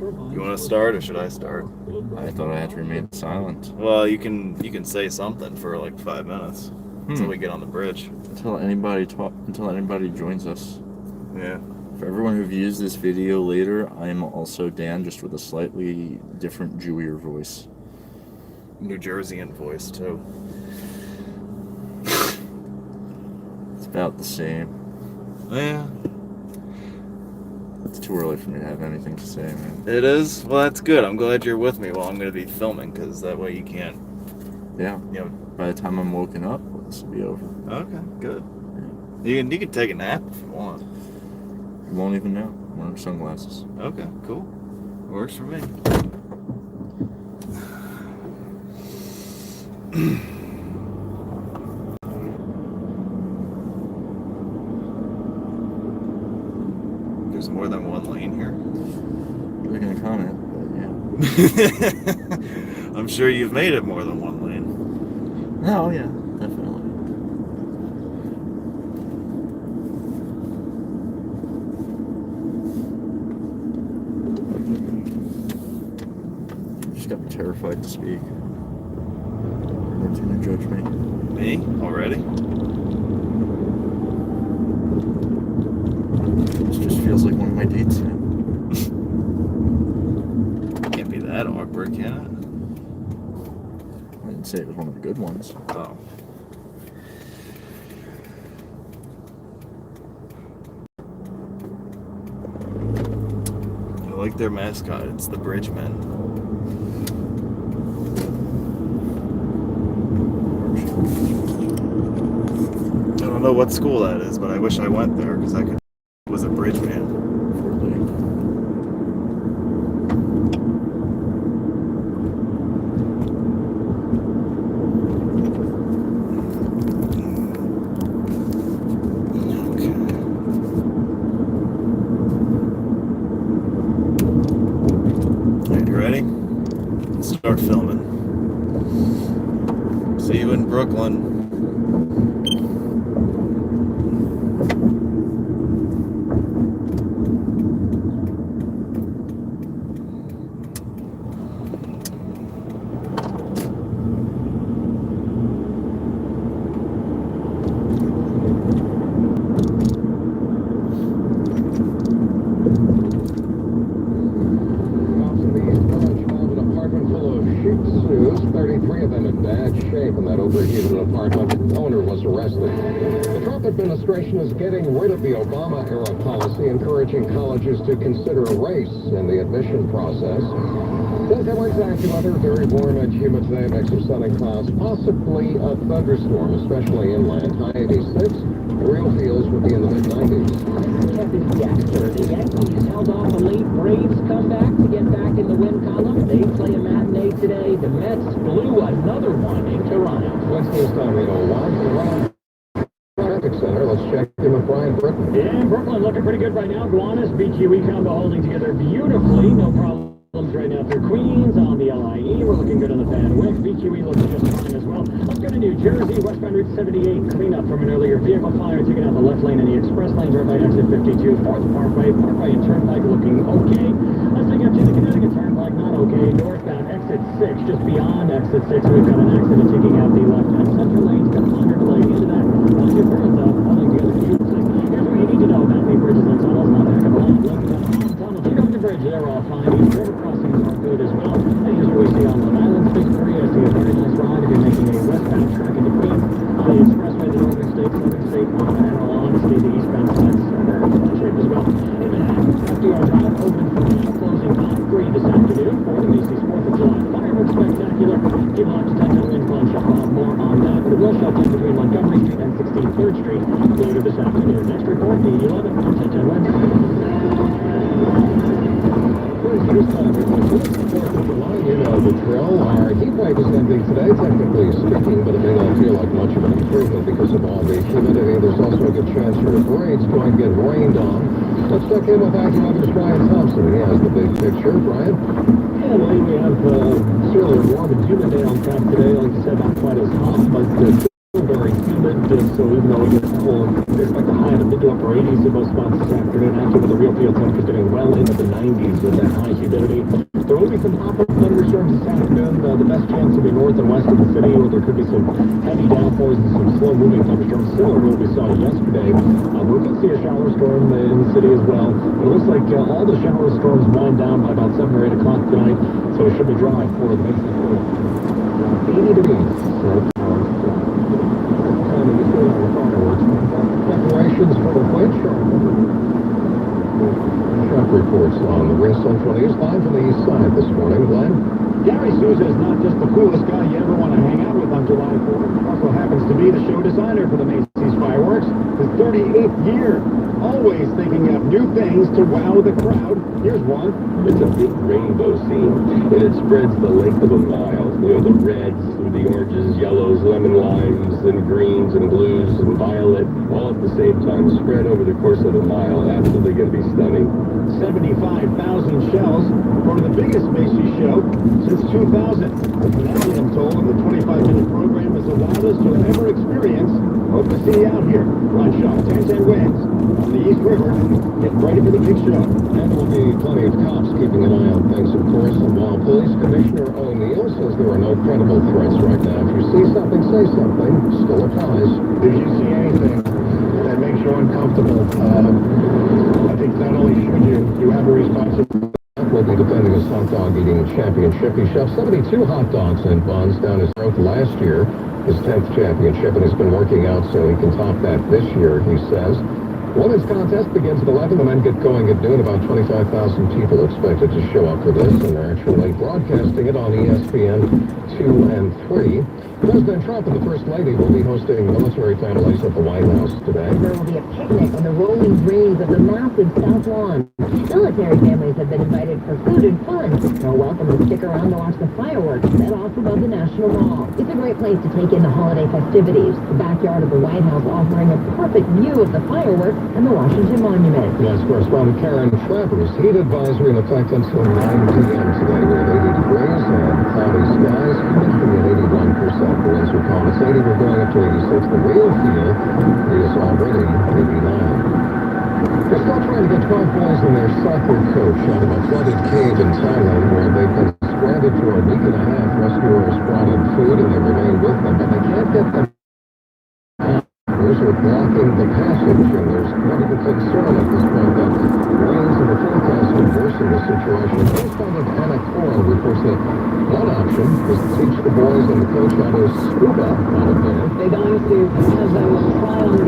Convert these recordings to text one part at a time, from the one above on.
You want to start or should I start? I thought I had to remain silent. Well, you can say something for like 5 minutes until we get on the bridge. Until anybody joins us. Yeah. For everyone who views this video later, I am also Dan, just with a slightly different, Jewier voice. New Jerseyan voice too. It's about the same. Yeah. It's too early for me to have anything to say, man. It is? Well, that's good. I'm glad you're with me while I'm going to be filming, because that way you can't. Yeah. You know. By the time I'm woken up, this will be over. Okay, good. Yeah. You can take a nap if you want. You won't even know. I'm wearing sunglasses. Okay, cool. Works for me. There's more than one lane here. You're gonna comment, but yeah. I'm sure you've made it more than one lane. Oh yeah, definitely. You just got me terrified to speak. Everyone's gonna judge me. Me? Already? This just feels like one of my dates now. Can't be that awkward, can it? I didn't say it was one of the good ones. Oh. I like their mascot. It's the Bridgemen. I don't know what school that is, but I wish I went there because I was a Bridgeman. Start filming. See you in Brooklyn. Overheated apartment owner was arrested. The Trump administration is getting rid of the Obama-era policy encouraging colleges to consider race in the admission process. Then going back to other very warm edge humid today, mix of sun and clouds, possibly a thunderstorm, especially inland. High 86, real feels would be in the mid-90s. Kevin Dexter, the Yankees held off a late Braves comeback to get back in the win column. They play a matinee today. The Mets blew another one in Toronto. Wednesday's time, 8:01. Traffic Center. Let's check in with Brian Britton. Yeah, Brooklyn looking pretty good right now. Gowanus, BQE combo holding together beautifully. No problems right now through Queens on the LIE. We're looking good on the Van BQE looking just fine as well. Let's go to New Jersey, westbound Route 78. Cleanup from an earlier vehicle fire taking out the left lane in the express lane. Right by exit 52. 4th Parkway and Turnpike looking okay. Let's take up to the Connecticut Turnpike, not okay. Northbound exit 6, just beyond exit 6. We've got an accident taking out the left-hand center lane. Got Ponder playing into that. Not too far though. Holding together beautifully. Here's what you need to know about the bridges and tunnels. Not heck of a lot. Looking at the tunnel. Take off the bridge. They're all fine. These river crossings are good as well. And here's what we see on Long Island State 3. I see a very nice ride if you're making a westbound track into Queens. On the expressway, the Northern State, Southern State, and along the eastbound sides are very in shape as well. In Manhattan, FDR Drive open for now, closing on 3 this afternoon for the Macy's 4th of July fireworks spectacular. Keep on to 10 Wind Punch. More on that, but it will shut down between Montgomery Street and 63rd Street later this afternoon. Next report, the 11 on 10 Wind. You know the drill. Our heat wave is ending today, technically speaking, but it may not feel like much of an improvement because of all the humidity. There's also a good chance your parade's going to get rained on. Let's check in with AccuWeather's Brian Thompson. He has the big picture. Brian? Yeah, well, we have certainly a warm and humid day on tap today. Like I said, not quite as hot, but very humid, so even though it gets cold, they expect a high in the mid to upper 80s in most spots this afternoon. After with the real field temperatures getting well into the 90s with that high humidity. There will be some pop-up thunderstorms this afternoon. The best chance will be north and west of the city, where there could be some heavy downpours and some slow-moving thunderstorms, similar to what we saw yesterday. We could see a shower storm in the city as well. But it looks like all the shower storms wind down by about 7 or 8 o'clock tonight, so it should be dry for the next 80 degrees. Preparations for the which Trump reports on the Ring Central News live from the east side this morning. Glenn? Gary Souza is not just the coolest guy you ever want to hang out with on July 4th. Also happens to be the show designer for the Macy's fireworks. His 38th year. Always thinking of new things to wow the crowd. Here's one. It's a big rainbow scene, and it spreads the length of a mile. You know, the reds, and the oranges, yellows, lemon limes, and greens, and blues, and violet, all at the same time, spread over the course of a mile. Absolutely going to be stunning. 75,000 shells for the biggest Macy's show since 2000. The finale, I'm told, of the 25-minute program is the wildest you'll ever experience. Hope to see you out here. Run Shop 1010 wins on the East River. Get ready for the big show. And there will be plenty of cops keeping an eye on things, of course. And while Police Commissioner O'Neill says there are no credible threats right now, if you see something, say something. Still applies. Did you see anything that makes you uncomfortable? I think not only should you have a responsibility. Will be defending his hot dog eating championship. He shoved 72 hot dogs and buns down his throat last year, his 10th championship, and has been working out so he can top that this year, he says. Women's contest begins at 11. The men get going at noon. About 25,000 people expected to show up for this, and they're actually broadcasting it on ESPN 2 and 3. President Trump and the First Lady will be hosting military families at the White House today. There will be a picnic on the rolling greens of the massive South Lawn. Military families have been invited for food and fun. They're welcome to stick around to watch the fireworks set off above the National Mall. It's a great place to take in the holiday festivities. The backyard of the White House offering a perfect view of the fireworks and the Washington Monument. U.S. correspondent Karen Travers. Heat advisory in effect until 9 p.m. today with 80 degrees and cloudy skies. Humidity at 81%. The winds are calm. It's 80. We're going up to 86. The real feel is already 89. They're still trying to get 12 boys and their soccer coach out of a flooded cave in Thailand where they've been stranded for a week and a half. Rescuers brought in food and they remain with them, but they can't get them out. Those are blocking the passage, and there's medical concern at this point that rains in the forecast would worsen the situation. Correspondent Anna Coral reports that one option is to teach the boys and the coach how to scuba out of there. They're going to have them try on the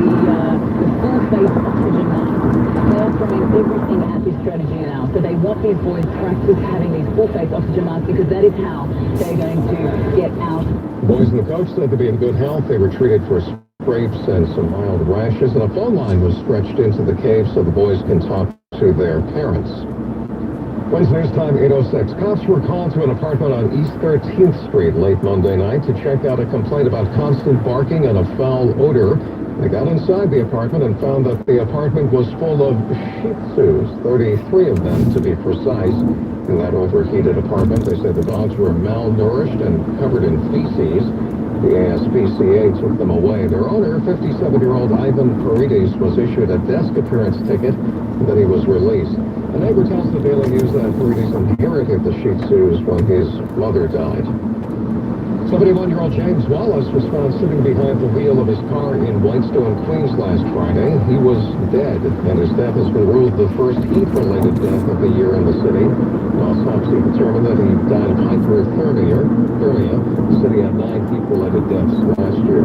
full-face oxygen mask. They're throwing everything at this strategy now. So they want these boys practice having these full-face oxygen masks because that is how they're going to get out. The boys and the coach said to be in good health. They were treated for scrapes and some mild rashes, and a phone line was stretched into the cave so the boys can talk to their parents. Wednesday news time, 8:06. Cops were called to an apartment on East 13th Street late Monday night to check out a complaint about constant barking and a foul odor. They got inside the apartment and found that the apartment was full of Shih Tzus, 33 of them to be precise. In that overheated apartment, they said the dogs were malnourished and covered in feces. The ASPCA took them away. Their owner, 57-year-old Ivan Paredes, was issued a desk appearance ticket, and then he was released. A neighbor tells the Daily News that Paredes inherited the Shih Tzus when his mother died. 71-year-old James Wallace was found sitting behind the wheel of his car in Whitestone, Queens last Friday. He was dead, and his death has been ruled the first heat-related death of the year in the city. Autopsy determined that he died of hyperthermia. The city had 9 heat-related deaths last year.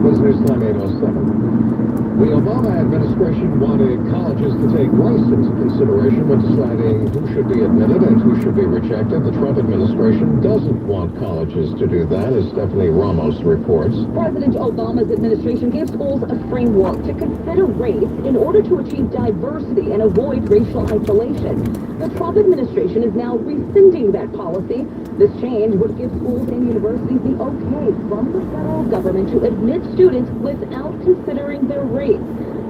News time 8:07. The Obama administration wanted colleges to take race into consideration when deciding who should be admitted and who should be rejected. The Trump administration doesn't want colleges to do that, as Stephanie Ramos reports. President Obama's administration gave schools a framework to consider race in order to achieve diversity and avoid racial isolation. The Trump administration is now rescinding that policy. This change would give schools and universities the okay from the federal government to admit students without considering their race.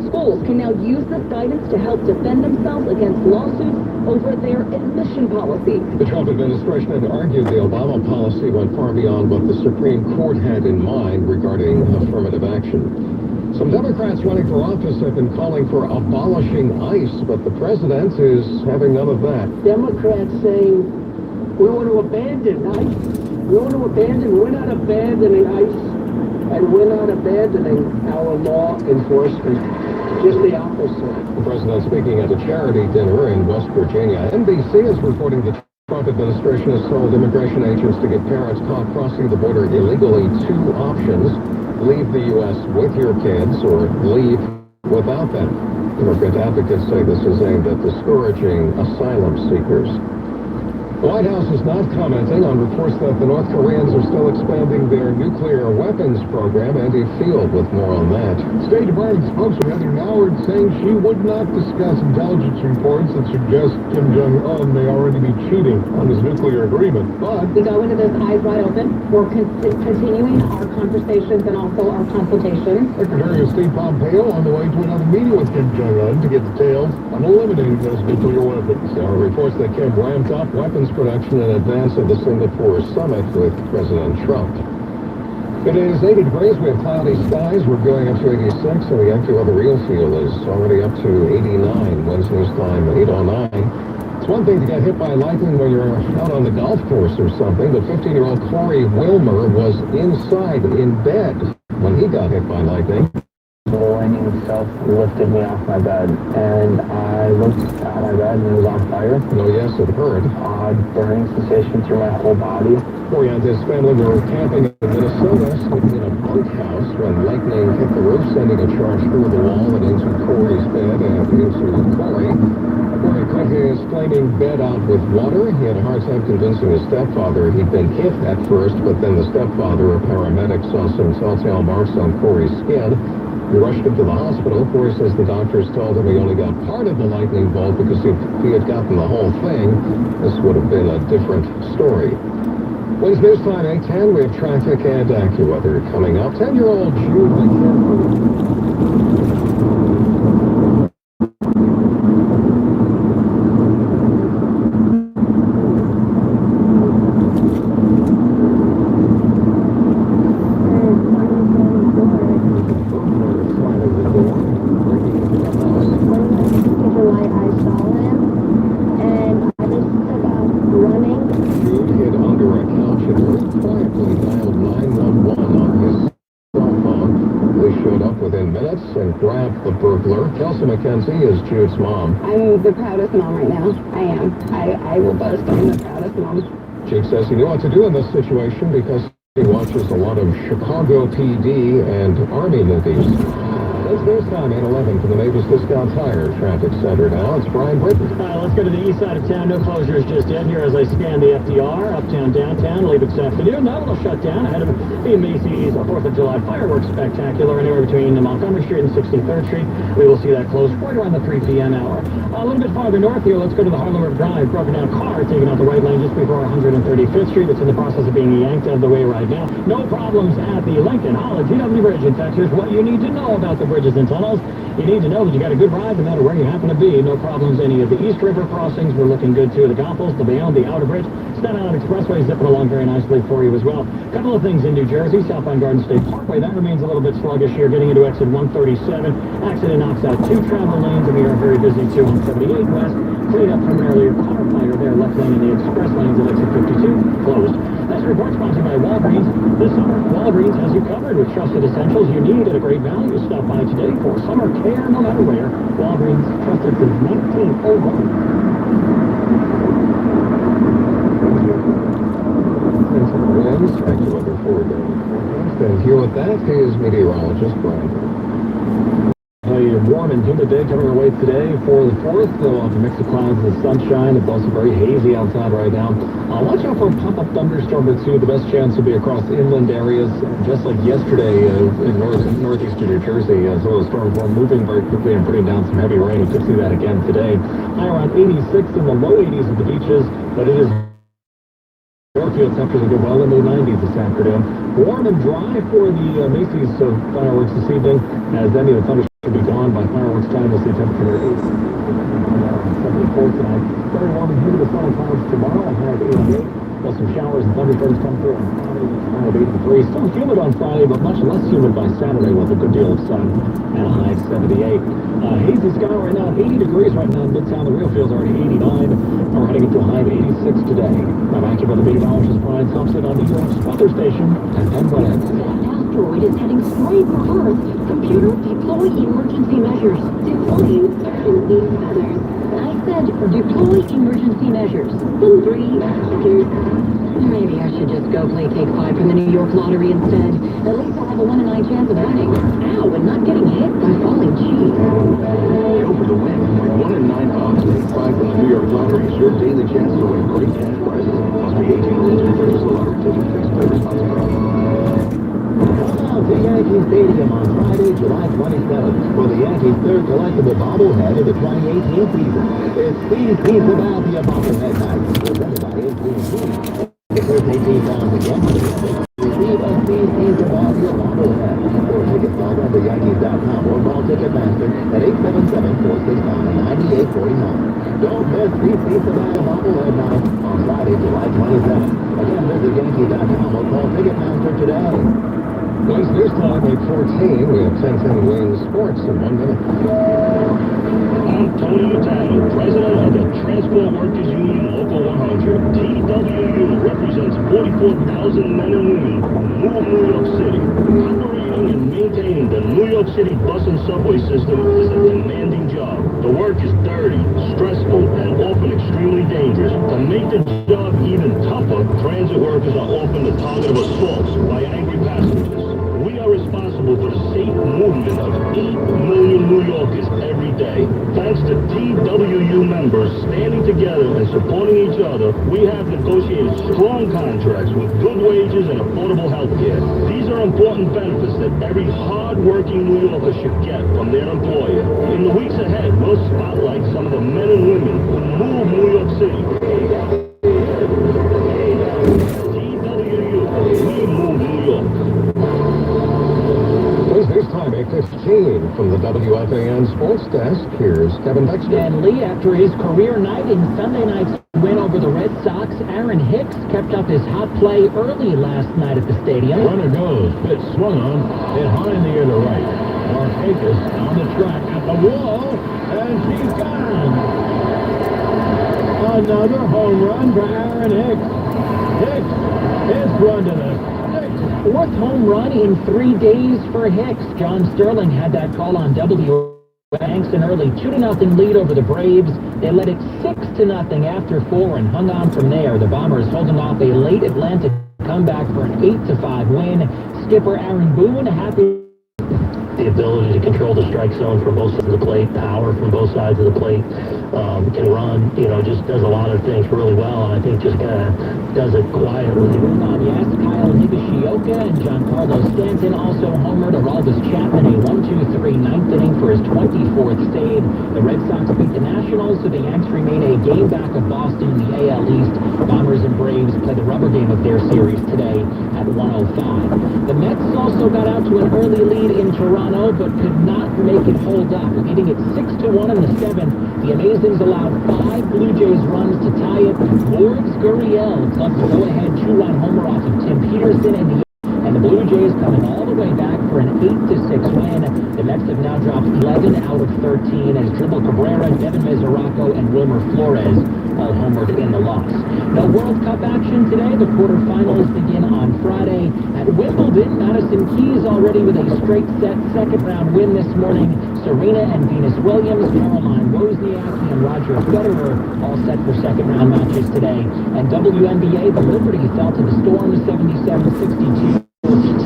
Schools can now use this guidance to help defend themselves against lawsuits over their admission policy. The Trump administration had argued the Obama policy went far beyond what the Supreme Court had in mind regarding affirmative action. Some Democrats running for office have been calling for abolishing ICE, but the president is having none of that. Democrats saying we want to abandon ICE. We're not abandoning ICE, and we're not abandoning our law enforcement. Just the opposite. The president speaking at a charity dinner in West Virginia. NBC is reporting the Trump administration has told immigration agents to give parents caught crossing the border illegally two options: leave the U.S. with your kids or leave without them. Immigrant advocates say this is aimed at discouraging asylum seekers. The White House is not commenting on reports that the North Koreans are still expanding their nuclear weapons program. Andy Field with more on that. State Department spokesman Heather Nauert saying she would not discuss intelligence reports that suggest Kim Jong-un may already be cheating on his nuclear agreement. But We go into this eyes wide open. We're continuing our conversations and also our consultations. Secretary of State Pompeo on the way to another meeting with Kim Jong-un to get details on eliminating those nuclear weapons. There are reports that Kim ramped up weapons production in advance of the Singapore summit with President Trump. It is 80 degrees. We have cloudy skies. We're going up to 86, and the active weather real feel is already up to 89. Wednesday's time, 8:09. It's one thing to get hit by lightning when you're out on the golf course or something, but 15-year-old Corey Wilmer was inside in bed when he got hit by lightning. The lightning itself lifted me off my bed, and I looked at my bed and it was on fire. No, yes, it hurt. Odd burning sensation through my whole body. Corey and his family were camping in Minnesota, sleeping in a bunkhouse when lightning hit the roof, sending a charge through the wall and into Corey's bed and into Corey. Corey put his flaming bed out with water. He had a hard time convincing his stepfather he'd been hit at first, but then the stepfather, a paramedic, saw some telltale marks on Corey's skin. We rushed him to the hospital. Corey says the doctors told him he only got part of the lightning bolt because if he had gotten the whole thing, this would have been a different story. Wednesday news time, 8:10. We have traffic and AccuWeather coming up. 10-year-old Jude McKinley. And grabbed the burglar. Kelsey McKenzie is Jude's mom. I'm the proudest mom right now. I am. I will boast I'm the proudest mom. Chief says he knew what to do in this situation because he watches a lot of Chicago PD and Army movies. It's news time, 8:11 from the Mavis Discount Tire Traffic Center now. It's Brian Britton. Let's go to the east side of town. No closures just yet here as I scan the FDR, uptown, downtown. Leave it this afternoon. That will shut down ahead of the Macy's 4th of July fireworks spectacular anywhere between Montgomery Street and 63rd Street. We will see that closed right around the 3 p.m. hour. A little bit farther north here, let's go to the Harlem River Drive. Broken down car taking out the right lane just before 135th Street. It's in the process of being yanked out of the way right now. No problems at the Lincoln Holland GW Bridge. In fact, here's what you need to know about the bridges and tunnels. You need to know that you got a good ride no matter where you happen to be. No problems any of the East River crossings. We're looking good too. The Goethals, the Bayonne, the Outer Bridge, Staten Island Expressway zipping along very nicely for you as well. A couple of things in New Jersey. Southbound Garden State Parkway, that remains a little bit sluggish here. Getting into exit 137. Accident knocks out 2 travel lanes, and we are very busy too on 78 West. Clean up from an earlier car fire there. Left lane in the express lanes at exit 52. Closed. Next report sponsored by Walgreens. This summer, Walgreens has you covered with trusted essentials you need at a great value. Stop by today for summer care no matter where. Walgreens, trusted since 1901. Winds, AccuWeather forward-going forecast. And here with that is meteorologist Brian. A warm and humid day coming our way today for the 4th. We'll have a mix of clouds and sunshine. It's also very hazy outside right now. Watch out for a pop-up thunderstorm or two. The best chance will be across inland areas, just like yesterday in northeastern New Jersey. So the storms were moving very quickly and putting down some heavy rain. We could see that again today. High around 86 in the low 80s at the beaches, but it is Northfield temperatures will go well in the 90s this afternoon. Warm and dry for the Macy's fireworks this evening, as any of the thunderstorms Should be gone by fireworks time. We'll see temperature 74 tonight. Very warm and humid with sun and clouds tomorrow. A high of 88. Plus some showers and thunderstorms come through on Friday with a high of 83. Still humid on Friday, but much less humid by Saturday with a good deal of sun and a high of 78. Hazy sky right now, 80 degrees right now in Midtown. The real field's already 89. And we're heading into a high of 86 today. Now back to the meteorologist Brian Thompson on New York's weather station at 10 minutes. Asteroid is heading straight for Earth. Computer, deploy emergency measures. Deploying these feathers. I said deploy emergency measures. In 3 seconds. Maybe I should just go play Take 5 from the New York Lottery instead. At least I'll have a 1 in 9 chance of winning. Ow, and not getting hit by falling cheese. Go for the win. With 1 in 9 odds, Take 5 from the New York Lottery is your daily chance to win great cash prizes. Must be 18 years to purchase the lottery ticket. Please play responsibly. Welcome to Yankee Stadium on Friday, July 27th for the Yankees' third collectible bobblehead of the 2018 season. It's Steve Pizzabaldia Bobblehead Night, presented by AT&T. If there's 18 pounds again, receive a Steve Pizzabaldia Bobblehead. For tickets, log on to Yankees.com or call Ticketmaster at 877-469-9849. Don't miss Steve Pizzabaldia Bobblehead Night on Friday, July 27th. Again, visit Yankee.com or call Ticketmaster today. Once this time at 14, we have 1010 Wayne Sports in 1 minute. I'm Tony Matano, president of the Transport Workers Union Local 100. TWU represents 44,000 men and women who move New York City. Operating and maintaining the New York City bus and subway system is a demanding job. The work is dirty, stressful, and often extremely dangerous. To make the job even tougher, transit workers are often the target of assaults by angry passengers. We are responsible for the safe movement of 8 million New Yorkers every day. Thanks to TWU members standing together and supporting each other, we have negotiated strong contracts with good wages and affordable health care. These are important benefits that every hard-working New Yorker should get from their employer. In the weeks ahead, we'll spotlight some of the men and women who move New York City. TWU, we move New York. This time, 8:15 from the WFAN Sports Desk. Here's Kevin Dexter. Stan Lee, after his career night in Sunday night's win over the Red Sox, Aaron Hicks kept up his hot play early last night at the stadium. Runner goes, pitch swung on, hit high in the air to right. Markakis on the track at the wall, and she's gone. Another home run for Aaron Hicks. Hicks is run to the Fourth home run in 3 days for Hicks. John Sterling had that call on Thanks an early 2-0 lead over the Braves. They led it 6-0 after 4 and hung on from there. The Bombers holding off a late Atlanta comeback for an 8-5 win. Skipper Aaron Boone happy. The ability to control the strike zone from both sides of the plate, power from both sides of the plate, can run, just does a lot of things really well, and I think just kind of does it quietly. Yes, Kyle Higashioka and Giancarlo Stanton also homered. Aroldis Chapman a 1-2-3 ninth inning for his 24th save. The Red Sox beat the Nationals, so the Yanks remain a game back of Boston in the AL East. Bombers and Braves play the rubber game of their series today at 1:05. The Mets also got out to an early lead in Toronto, but could not make it hold up, leading it 6-1 in the 7th. The Amazings allowed 5 Blue Jays runs to tie it. Lourdes Gurriel clubbed the go-ahead 2-run homer off of Tim Peterson, and the Blue Jays coming all the way back for an 8-6 win. The Mets have now dropped 11 out of 13 as Dribble Cabrera, Devin Mesoraco, and Wilmer Flores all homered in the loss. No World Cup action today. The quarterfinals begin on Friday at Wimbledon. Madison Keys already with a straight set second-round win this morning. Serena and Venus Williams, Caroline Wozniacki, and Roger Federer all set for second-round matches today. And WNBA, the Liberty fell to the Storm 77-62.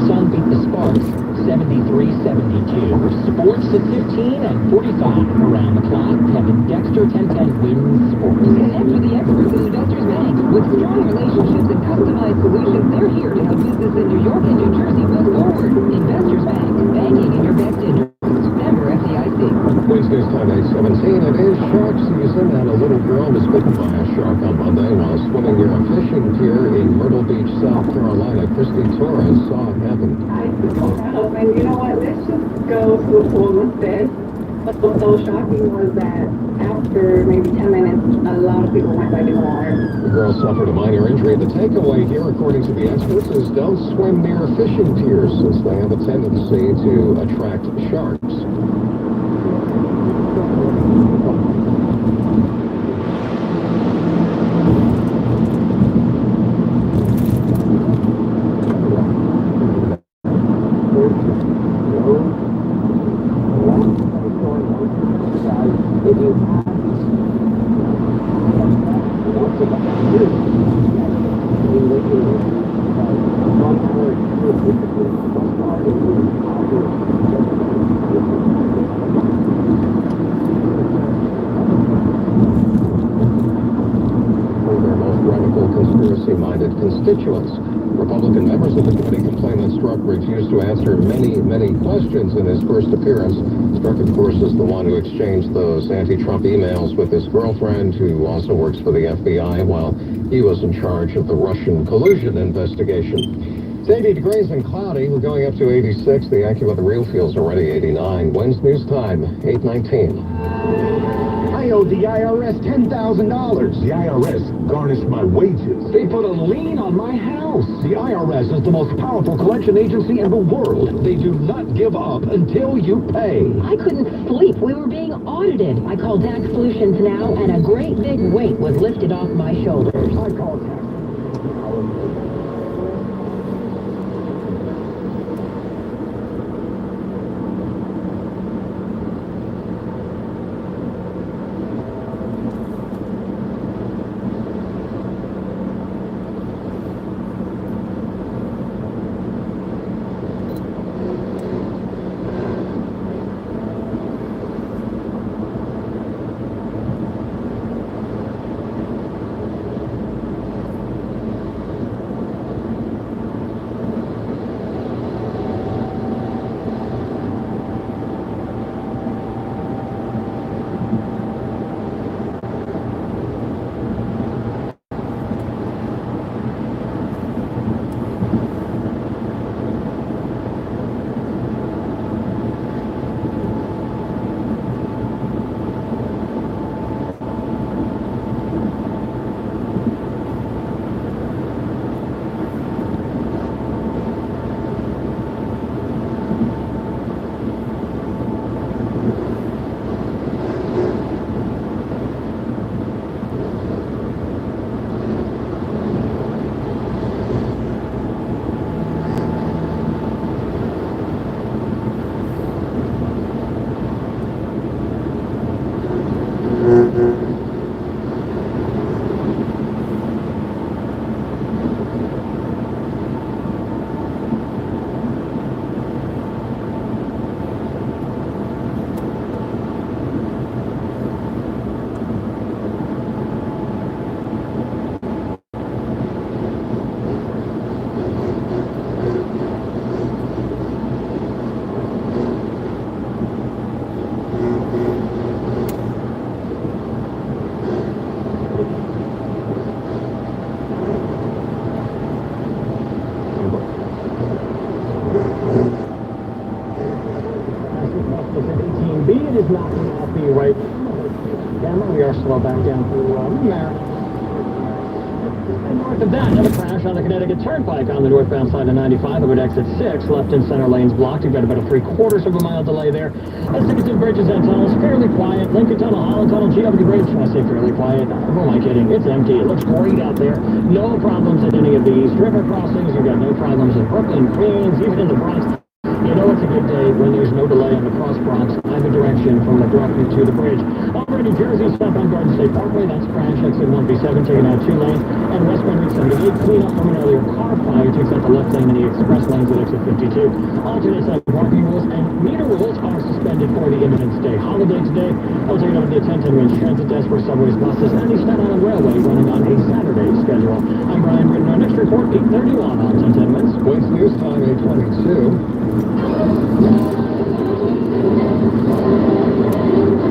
Sun beat the Sparks 73-72. Sports at 15 and 45 around the clock. Kevin Dexter, 1010 Wins Sports. Connect with the experts at Investors Bank. With strong relationships and customized solutions, they're here to help business in New York and New Jersey move forward. Investors Bank, banking in your best interest. Member FDIC. Wednesday's time, 8:17. It is shark season, and a little girl was bitten by a shark on Monday while swimming near a fishing pier in Myrtle Beach, South Carolina. Christy Torres saw it happen. I woke up and you know what, let's just go was almost dead. What was so shocking was that after maybe 10 minutes, a lot of people went back in the water. The girl suffered a minor injury. The takeaway here, according to the experts, is don't swim near fishing piers since they have a tendency to attract sharks. Conspiracy-minded constituents. Republican members of the committee complain that Strzok refused to answer many questions in his first appearance. Strzok, of course, is the one who exchanged those anti-Trump emails with his girlfriend, who also works for the FBI, while he was in charge of the Russian collusion investigation. It's 80 degrees and cloudy. We're going up to 86. The AccuWeather real feels already 89. When's news time? 8:19. I owed the IRS $10,000. The IRS garnished my wages. They put a lien on my house. The IRS is the most powerful collection agency in the world. They do not give up until you pay. I couldn't sleep. We were being audited. I called Tax Solutions Now, and a great big weight was lifted off my shoulders. I called Tax. is not going to be right. We are slow back down through Maryland. And north of that, another crash on the Connecticut Turnpike on the northbound side of 95 over at exit 6. Left and center lanes blocked. You've got about a 3/4 of a mile delay there. As Dickinson bridges and tunnels, fairly quiet. Lincoln Tunnel, Holland Tunnel, GW Bridge, I say fairly quiet. Who am I kidding? It's empty. It looks great out there. No problems at any of these river crossings. You've got no problems in Brooklyn, Queens, even in the Bronx. You know it's a good day when there's no delay on the Cross Bronx either direction from the Brockton to the bridge. Over in New Jersey, stop on Garden State Parkway. That's crash exit 1B7, taking out 2 lanes. And westbound Route 78, clean up from an earlier car fire. Takes out the left lane in the express lanes at exit 52. Alternate side parking rules and meter rules are suspended for the Independence Day holiday today. I'll take it over to the 1010 Winch Transit Desk for subways, buses, and the Staten Island Railway running on a Saturday schedule. I'm Brian Britton. Our next report, 8:31 on 1010 Winch. Winch News Time, 8:22.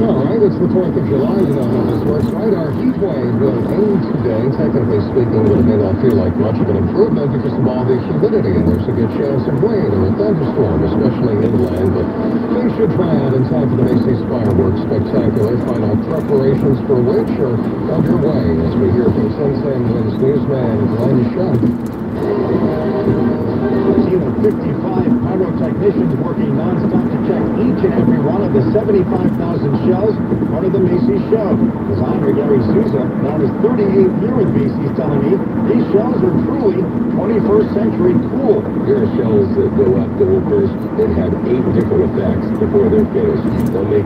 All right, it's the 4th of July. You know how this works, right? Our heat wave will aim to day. Technically speaking, but it may not feel like much of an improvement because of all the humidity, and there's a good chance of rain or a thunderstorm, especially inland. But things should dry out in time for the Macy's Fireworks Spectacular. Final preparations for which are underway, as we hear from 10 Sam Winds newsman Glenn Shuck. A team of 55 pyrotechnicians working non-stop to check each and every one of the 75,000 shells part of the Macy's show. Designer Gary Souza, now his 38th year with Macy's, telling me these shells are truly 21st century cool. Here are shells that go up that will burst and have 8 different effects before they're finished. They'll make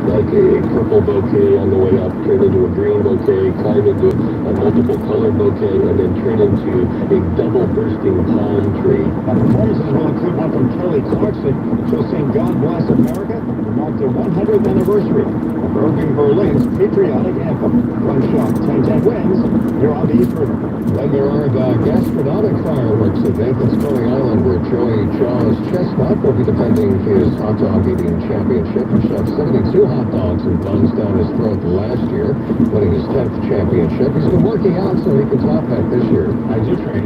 like a purple bouquet on the way up, turn into a green bouquet, climb into a multiple colored bouquet, and then turn into a double bursting palm tree. Now, performances will include one from Kelly Clarkson. She'll sing God Bless America to mark the 100th anniversary of Irving Berlin's patriotic anthem. Glenn Shaw, 1010 Wins. You're on the East River. Then there are the gastronomic fireworks at Nathan's Coney Island, where Joey Jaws Chestnut will be defending his hot dog eating championship. He shoved 72 hot dogs and buns down his throat last year, winning his 10th championship. He's been working out so he can top that this year. I do train.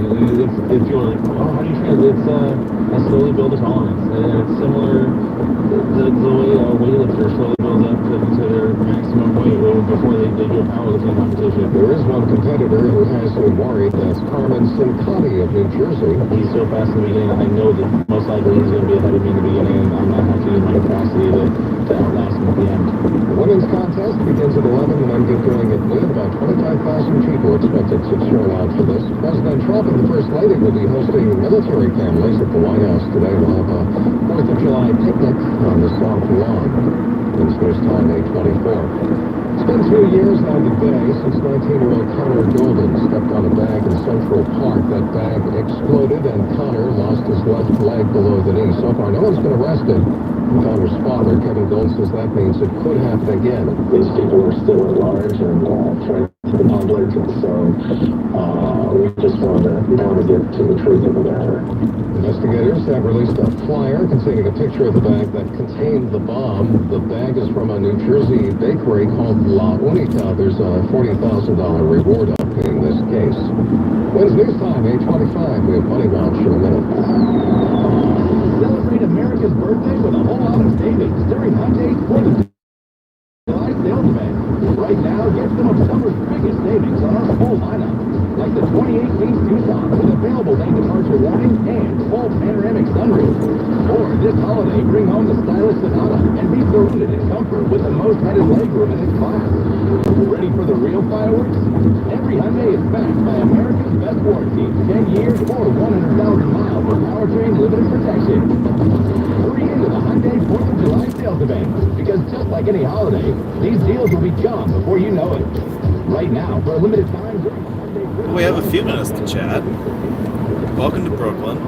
It's your, how do you train? It's I slowly build a tolerance. It's similar to the way a weightlifter slowly builds up to their maximum weight before they do a powerlifting competition. There is one competitor who has him worried. That's Carmen Sincotti of New Jersey. He's so fast in the beginning, I know that most likely he's going to be ahead of me in the beginning, and I'm not having to use my capacity to outlast him at the end. The women's contest begins at 11 and then get going at noon. About 25,000 people expected to turn out for this. President Trump and the First Lady will be hosting military families at the White House today. We'll have a 4th of July picnic on the South Lawn. It's news time 8:24. It's been 2 years now today since 19-year-old Connor Golden stepped on a bag in Central Park. That bag exploded and Connor lost his left leg below the knee. So far, no one's been arrested. Connor's father, Kevin Golden, says that means it could happen again. These people are still at large and threatening to the public, and so we just want to get to the truth of the matter. Investigators have released a flyer containing a picture of the bag that contained the bomb. The bag is from a New Jersey bakery called La Unita. There's a $40,000 reward up in this case. When's news time? 8:25. We have Money Watch in a minute. Celebrate America's birthday with a whole lot of savings during Hyundai's 4th of July sales event. Right now, get some of summer's biggest savings on our full lineup, like the 28-piece Tucson with available lane departure warning and full panoramic sunroof. Or this holiday, bring home the stylish Sonata and be surrounded in comfort with the most headed legroom in its class. Ready for the real fireworks? Every Hyundai is backed by America's best warranty, 10 years or 100,000 miles for powertrain limited protection. Hurry into the Hyundai 4th of July sales event, because just like any holiday, these deals will be gone before you know it. Right now, for a limited time during the Hyundai... We have a few minutes to chat. Welcome to Brooklyn.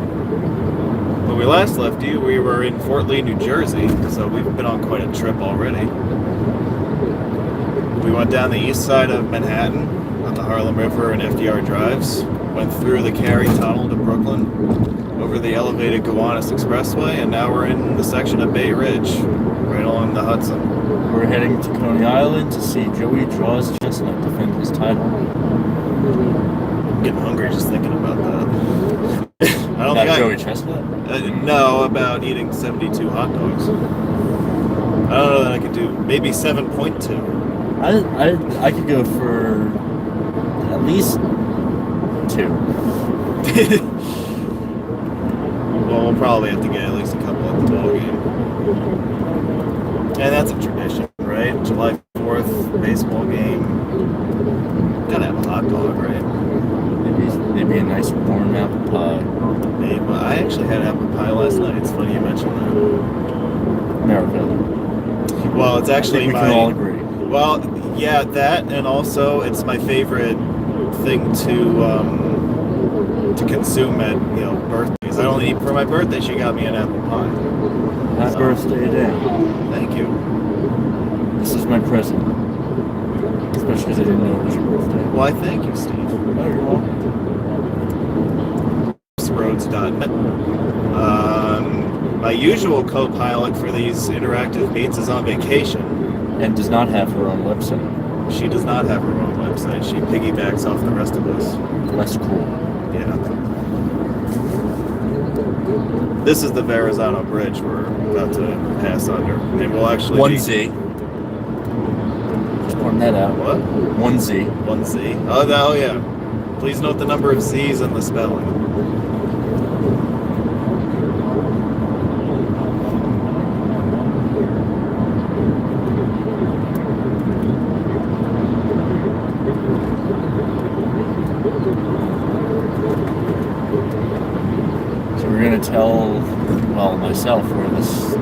When we last left you, we were in Fort Lee, New Jersey, so we've been on quite a trip already. We went down the east side of Manhattan on the Harlem River and FDR Drives, went through the Cary Tunnel to Brooklyn, over the elevated Gowanus Expressway, and now we're in the section of Bay Ridge, right along the Hudson. We're heading to Coney Island to see Joey Jaws Chestnut defend his title. I'm getting hungry just thinking about that. I don't Not think Joey Chestnut? No, about eating 72 hot dogs. I don't know that I could do maybe 7.2. I could go for at least 2. Well, we'll probably have to get at least a couple at the ball game. And that's a tradition, right? July 4th, baseball game. Gotta have a hot dog, right? Maybe a nice warm apple pie. Maybe. I actually had apple pie last night. It's funny you mentioned that. America. Well, it's actually we can all agree. Well, yeah, that, and also it's my favorite thing to consume at birthdays. I only eat for my birthday. She got me an apple pie. Happy birthday today. Thank you. This is my present. Especially because I didn't know it was your birthday. Why, thank you, Steve. Oh, you're welcome. Roads.net. My usual co-pilot for these interactive beats is on vacation. And does not have her own website. She does not have her own website. website. She piggybacks off the rest of us. Less cool. Yeah. This is the Verrazano Bridge we're about to pass under. And we'll actually... 1Z. Just pointing that out. What? 1Z. 1Z. Oh, no, yeah. Please note the number of Z's in the spelling. So we're gonna tell, well, myself where this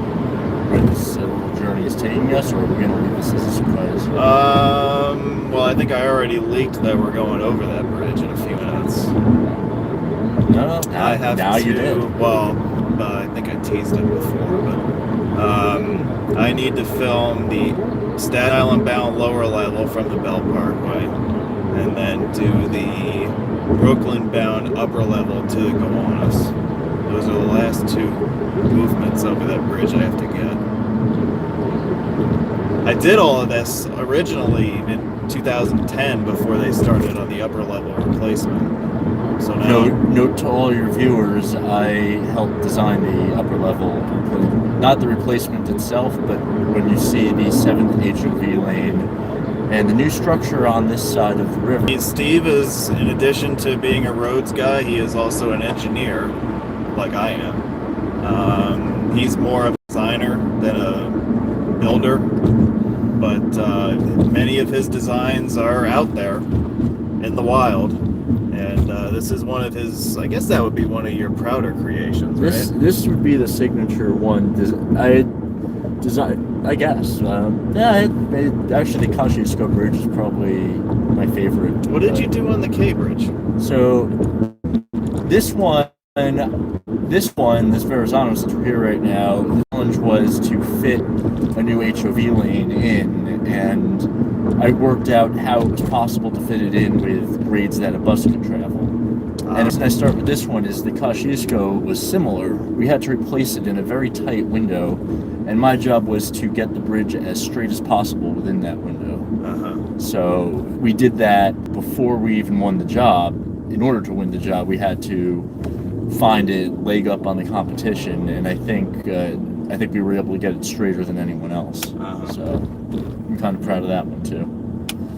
little journey is taking us, or are we gonna leave this as a surprise? Well, I think I already leaked that we're going over that bridge in a few minutes. No, I have now to, you did. Well, I think I teased it before, but I need to film the Staten Island bound lower level from the Bell Parkway, and then do the Brooklyn bound upper level to the Gowanus. Those are the last two movements over that bridge I have to get. I did all of this originally in 2010 before they started on the upper level replacement. So now, Note to all your viewers, I helped design the upper level, not the replacement itself, but when you see the 7th HOV lane and the new structure on this side of the river. Steve is, in addition to being a roads guy, he is also an engineer, like I am. He's more of a designer than a builder, but many of his designs are out there in the wild. And this is one of his, I guess that would be one of your prouder creations, right? This would be the signature one. I designed, I guess. Actually, the Kosciuszko Bridge is probably my favorite. What did you do on the K Bridge? So this Verrazano, since we're here right now, the challenge was to fit a new HOV lane in, and I worked out how it was possible to fit it in with grades that a bus could travel. And the reason I start with this one is the Kosciuszko was similar. We had to replace it in a very tight window, and my job was to get the bridge as straight as possible within that window. So we did that before we even won the job. In order to win the job, we had to find a leg up on the competition, and I think we were able to get it straighter than anyone else. So I'm kind of proud of that one too.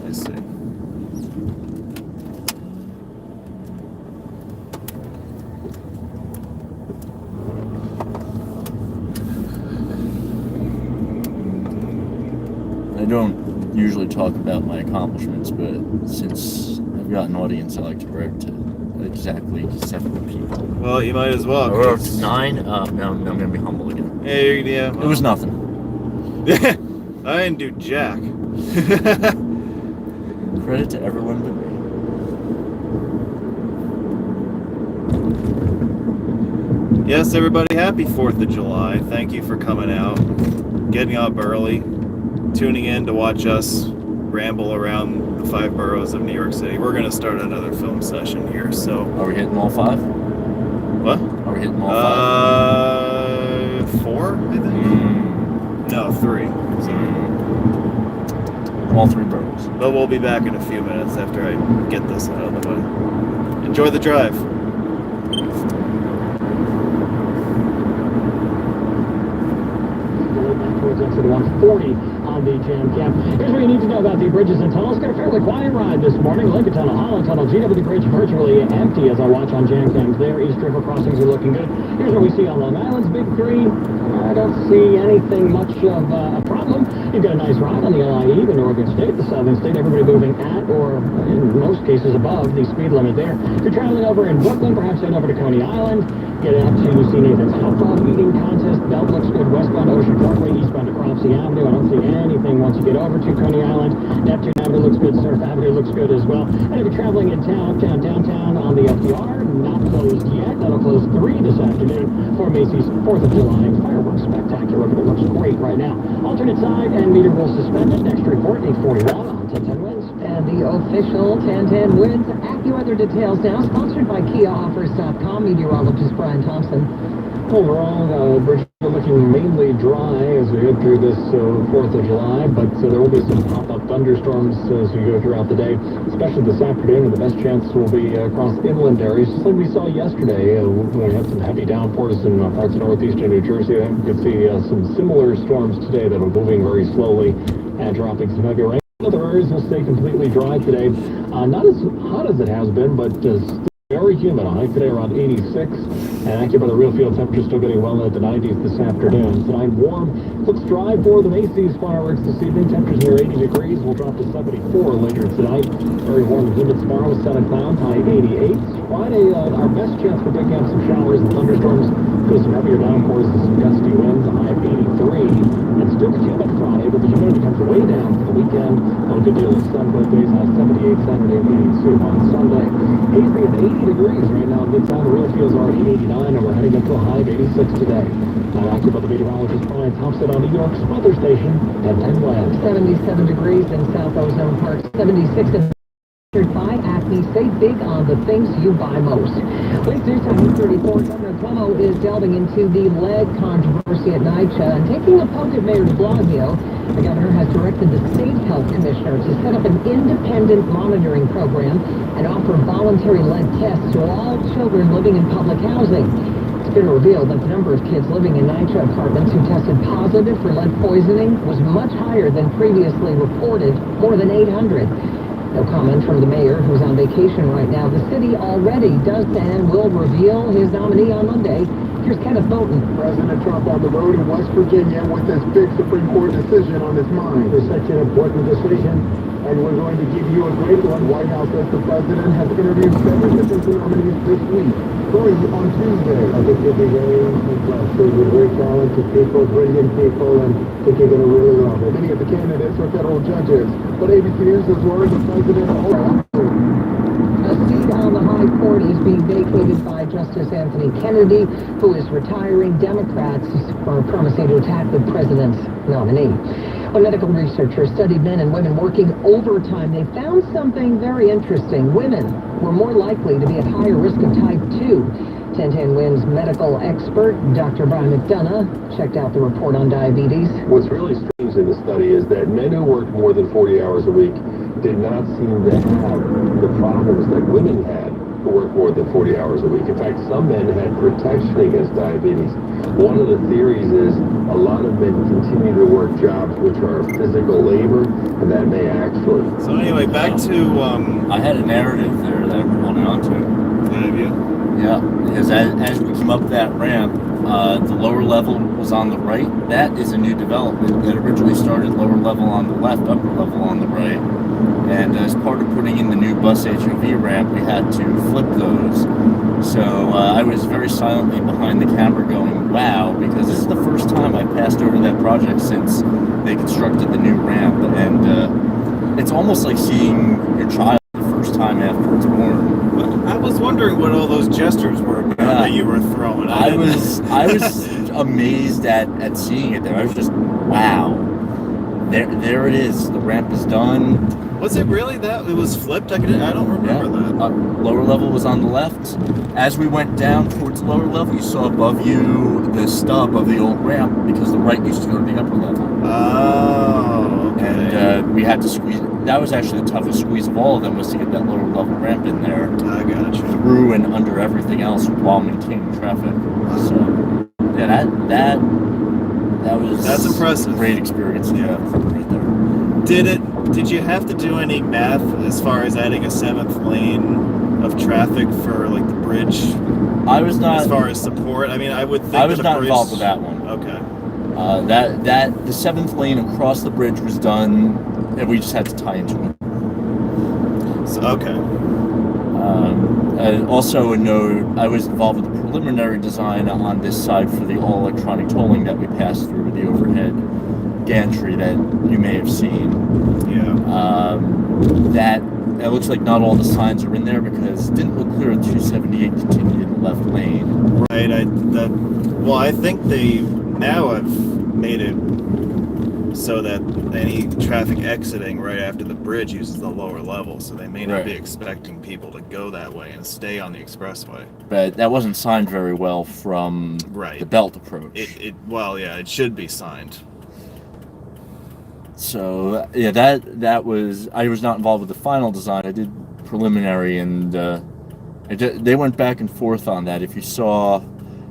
I see. I don't usually talk about my accomplishments, but since I've got an audience, I like to brag to exactly 7 people. Well, you might as well. Or 9? No, I'm going to be humble again. Yeah. It was nothing. I didn't do jack. Credit to everyone but me. Yes, everybody, happy 4th of July. Thank you for coming out, getting up early, tuning in to watch us ramble around the 5 boroughs of New York City. We're going to start another film session here, so... Are we hitting all 5? What? Are we hitting all 5? 4, I think? No, 3. Sorry. All 3 boroughs. But we'll be back in a few minutes after I get this out of the way. Enjoy the drive. Towards exit 140 on the Jam Cam. Here's what you need to know about the bridges and tunnels. Got a fairly quiet ride this morning. Lincoln Tunnel, Holland Tunnel, GW Bridge virtually empty as I watch on Jam Cams there. East River crossings are looking good. Here's what we see on Long Island's Big 3. I don't see anything much of a problem. You've got a nice ride on the LIE, the Northern State, the Southern State. Everybody moving at or in most cases above the speed limit there. If you're traveling over in Brooklyn, perhaps head over to Coney Island. Get out to see Nathan's Hot Dog Eating Contest. Belt looks good. Westbound Ocean Parkway, eastbound to Cropsey Avenue. I don't see anything once you get over to Coney Island. Neptune Avenue looks good. Surf Avenue looks good as well. And if you're traveling in downtown on the FDR, not closed yet. That'll close 3 this afternoon for Macy's 4th of July fireworks spectacular. But it looks great right now. Alternate side and meter will suspended. Next report, 841 on 1010 Winds. And the official 1010 Winds AccuWeather details now, sponsored by KiaOffers.com. Meteorologist Brian Thompson. overall, bridges are looking mainly dry as we head through this 4th of July, but there will be some pop-up thunderstorms as we go throughout the day, especially this afternoon, and the best chance will be across inland areas, just like we saw yesterday. We had some heavy downpours in parts of northeastern New Jersey. You can see some similar storms today that are moving very slowly and dropping some heavy rain. Other areas will stay completely dry today. Not as hot as it has been, but still very humid. A high today around 86, and actually by the real field temperature still getting well into the 90s this afternoon. Tonight warm. Looks dry for the Macy's fireworks this evening. Temperatures near 80 degrees. We'll drop to 74 later tonight. Very warm and humid tomorrow with sun and clouds. High 88. Friday, our best chance for picking up some showers and thunderstorms. With some heavier downpours and some gusty winds. A high of 83. And still humid Friday, but the humidity comes way down for the weekend. A good deal of sun both days. High 78 Saturday and 82 on Sunday. Hazy at 80 degrees right now. Midtown, the real feels already 89, and we're heading up to a high of 86 today. Now active by the meteorologist Brian Thompson on New York's weather station at 10 West. 77 degrees in South Ozone Park, 76 in by Acme. Save big on the things you buy most. Late news time 34. Governor Cuomo is delving into the lead controversy at NYCHA and taking a poke at Mayor de Blasio. The governor has directed the state health commissioner to set up an independent monitoring program and offer voluntary lead tests to all children living in public housing. It's been revealed that the number of kids living in NYCHA apartments who tested positive for lead poisoning was much higher than previously reported, more than 800. No comment from the mayor, who's on vacation right now. The city already does and will reveal his nominee on Monday. Here's Kenneth Bolton. President Trump on the road in West Virginia with this big Supreme Court decision on his mind. It's such an important decision, and we're going to give you a great one. White House says the president has interviewed 7 different nominees this week. 3 on Tuesday. I think you'll be very impressed. These are great talented people, brilliant people, and I think you're going to really love it. Many of the candidates are federal judges, but ABC News has learned the president A seat on the high court is being vacated by Justice Anthony Kennedy, who is retiring. Democrats are promising to attack the president's nominee. When medical researchers studied men and women working overtime, they found something very interesting. Women were more likely to be at higher risk of type 2. 1010 Wins medical expert Dr. Brian McDonough checked out the report on diabetes. What's really strange in the study is that men who worked more than 40 hours a week did not seem to have the problems that women had who worked more than 40 hours a week. In fact, some men had protection against diabetes. One of the theories is a lot of men continue to work jobs which are physical labor, and that may actually... So anyway, back to I had a narrative there that we're holding on to. have you? Yeah, because as we came up that ramp, the lower level was on the right. That is a new development. It originally started lower level on the left, upper level on the right. And as part of putting in the new bus HOV ramp, we had to flip those. So I was very silently behind the camera going, wow, because this is the first time I passed over that project since they constructed the new ramp. And it's almost like seeing your child the first time after it's born. I was wondering what all those gestures were about that you were throwing. I was amazed at seeing it there. I was just, wow. There it is. The ramp is done. Was it really that? It was flipped? I don't remember that. Lower level was on the left. As we went down towards lower level, you saw above you the stub of the old ramp because the right used to go to the upper level. Oh, okay. And we had to squeeze. That was actually the toughest squeeze of all of them, was to get that lower level ramp in there. I gotcha. Through and under everything else while maintaining traffic. So yeah, that's impressive. Great experience. Yeah, right there. Did you have to do any math as far as adding a 7th lane of traffic for like the bridge? I was not. As far as support, I mean, I would think I was that not involved with that one. Okay. The 7th lane across the bridge was done, and we just had to tie into it. So, okay. And also a note, I was involved with the preliminary design on this side for the all electronic tolling that we passed through with the overhead gantry that you may have seen. Yeah. That it looks like not all the signs are in there because it didn't look clear that 278 continued in the left lane. Right. I think they now have made it so that any traffic exiting right after the bridge uses the lower level. So they may not be Right. expecting people to go that way and stay on the expressway. But that wasn't signed very well from Right. the belt approach. It should be signed. So yeah, that was, I was not involved with the final design. I did preliminary, and they went back and forth on that. If you saw,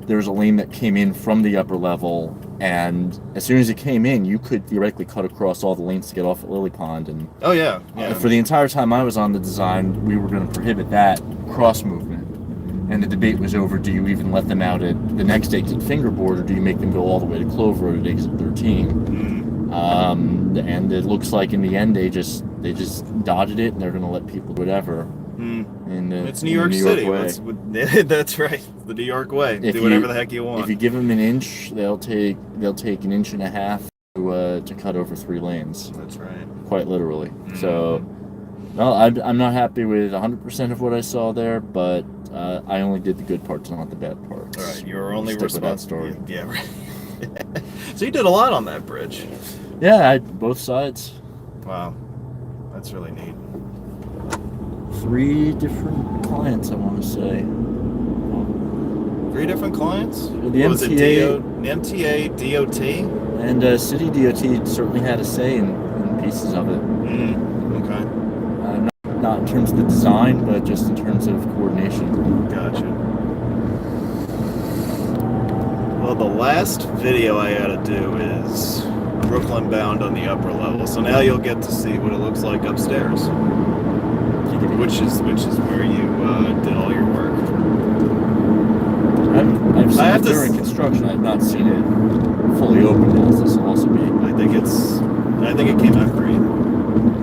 there was a lane that came in from the upper level, and as soon as it came in, you could theoretically cut across all the lanes to get off at Lily Pond. And Oh yeah, yeah. for the entire time I was on the design, we were going to prohibit that cross movement. And the debate was over: do you even let them out at the next exit Fingerboard, or do you make them go all the way to Clove Road at exit 13? And it looks like in the end they just dodged it, and they're going to let people do whatever. It's New York City. way. That's right. The New York way. If Do whatever you- the heck you want. If you give them an inch, they'll take an inch and a half to cut over 3 lanes, That's right. quite literally. So, no, I'm not happy with 100% of what I saw there, but I only did the good parts, not the bad parts. All right. You're only Stick with that responsible. story. Yeah. Right. So you did a lot on that bridge. Yeah, both sides. Wow. That's really neat. 3 different clients, I want to say. 3 different clients? The What was it MTA MTA, DOT? and City DOT certainly had a say in pieces of it. Okay. Not in terms of the design, but just in terms of coordination. Gotcha. Well, the last video I gotta do is Brooklyn bound on the upper level. So now you'll get to see what it looks like upstairs, which is where you did all your work. I've seen I have it to during construction. I've not seen it fully open as this will also be. I think it came out great.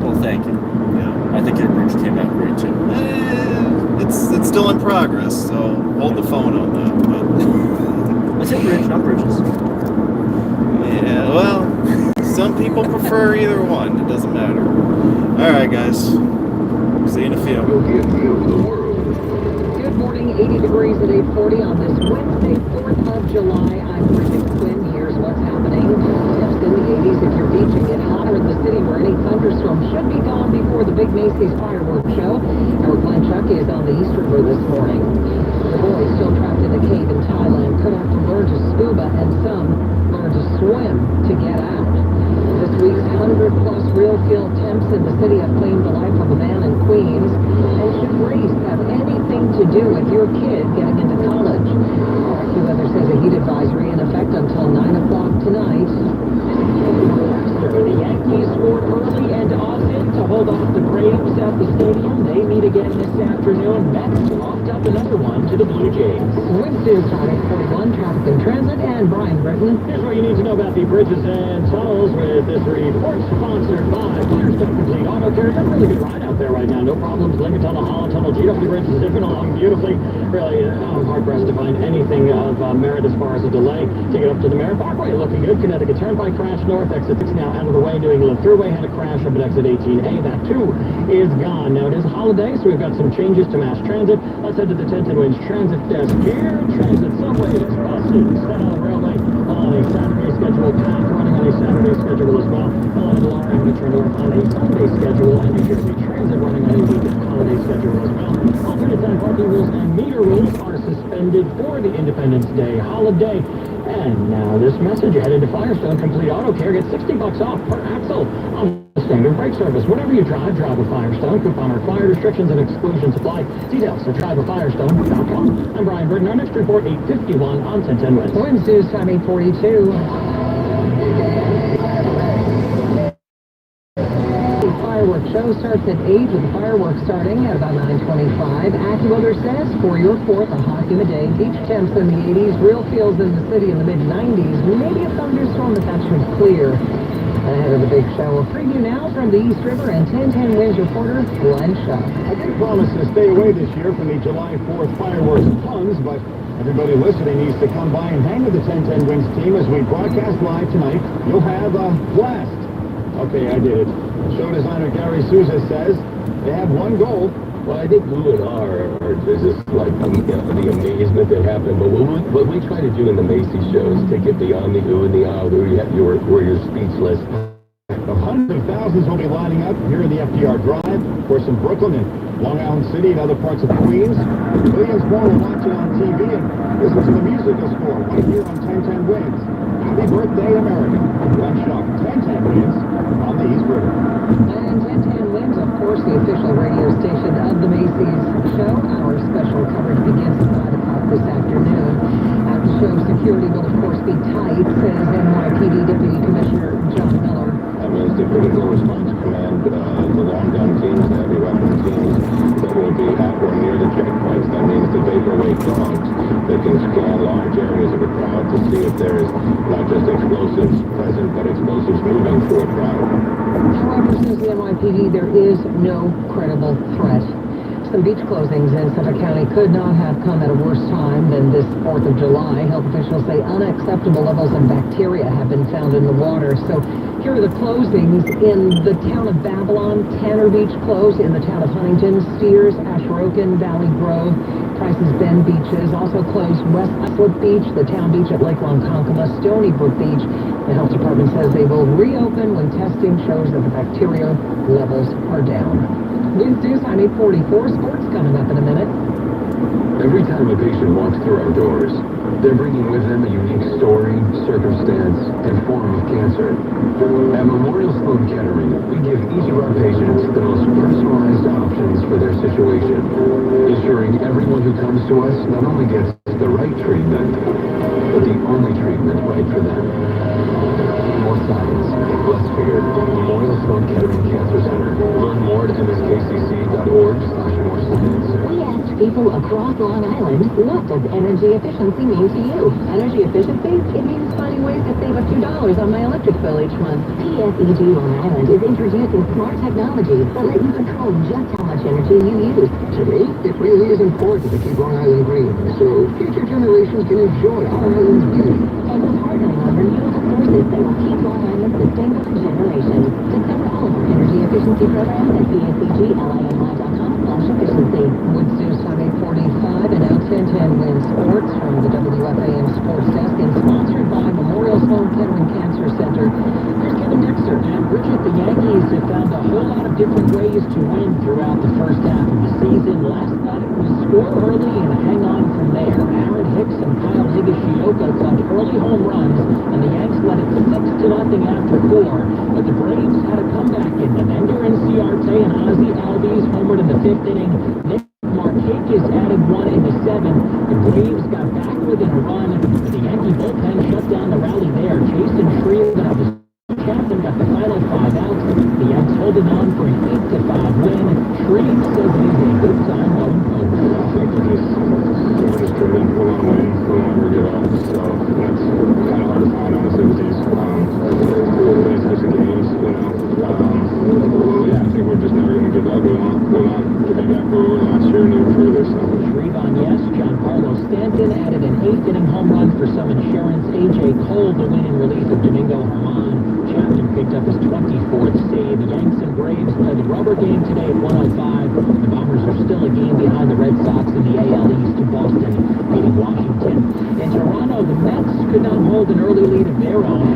Well, thank you. Yeah. I think your bridge came out great too. It's still in progress, so hold the phone on that. I said bridge, not bridges. Yeah, well, some people prefer either one. It doesn't matter. All right, guys. See you in a few. We'll give you the world. Good morning, 80 degrees at 8:40 on this Wednesday, 4th of July. I'm Bridget Quinn. Here's what's happening. Temps in the 80s if you're beaching it. Hotter in the city where any thunderstorm should be gone before the big Macy's fireworks show. Our Glenn Chuck is on the East River this morning. The boy still trapped in a cave in Thailand could have to learn to scuba and some learn to swim to get out. This week's 100-plus real feel temps in the city have claimed the life of a man in Queens. And should race have anything to do with your kid getting into college? AccuWeather says a heat advisory in effect until 9 o'clock tonight. The Yankees scored early and often to hold off the Braves at the stadium. They meet again this afternoon. Mets locked up another one to the Blue Jays. Wednesday, Friday, 41, traffic and transit, and Brian Britton. Here's what you need to know about the bridges and tunnels with this report sponsored by Firestone Complete Auto Care. Got a really good ride out there right now. No problems. Lincoln Tunnel, Holland Tunnel, GW Bridge is zipping along beautifully. Really, I'm hard-pressed to find anything of merit as far as a delay to get up to the Merritt Parkway. Looking good. Connecticut Turnpike crash north. Exit 6 now out of the way. New England Thruway had a crash up at exit 18A. That, too, is gone. Now, it is a holiday, so we've got some changes to mass transit. Let's head to the 1010 Winds Transit Desk here. Transit subway is buses. Staten Railway on a Saturday schedule. PATH running on a Saturday schedule as well. LA and Metro North on a Sunday schedule. And New Jersey Transit running on a weekend holiday schedule as well. Alternate time parking rules and meter rules are suspended for the Independence Day holiday. And now this message added to Firestone Complete Auto Care. Get $60 off per axle on the standard brake service. Whenever you drive with Firestone. Coupon required. Restrictions and exclusions apply. Details at drivewithfirestone.com. I'm Brian Burton. Our next report, 8:51 on 1010 West. Winds News time 8:42. The fireworks show starts at 8 with the fireworks starting at about 9:25. AccuWeather says for your 4th, a hot humid day. Beach temps in the 80s. Real feels in the city in the mid-90s. Maybe a thunderstorm, but that should clear. Ahead of the big show, a preview now from the East River and 1010 Winds reporter Glenn Shuck. I did promise to stay away this year from the July 4th fireworks puns, but everybody listening needs to come by and hang with the 1010 Winds team as we broadcast live tonight. You'll have a blast. Okay, I did it. Show designer Gary Souza says they have one goal. Well, I think ooh and ah are just like the amazement that happened. But what we try to do in the Macy's shows to get beyond the ooh and the ah, where you're speechless. Hundreds of thousands will be lining up here in the FDR Drive. Of course, in Brooklyn and Long Island City and other parts of Queens. Millions more will watch it on TV and listen to the musical score right here on 1010 Wins. Happy birthday, America. Glenn Schuck, 1010 Wins on the East River. And 1010 Wins, of course, the official radio station of the Macy's show. Our special coverage begins at 5 o'clock this afternoon. At the show, security will, of course, be tight, says NYPD Deputy Commissioner John Miller. That means the Critical Response Command, the long gun teams, the heavy weapon teams that will be at or near the checkpoints. That means the vaporwave dogs that can scan large areas of a crowd to see if there is not just explosives present, but explosives moving through a crowd. However, says the NYPD, there is no credible threat. Some beach closings in Suffolk County could not have come at a worse time than this 4th of July. Health officials say unacceptable levels of bacteria have been found in the water. So here are the closings in the town of Babylon. Tanner Beach closed, in the town of Huntington, Steers, Asheroken, Valley Grove, Price's Bend beaches. Also closed West Islip Beach, the town beach at Lake Ronkonkoma, Stony Brook Beach. The health department says they will reopen when testing shows that the bacteria levels are down. News time 8:44. Sports coming up in a minute. Every time a patient walks through our doors, they're bringing with them a unique story, circumstance, and form of cancer. At Memorial Sloan Kettering, we give each of our patients the most personalized options for their situation, ensuring everyone who comes to us not only gets the right treatment, but the only treatment right for them. More science, less fear. Memorial Sloan Kettering Cancer Center. Learn more at mskcc.org/morescience. We asked people across Long Island, what does energy efficiency mean to you? Energy efficiency? It means finding ways to save a few dollars on my electric bill each month. PSEG Long Island is introducing smart technologies that let you control just how much energy you use. To me, it really is important to keep Long Island green, so future generations can enjoy our island's beauty. And we're partnering on renewable sources that will keep Long Island sustainable for generations. Discover all of our energy efficiency programs at psegLINY.com/efficiency. Woods News time 8:45 and now 1010 Wins Sports from the WFAM Sports Desk and sponsored by Memorial Sloan Kettering Cancer Center. Here's Kevin Dexter. And Bridget, the Yankees have found a whole lot of different ways to win throughout the first half of the season. Last night it was score early and hang on from there. Aaron Hicks and Kyle Higashioka clubbed early home runs, and the Yanks led it 6-0 after 4. But the Braves had a comeback in them. Ender Inciarte and Ozzie Albies homered in the 5th inning. Nick Markakis added 1 in the 7th. The Braves got back within a run, but the Yankee bullpen shut down the rally there. Jason Shreve of the captain got the final 5 outs. The Yanks holding on for an 8-5 win. Shreve says it is a good time going forward. I think we're just driven. We want to win. We want to give up. So that's kind of hard to find on the 70s. These types of games, you know. Yeah, I think we're just never going to give up. We want to be back where we were last year and even further. So. Shreve on yes. Giancarlo Stanton added an 8th inning home run for some insurance. A.J. Cole the win in relief of Domingo Germán. Chapman picked up his 24th save. The Yanks and Braves play the rubber game today at 1:05. The Bombers are still a game behind the Red Sox in the AL East. Boston beating Washington. In Toronto, the Mets could not hold an early lead of their own.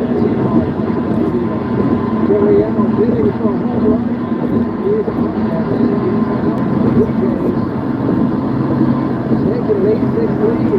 Gurriel hitting for a home run. Taking an 8-6 lead.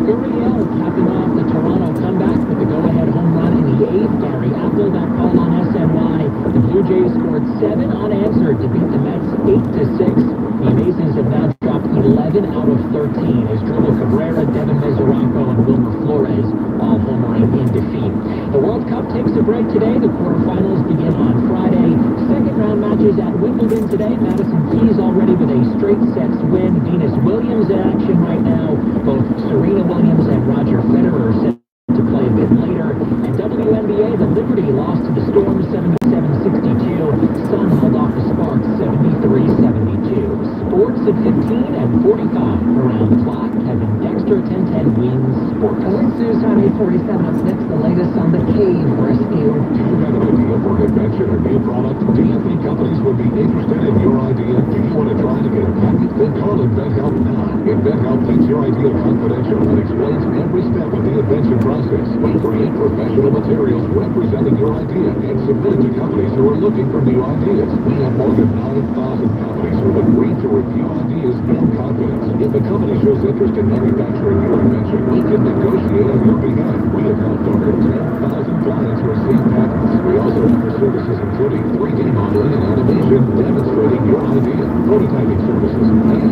Gurriel capping off the Toronto comeback with the go-ahead home run in the 8th. Gary Apple got called on SNY. The Blue Jays scored 7 unanswered to beat the Mets 8-6. The Amazons have now dropped 11 out of 13 as Dribble Cabrera, Devin Mesoraco, and Wilmer Flores all homering in defeat. The World Cup takes a break today. The quarterfinals begin on Friday. Second round matches at Wimbledon today. Madison Keys already with a straight sets win. Venus Williams in action right now. Both Serena Williams and Roger Federer are set to play a bit later. And WNBA, the Liberty lost to the Storm 77-62. Sun held off the Sparks 73-72. Sports at 15 and 45 around the clock. Kevin Dexter, 1010 Wins Sports. Wins News time 8:47. Up next, the latest on the cave rescue. Do you have an idea for an invention or new product? Do you think companies would be interested in your idea? Do you want to try to get get a copy, then call InventHelp now. InventHelp takes your idea confidential and explains every step of the invention process. We create professional materials representing your idea and submit it to companies who are looking for new ideas. We have more than 9,000 companies who have agreed to review ideas in confidence. If a company shows interest in manufacturing your invention, we can negotiate on your behalf. We have helped over 10,000 clients receive patents. We also offer services including 3D modeling and animation demonstrating your idea, prototyping services, and we use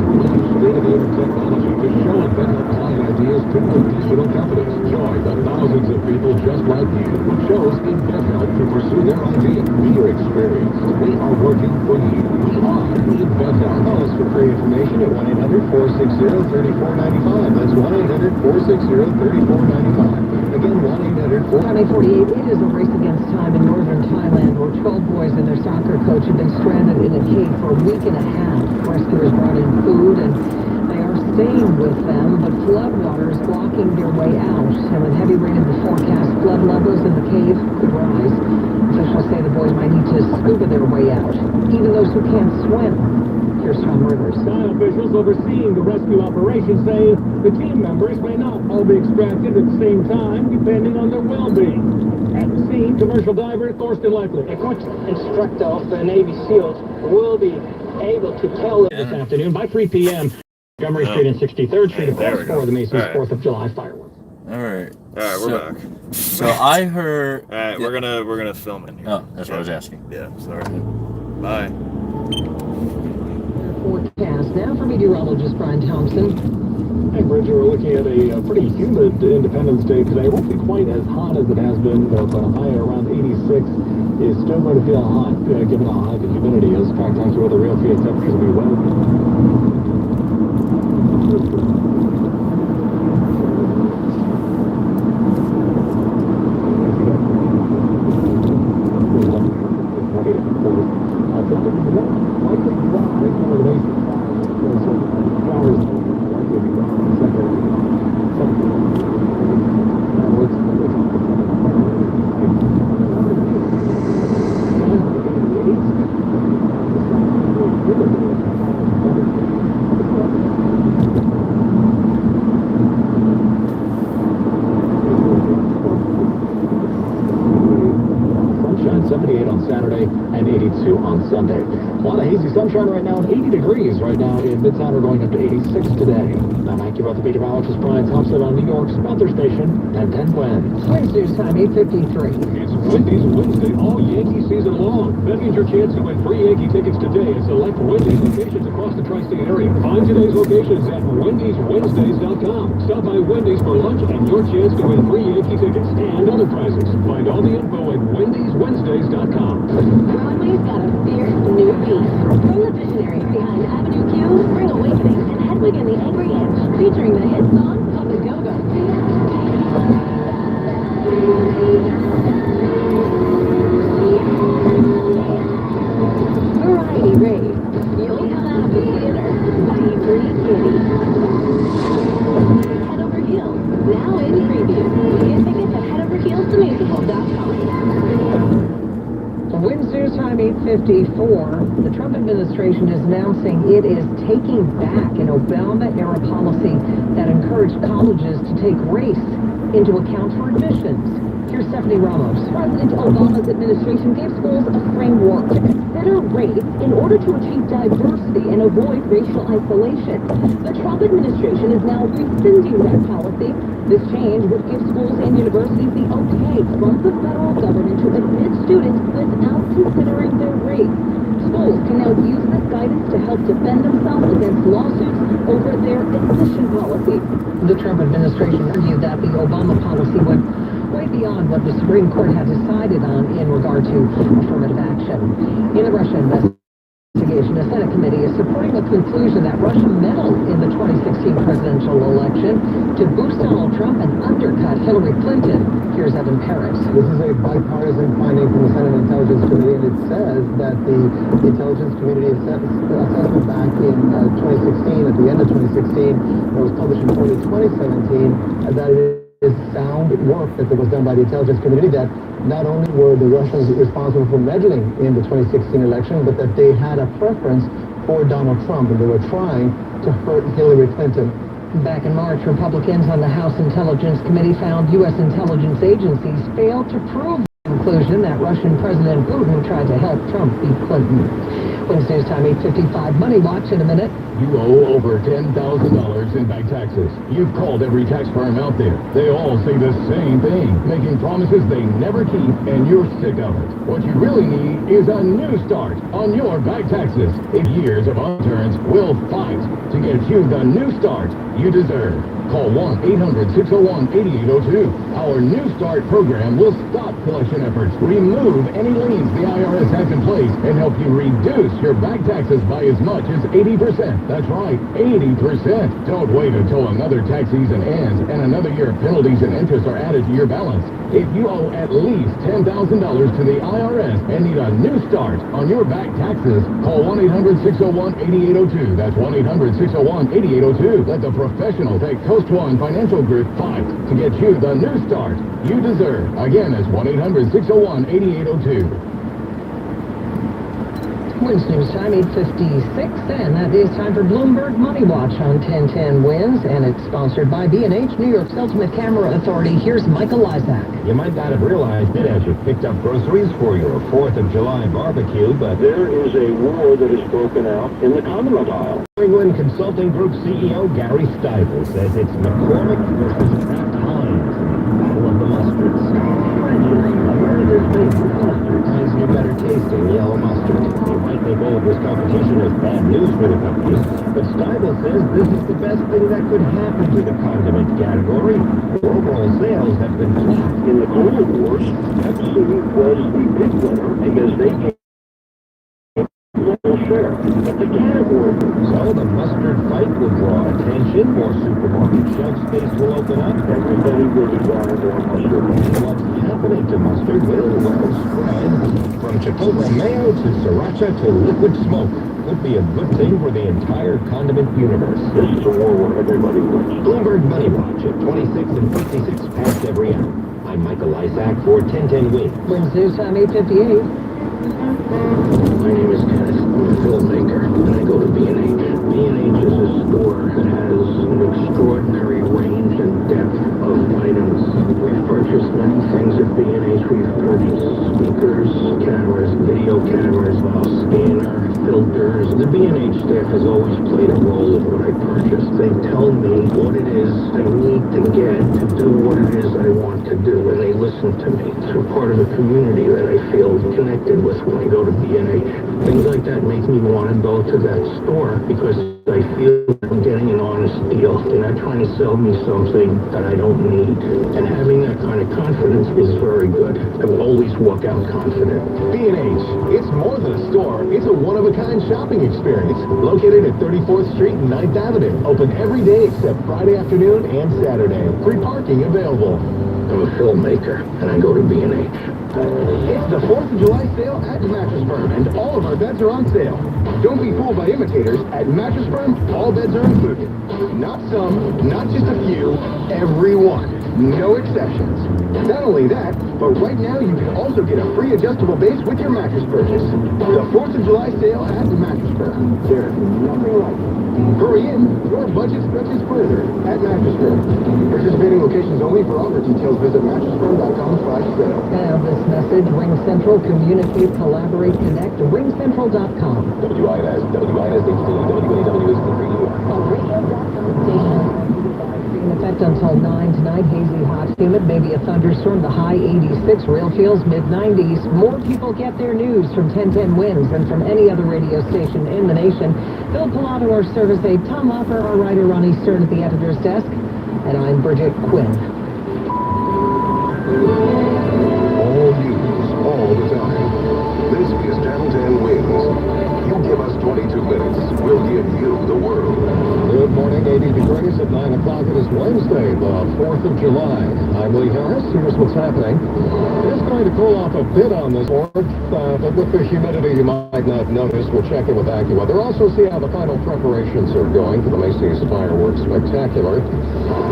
state-of-the-art technology to show InventHelp client ideas to additional companies. Join the thousands of people just like you who chose InventHelp to pursue their idea. We are experienced. We are working for you. We are InventHelp. Call us for free information at 1-800-460-3495. That's 1-800-460-3495. Again, 1-800-4... On A48, it is a race against time in northern Thailand where 12 boys and their soccer coach have been stranded in a cave for a week and a half. Rescuers brought in food and they are staying with them, but flood water is blocking their way out. And with heavy rain in the forecast, flood levels in the cave could rise. Officials say the boys might need to scuba their way out, even those who can't swim. Here's Tom Rivers. Thai officials overseeing the rescue operation say the team members may not all be extracted at the same time, depending on their well-being. At the scene, commercial diver Thorsten Leifler. A coach instructor of the Navy SEALs will be able to tell This afternoon by 3 p.m. Montgomery Street and 63rd Street, of course, for the Masons' 4th of July fireworks. All right. We're back. So I heard. All right, we're gonna film in here. Oh, that's what I was asking. Yeah, sorry. Bye. Forecast now for meteorologist Brian Thompson. Hey, Bridget, we're looking at a pretty humid Independence Day today. It won't be quite as hot as it has been, but a high around 86 is still going to feel hot, given how high the humidity is. In fact, actually, with the real field temperatures will be well. Sunday. A lot of hazy sunshine right now, and 80 degrees right now in Midtown. We're going up to 86 today. I'm AccuWeather meteorologist Brian Thompson on New York's weather station, 1010 Winds. Wednesday's time, 8:53. It's Wendy's Wednesday all Yankee season long. That means your chance to win free Yankee tickets today at select Wendy's locations across the tri-state area. Find today's locations at Wendy'sWednesdays.com. Stop by Wendy's for lunch and your chance to win free Yankee tickets and other prizes. Find all the info at Wendy'sWednesdays.com. Broadway's got a fierce new beast. From the visionaries behind Avenue Q, Spring Awakening, and Hedwig and the Angry Inch, featuring the hit song of the Go-Go. Variety Rave. You'll come out of the theater. Deeply Kitty. Head Over Heels. Now in preview. Get tickets at headoverheelsthemusical.com. Wednesday's time, 8:54. The Trump administration is announcing it is taking back an Obama-era policy that encouraged colleges to take race into account for admissions. Here's Stephanie Ramos. President Obama's administration gave schools a framework to consider race in order to achieve diversity and avoid racial isolation. The Trump administration is now rescinding that policy. This change would give schools and universities the okay from the federal government to admit students without considering their race. Schools can now use this guidance to help defend themselves against lawsuits over their admission policy. The Trump administration argued that the Obama policy went way beyond what the Supreme Court had decided on in regard to affirmative action. In the Russia investigation, a Senate committee is supporting the conclusion that Russia meddled in the 2016 presidential election to boost Donald Trump and undercut Hillary Clinton. Here's Evan Paris. This is a bipartisan finding from the Senate Intelligence Committee, and it says that the Intelligence Committee assessment back in 2016, at the end of 2016, that was published in early 2017, that it is sound work that was done by the Intelligence Committee, that not only were the Russians responsible for meddling in the 2016 election, but that they had a preference for Donald Trump, and they were trying to hurt Hillary Clinton. Back in March, Republicans on the House Intelligence Committee found U.S. intelligence agencies failed to prove the conclusion that Russian President Putin tried to help Trump beat Clinton. Wednesday's time, 8:55. Money Watch in a minute. You owe over $10,000 in back taxes. You've called every tax firm out there. They all say the same thing, making promises they never keep, and you're sick of it. What you really need is a new start on your back taxes. 8 years of upturns will fight to get you the new start you deserve. Call 1-800-601-8802. Our New Start program will stop collection efforts, remove any liens the IRS has in place, and help you reduce your back taxes by as much as 80%. That's right, 80%. Don't wait until another tax season ends and another year of penalties and interest are added to your balance. If you owe at least $10,000 to the IRS and need a new start on your back taxes, call 1-800-601-8802. That's 1-800-601-8802. Let the professionals at Coast One Financial Group fight to get you the new start you deserve. Again, it's 1-800-601-8802. Wednesday's time, 8:56, and that is time for Bloomberg Money Watch on 1010 Wins, and it's sponsored by B&H, New York's ultimate camera authority. Here's Michael Lysak. You might not have realized it as you picked up groceries for your 4th of July barbecue, but there is a war that has broken out in the condiment aisle. New England Consulting Group CEO Gary Stiebel says it's McCormick versus Kraft Heinz, battle of the mustards. America's favorite mustard finds new better tasting yellow mustard. You might think all of this competition is bad news for the companies, but Stiebel says this is the best thing that could happen to the condiment category. Overall sales have been flat. In the Cold Wars, Pepsi was the big winner because they gave little share. But the category. So the mustard fight will draw attention. More supermarket shelf space will open up. Everybody will desire more mustard. What's happening to mustard will well spread. From Chipotle mayo to sriracha to liquid smoke. Would be a good thing for the entire condiment universe. This is a war where everybody wins. Bloomberg Money Watch at 26 and 56 past every hour. I'm Michael Lysak for 1010 Wins. Wednesday's time, 8:58. My name is Kenneth. I'm a filmmaker, and I go to B&H. B&H is a store that has an extraordinary range and depth of items. We've purchased many things at B&H. We've purchased speakers, cameras, video cameras, a scanner, filters. The B&H staff has always played a role in what I purchase. They tell me what it is I need to get to do what it is I want to do, and they listen to me. They're part of a community that I feel connected with when I go to B&H. Things like that make me want to go to that store because I feel I'm getting an honest deal. They're not trying to sell me something that I don't need. And having that kind of confidence is very good. I will always walk out confident. B&H, it's more than a store. It's a one-of-a-kind shopping experience. Located at 34th Street and 9th Avenue. Open every day except Friday afternoon and Saturday. Free parking available. I'm a filmmaker, and I go to B&H. It's the 4th of July sale at Mattress Firm, and all of our beds are on sale. Don't be fooled by imitators. At Mattress Firm, all beds are included. Not some, not just a few, every one. No exceptions. Not only that, but right now you can also get a free adjustable base with your mattress purchase. The 4th of July sale at Mattress Firm. There's nothing like it. Hurry in, your budget stretches further at Mattress Firm. Participating locations only. For offer details, visit mattressfirm.com/sale. Now this message, Ring Central, communicate, collaborate, connect, ringcentral.com. WINS, HD, WAW is the free New York. In effect until 9 tonight, hazy, hot, humid, maybe a thunderstorm, the high 86, real feels mid-90s. More people get their news from 1010 Wins than from any other radio station in the nation. Phil Pilato, our service aide, Tom Hopper, our writer, Ronnie Stern at the editor's desk, and I'm Bridget Quinn. All news, all the time. This is 1010 Wins. You give us 22 minutes, we'll give you the world. Good morning, 80 degrees at 9 o'clock. It is Wednesday, the 4th of July. I'm Lee Harris. Here's what's happening. It's going to cool off a bit on this board, but with the humidity you might not notice. We'll check in with AccuWeather. Also see how the final preparations are going for the Macy's Fireworks Spectacular.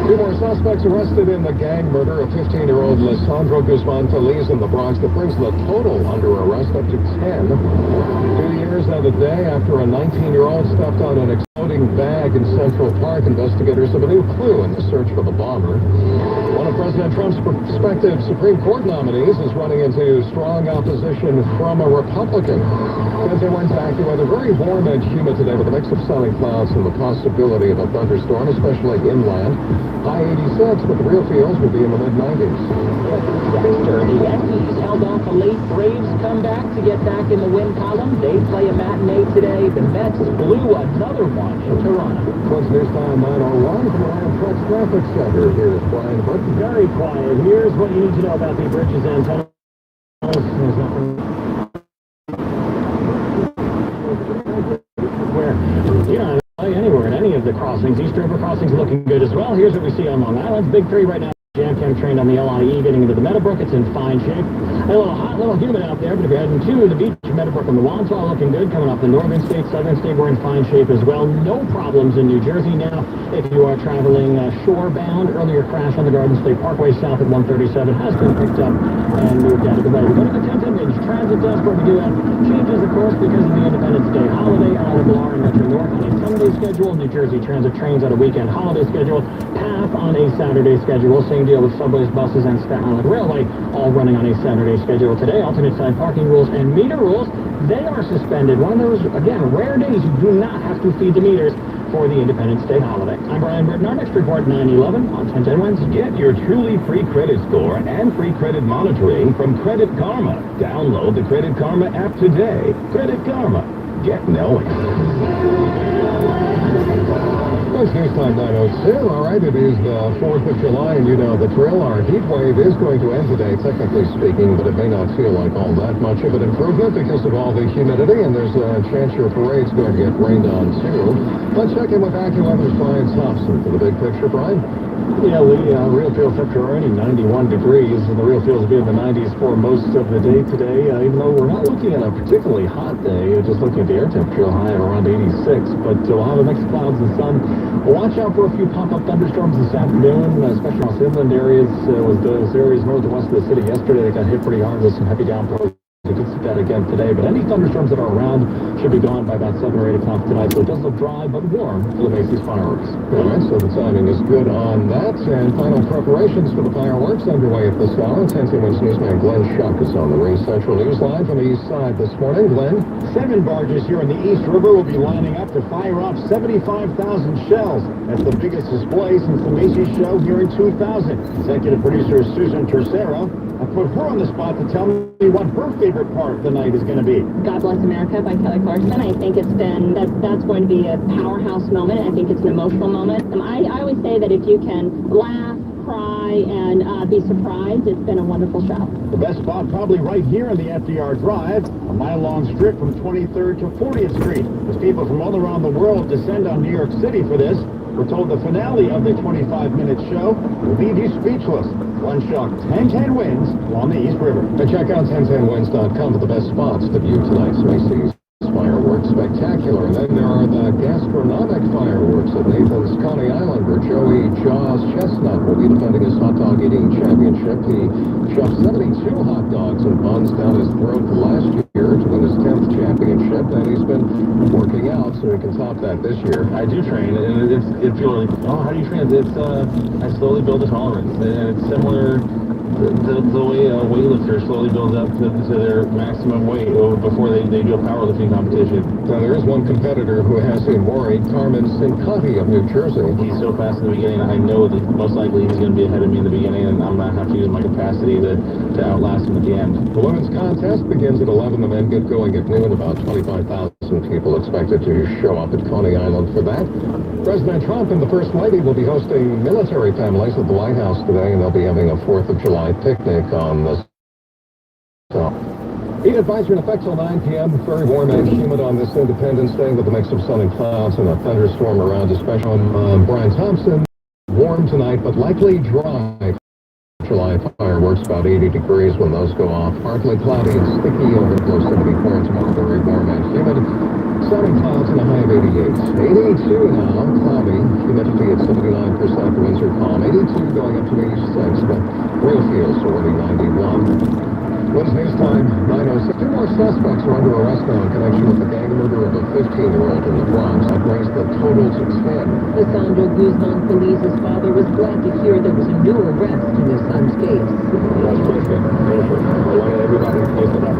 Two more suspects arrested in the gang murder of 15-year-old Lisandro Guzman Feliz in the Bronx. That brings the total under arrest up up to 10. 2 years and a day after a 19-year-old stepped on an exploding bag in Central Park, investigators have a new clue in the search for the bomber. One of President Trump's prospective Supreme Court nominees is running into strong opposition from a Republican. Wednesday, AccuWeather, very warm and humid today with a mix of sunny clouds and the possibility of a thunderstorm, especially inland. High 86, but the real feels will be in the mid-90s. The Yankees held off a late Braves comeback to get back in the win column. They play a matinee today. The Mets blew another one in Toronto. Close news time 9:01 from the Ram Trucks Traffic Center. Here's Brian Burton. Very quiet. Here's what you need to know about the bridges and tunnels. There's nothing where you don't play anywhere at any of the crossings. East River crossings looking good as well. Here's what we see on Long Island. Big 3 right now. Jam-Cam train on the LIE getting into the Meadowbrook. It's in fine shape. A little hot, a little humid out there, but if you're heading to the beach, Meadowbrook and the Wantaw looking good. Coming off the northern state, southern state, we're in fine shape as well. No problems in New Jersey now. If you are traveling shore-bound, earlier crash on the Garden State Parkway south at 137 has been picked up and moved out of the way. We go to the 1010 Ridge Transit Desk where we do have changes, of course, because of the Independence Day holiday. Attleboro and Metro North on a Sunday schedule. New Jersey Transit trains on a weekend holiday schedule. PATH on a Saturday schedule. Same deal with subways, buses, and Staten Island Railway, all running on a Saturday schedule today. Alternate side parking rules and meter rules, they are suspended. One of those, again, rare days you do not have to feed the meters for the Independence Day holiday. I'm Brian Burton. Our next report, 9/11 on 1010 Wednesday. Get your truly free credit score and free credit monitoring from Credit Karma. Download the Credit Karma app today. Credit Karma. Get knowing. It's news time 9:02. All right, it is the 4th of July, and you know the drill. Our heat wave is going to end today, technically speaking, but it may not feel like all that much of an improvement because of all the humidity, and there's a chance your parade's going to get rained on, too. Let's check in with AccuWeather's Brian Thompson for the big picture. Brian? Yeah, Lee, real feel temperature already 91 degrees, and the real feels will be in the 90s for most of the day today, even though we're not looking at a particularly hot day, just looking at the air temperature high at around 86, but we'll have a mix of clouds and sun. Watch out for a few pop-up thunderstorms this afternoon, especially across inland areas, with those areas north and west of the city yesterday. They got hit pretty hard with some heavy downpours. We could see that again today, but any thunderstorms that are around should be gone by about 7 or 8 o'clock tonight, so it does look dry but warm for the Macy's fireworks. All right, so the timing is good on that, and final preparations for the fireworks underway at this hour. 1010 Wins newsman Glenn Schuck is on the Ring Central News Line from the east side this morning. Glenn? 7 barges here in the East River will be lining up to fire off 75,000 shells. That's the biggest display since the Macy's show here in 2000. Executive producer Susan Tercero, I put her on the spot to tell me what her favorite part of the night is going to be. God Bless America by Kelly Clarkson. I think it's been, that's going to be a powerhouse moment. I think it's an emotional moment. I always say that if you can laugh, cry, and be surprised, it's been a wonderful show. The best spot probably right here on the FDR Drive, a mile-long strip from 23rd to 40th Street. As people from all around the world descend on New York City for this, we're told the finale of the 25-minute show will leave you speechless. Glenn Schuck, 1010 Wins on the East River. And check out 1010wins.com for the best spots to view tonight's Macy's fireworks spectacular. And then there are the gastronomic fireworks at Nathan's Coney Island, where Joey Jaws Chestnut will be defending his hot dog eating championship. He shoved 72 hot dogs and buns down his throat last year to win his 10th championship, and he's been working out so he can top that this year. I do train, and it's really, how do you train? It's I slowly build a tolerance, and it's similar the way weightlifters slowly build up to their maximum weight before they do a powerlifting competition. Now, there is one competitor who has him worried, Carmen Sincotti of New Jersey. He's so fast in the beginning, I know that most likely he's going to be ahead of me in the beginning, and I'm going to have to use my capacity to outlast him at the end. The women's contest begins at 11. The men get going at noon. About 25,000 people expected to show up at Coney Island for that. President Trump and the First Lady will be hosting military families at the White House today, and they'll be having a 4th of July picnic on the top. Heat advisory in effect till 9 p.m. Very warm and humid on this Independence Day with a mix of sun and clouds and a thunderstorm around, especially on Brian Thompson. Warm tonight, but likely dry. July fireworks, about 80 degrees when those go off. Partly cloudy and sticky over close to 74 tomorrow. Very warm and humid. Sun and clouds and a high of 88. 82 now, cloudy. Humidity at 79%. The winds are calm. 82 going up to 86, but real feels already 91. What's news time? 9:06. Two more suspects are under arrest now in connection with the gang murder of a 15-year-old in the Bronx. That brings the total to 10. Lisandro Guzman Feliz's father was glad to hear there was a new arrest in his son's case. That's perfect. Perfect. I wanted everybody to close it up.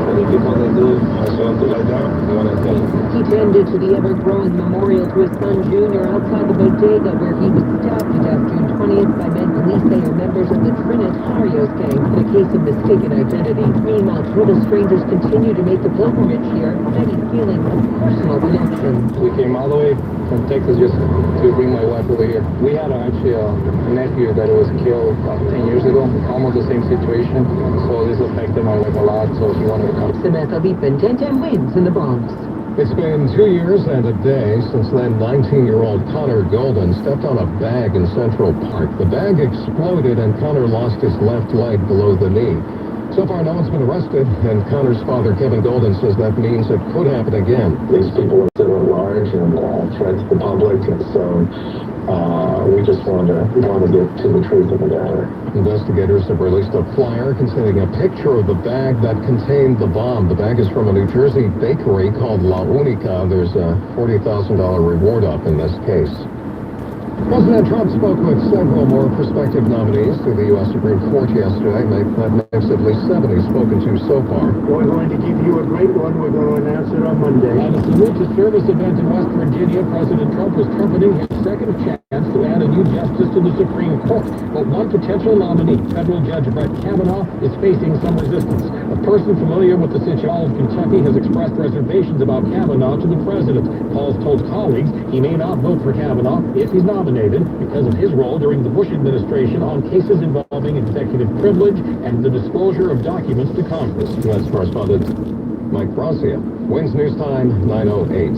Any people that do, I want to lie down, I want to tell. He tended to the ever-growing memorial to his son Junior outside the bodega where he was stabbed to death June 20th by men police say are members of the Trinitarios gang in a case of mistaken identity. Meanwhile, total strangers continue to make the pilgrimage here, many feeling a personal connection. We came all the way from Texas just to bring my wife over here. We had actually a nephew that was killed about 10 years ago, almost the same situation. So this affected my wife a lot, so she wanted to come. Samantha Liepman, 1010 wins in the Bronx. It's been 2 years and a day since then 19-year-old Connor Golden stepped on a bag in Central Park. The bag exploded and Connor lost his left leg below the knee. So far, no one's been arrested, and Connor's father, Kevin Golden, says that means it could happen again. These people are still at large and threat to the public, and so we just want to get to the truth of the matter. Investigators have released a flyer containing a picture of the bag that contained the bomb. The bag is from a New Jersey bakery called La Unica. There's a $40,000 reward up in this case. President Trump spoke with several more prospective nominees to the U.S. Supreme Court yesterday. That makes at least 7 he's spoken to so far. We're going to give you a great one. We're going to announce it on Monday. At a salute to service event in West Virginia, President Trump was trumpeting his second chance to add a new justice to the Supreme Court. But one potential nominee, federal Judge Brett Kavanaugh, is facing some resistance. A person familiar with the situation of Kentucky has expressed reservations about Kavanaugh to the president. Paul's told colleagues he may not vote for Kavanaugh if he's nominated because of his role during the Bush administration on cases involving executive privilege and the disclosure of documents to Congress. U.S. correspondent Mike Gracia. Wins News Time, 9:08.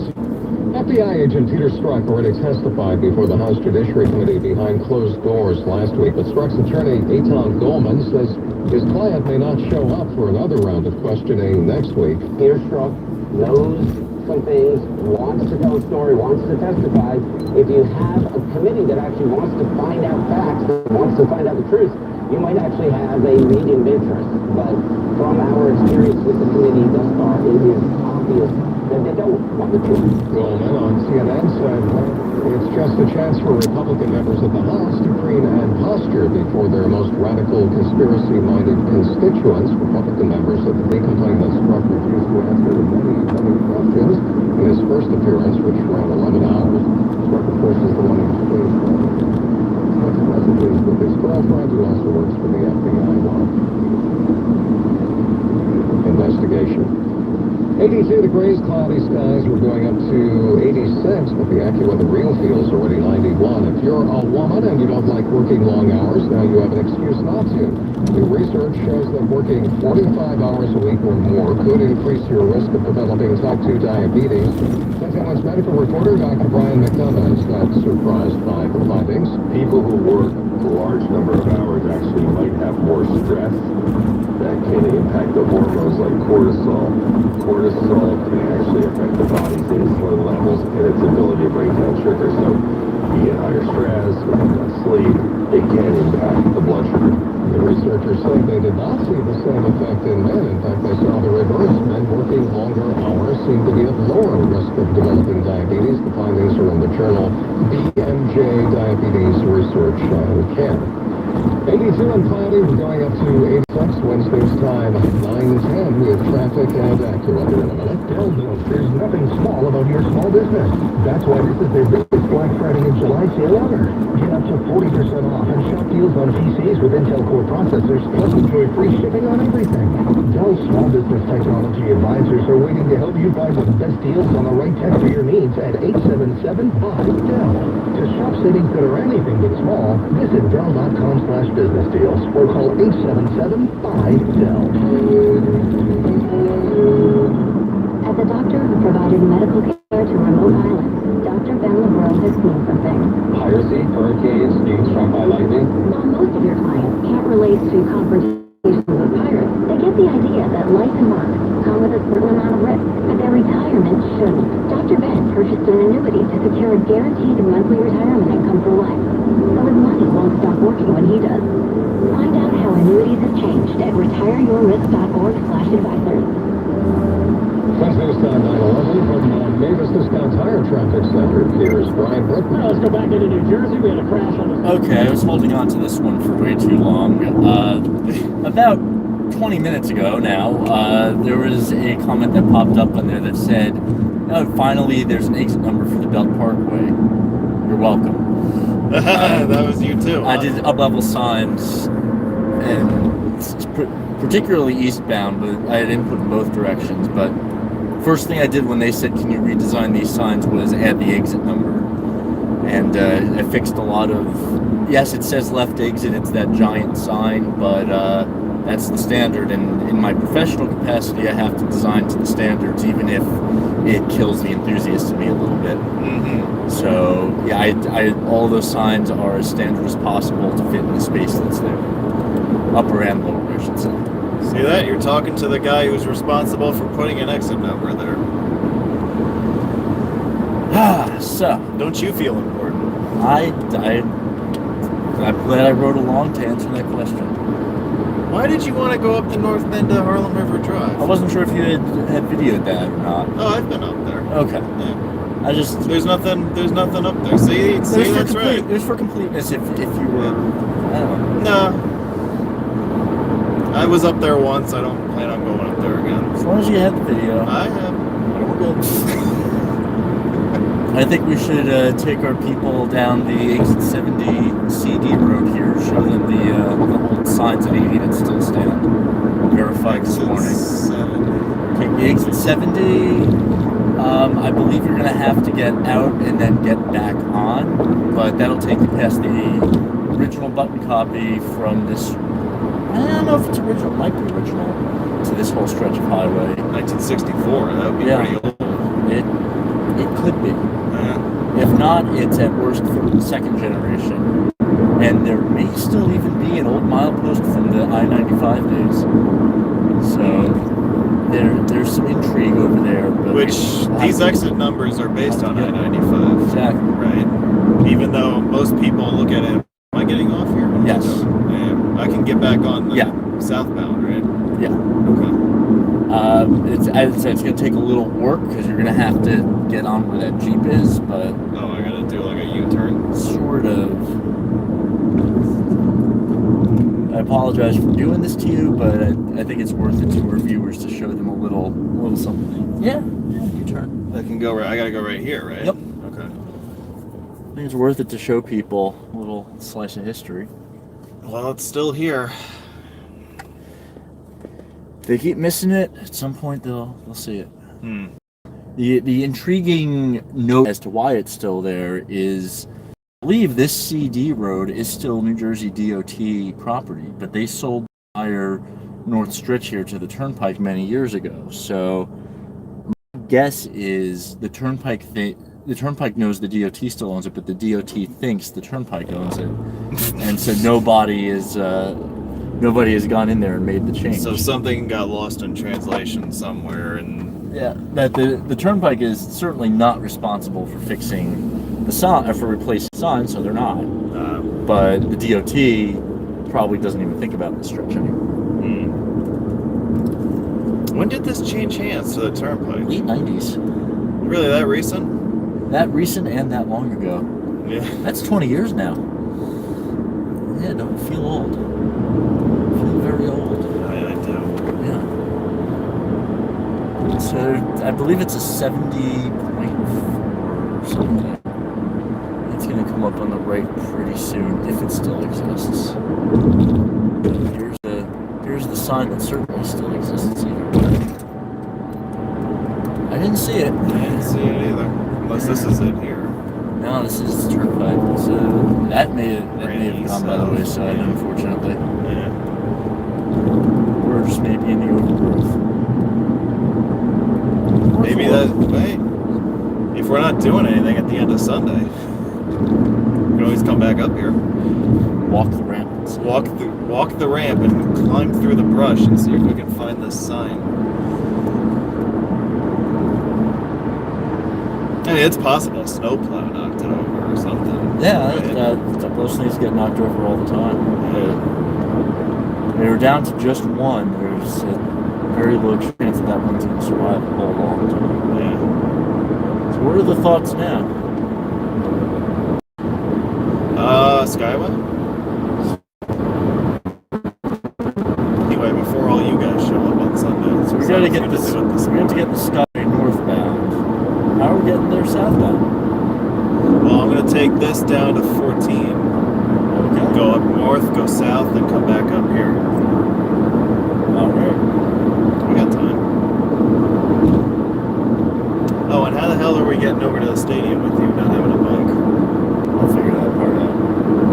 FBI agent Peter Strzok already testified before the House Judiciary Committee behind closed doors last week, but Strzok's attorney, Eitan Goldman, says his client may not show up for another round of questioning next week. Peter Strzok knows some things, wants to tell a story, wants to testify. If you have a committee that actually wants to find out facts, wants to find out the truth, you might actually have a medium interest. But from our experience with the committee thus far, it is obvious that they don't want the truth. Goldman on CNN said it's just a chance for Republican members of the House to preen and posture before their most radical conspiracy-minded constituents. Republican members of the complained that Strzok refused to answer many questions in his first appearance, which ran 11 hours. Strzok, of course, is the one who exchanged text messages with his girlfriend, who also works for the FBI investigation. 82 degrees, cloudy skies. We're going up to 86, but the AccuWeather real feels already 91. If you're a woman and you don't like working long hours, now you have an excuse not to. New research shows that working 45 hours a week or more could increase your risk of developing type 2 diabetes. Sentinel's medical reporter, Dr. Brian McDonough, is not surprised by the findings. People who work a large number of hours actually might have more stress. That can impact the hormones like cortisol. Cortisol can actually affect the body's insulin levels and its ability to break down sugar. So you get higher stress, without sleep, it can impact the blood sugar. The researchers say they did not see the same effect in men. In fact, they saw the reverse. Men working longer hours seem to be at lower risk of developing diabetes. The findings are in the journal BMJ Diabetes Research Care. 82 and cloudy, we're going up to 86. Wednesday's time, 9:10. We have traffic and AccuWeather in a minute. Dell knows there's nothing small about your small business. That's why this is their biggest Black Friday and July sale ever. Get up to 40% off and shop deals on PCs with Intel Core processors, plus enjoy free shipping on everything. Dell Small Business Technology Advisors are waiting to help you find the best deals on the right tech for your needs at 877-BUY-DELL. To shop savings that are anything but small, visit Dell.com/business deals or call 877-BUY-DELL. As a doctor who provided medical care to remote islands, Dr. Ben LeBron has seen something. Piracy, hurricanes, being struck by lightning. While most of your clients can't relate to confrontations with pirates, they get the idea that life and work come with a certain amount of risk, but their retirement shouldn't. Dr. Ben purchased an annuity to secure a guaranteed monthly retirement income for life, so his money won't stop working when he does. Find out how annuities have changed at retireyourrisk.com. station by 30. Fox News Time 9/11 from Mavis Discount Tire Traffic Center. Here's Brian Brookman. Let's go back into New Jersey. We had a crash on the... Okay, I was holding on to this one for way too long. About 20 minutes ago now, there was a comment that popped up on there that said, "Oh, finally, there's an exit number for the Belt Parkway. You're welcome." That was you too. I did up-level signs, and it's particularly eastbound, but I didn't put in both directions. But first thing I did when they said, "Can you redesign these signs?" was add the exit number. And I fixed a lot of, yes, it says left exit, it's that giant sign, but that's the standard. And in my professional capacity, I have to design to the standards, even if it kills the enthusiast in me a little bit. Mm-hmm. So, yeah, I all those signs are as standard as possible to fit in the space that's there. Upper and lower, I should say. See that? You're talking to the guy who's responsible for putting an exit number there. So, don't you feel important? I'm glad I rode along to answer that question. Why did you want to go up the North End of Harlem River Drive? I wasn't sure if you had videoed that or not. Oh, I've been up there. Okay. Yeah. I just there's nothing up there. See, that's right. It was for completeness. If you were, I don't No. know. I was up there once. I don't plan on going up there again. As long as you had the video. I have. We're good. I think we should take our people down the exit 70 CD road here, show them the old signs at 80 that still stand. Verified this morning. Take the exit 70. I believe you're going to have to get out and then get back on, but that'll take you past the original button copy from this. I don't know if it's original, it might be original, to this whole stretch of highway. 1964, that would be pretty old. It could be. If not, it's at worst from the second generation. And there may still even be an old milepost from the I-95 days. So there's some intrigue over there. But which these exit numbers are based on I-95. Exactly. Right? Even though most people look at it, am I getting off here? Yes. Yeah. I can get back on the southbound, right? Yeah. Okay. It's as I said, it's going to take a little work because you're going to have to get on where that Jeep is, but... Oh, I got to do like a U-turn? Sort of. I apologize for doing this to you, but I think it's worth it to our viewers to show them a little something. Yeah, U-turn. I can go right, I got to go right here, right? Yep. Okay. I think it's worth it to show people a little slice of history. Well, it's still here. If they keep missing it, at some point they'll see it. Hmm. The intriguing note as to why it's still there is, I believe this CD road is still New Jersey DOT property, but they sold the entire north stretch here to the Turnpike many years ago. So my guess is the Turnpike knows the DOT still owns it, but the DOT thinks the Turnpike owns it, and so nobody has gone in there and made the change. So something got lost in translation somewhere, and yeah, that the Turnpike is certainly not responsible for fixing the sign or for replacing the sign, so they're not. But the DOT probably doesn't even think about this stretch anymore. When did this change hands to the Turnpike? Late 90s. Really, that recent? That recent and that long ago. Yeah. That's 20 years now. Yeah, don't feel old. Feel very old. I do. Yeah. So I believe it's a 70.4 or something. It's going to come up on the right pretty soon if it still exists. Here's the sign that certainly still exists here. I didn't see it. I didn't see it either. Unless this is it here. No, this is the Turnpike. So that may have gone by the wayside, unfortunately. Yeah. Or just maybe in the overgrowth. Maybe if we're not doing anything at the end of Sunday, we can always come back up here. Walk the ramp. Walk the ramp and climb through the brush and see if we can find this sign. I mean, it's possible a snowplow knocked it over or something. Yeah, right? Those things get knocked over all the time. They were down to just one. There's very low chance that one's going to survive a whole long time. Yeah. So what are the thoughts now? Skyway? Anyway, before all you guys show up on Sunday. So we got to get this. We have to get the Skyway northbound. How are we getting there southbound? Well, I'm going to take this down to 14. Okay. Go up north, go south, then come back up here. Alright. We got time. Oh, and how the hell are we getting over to the stadium with you not having a bike? I'll figure that part out.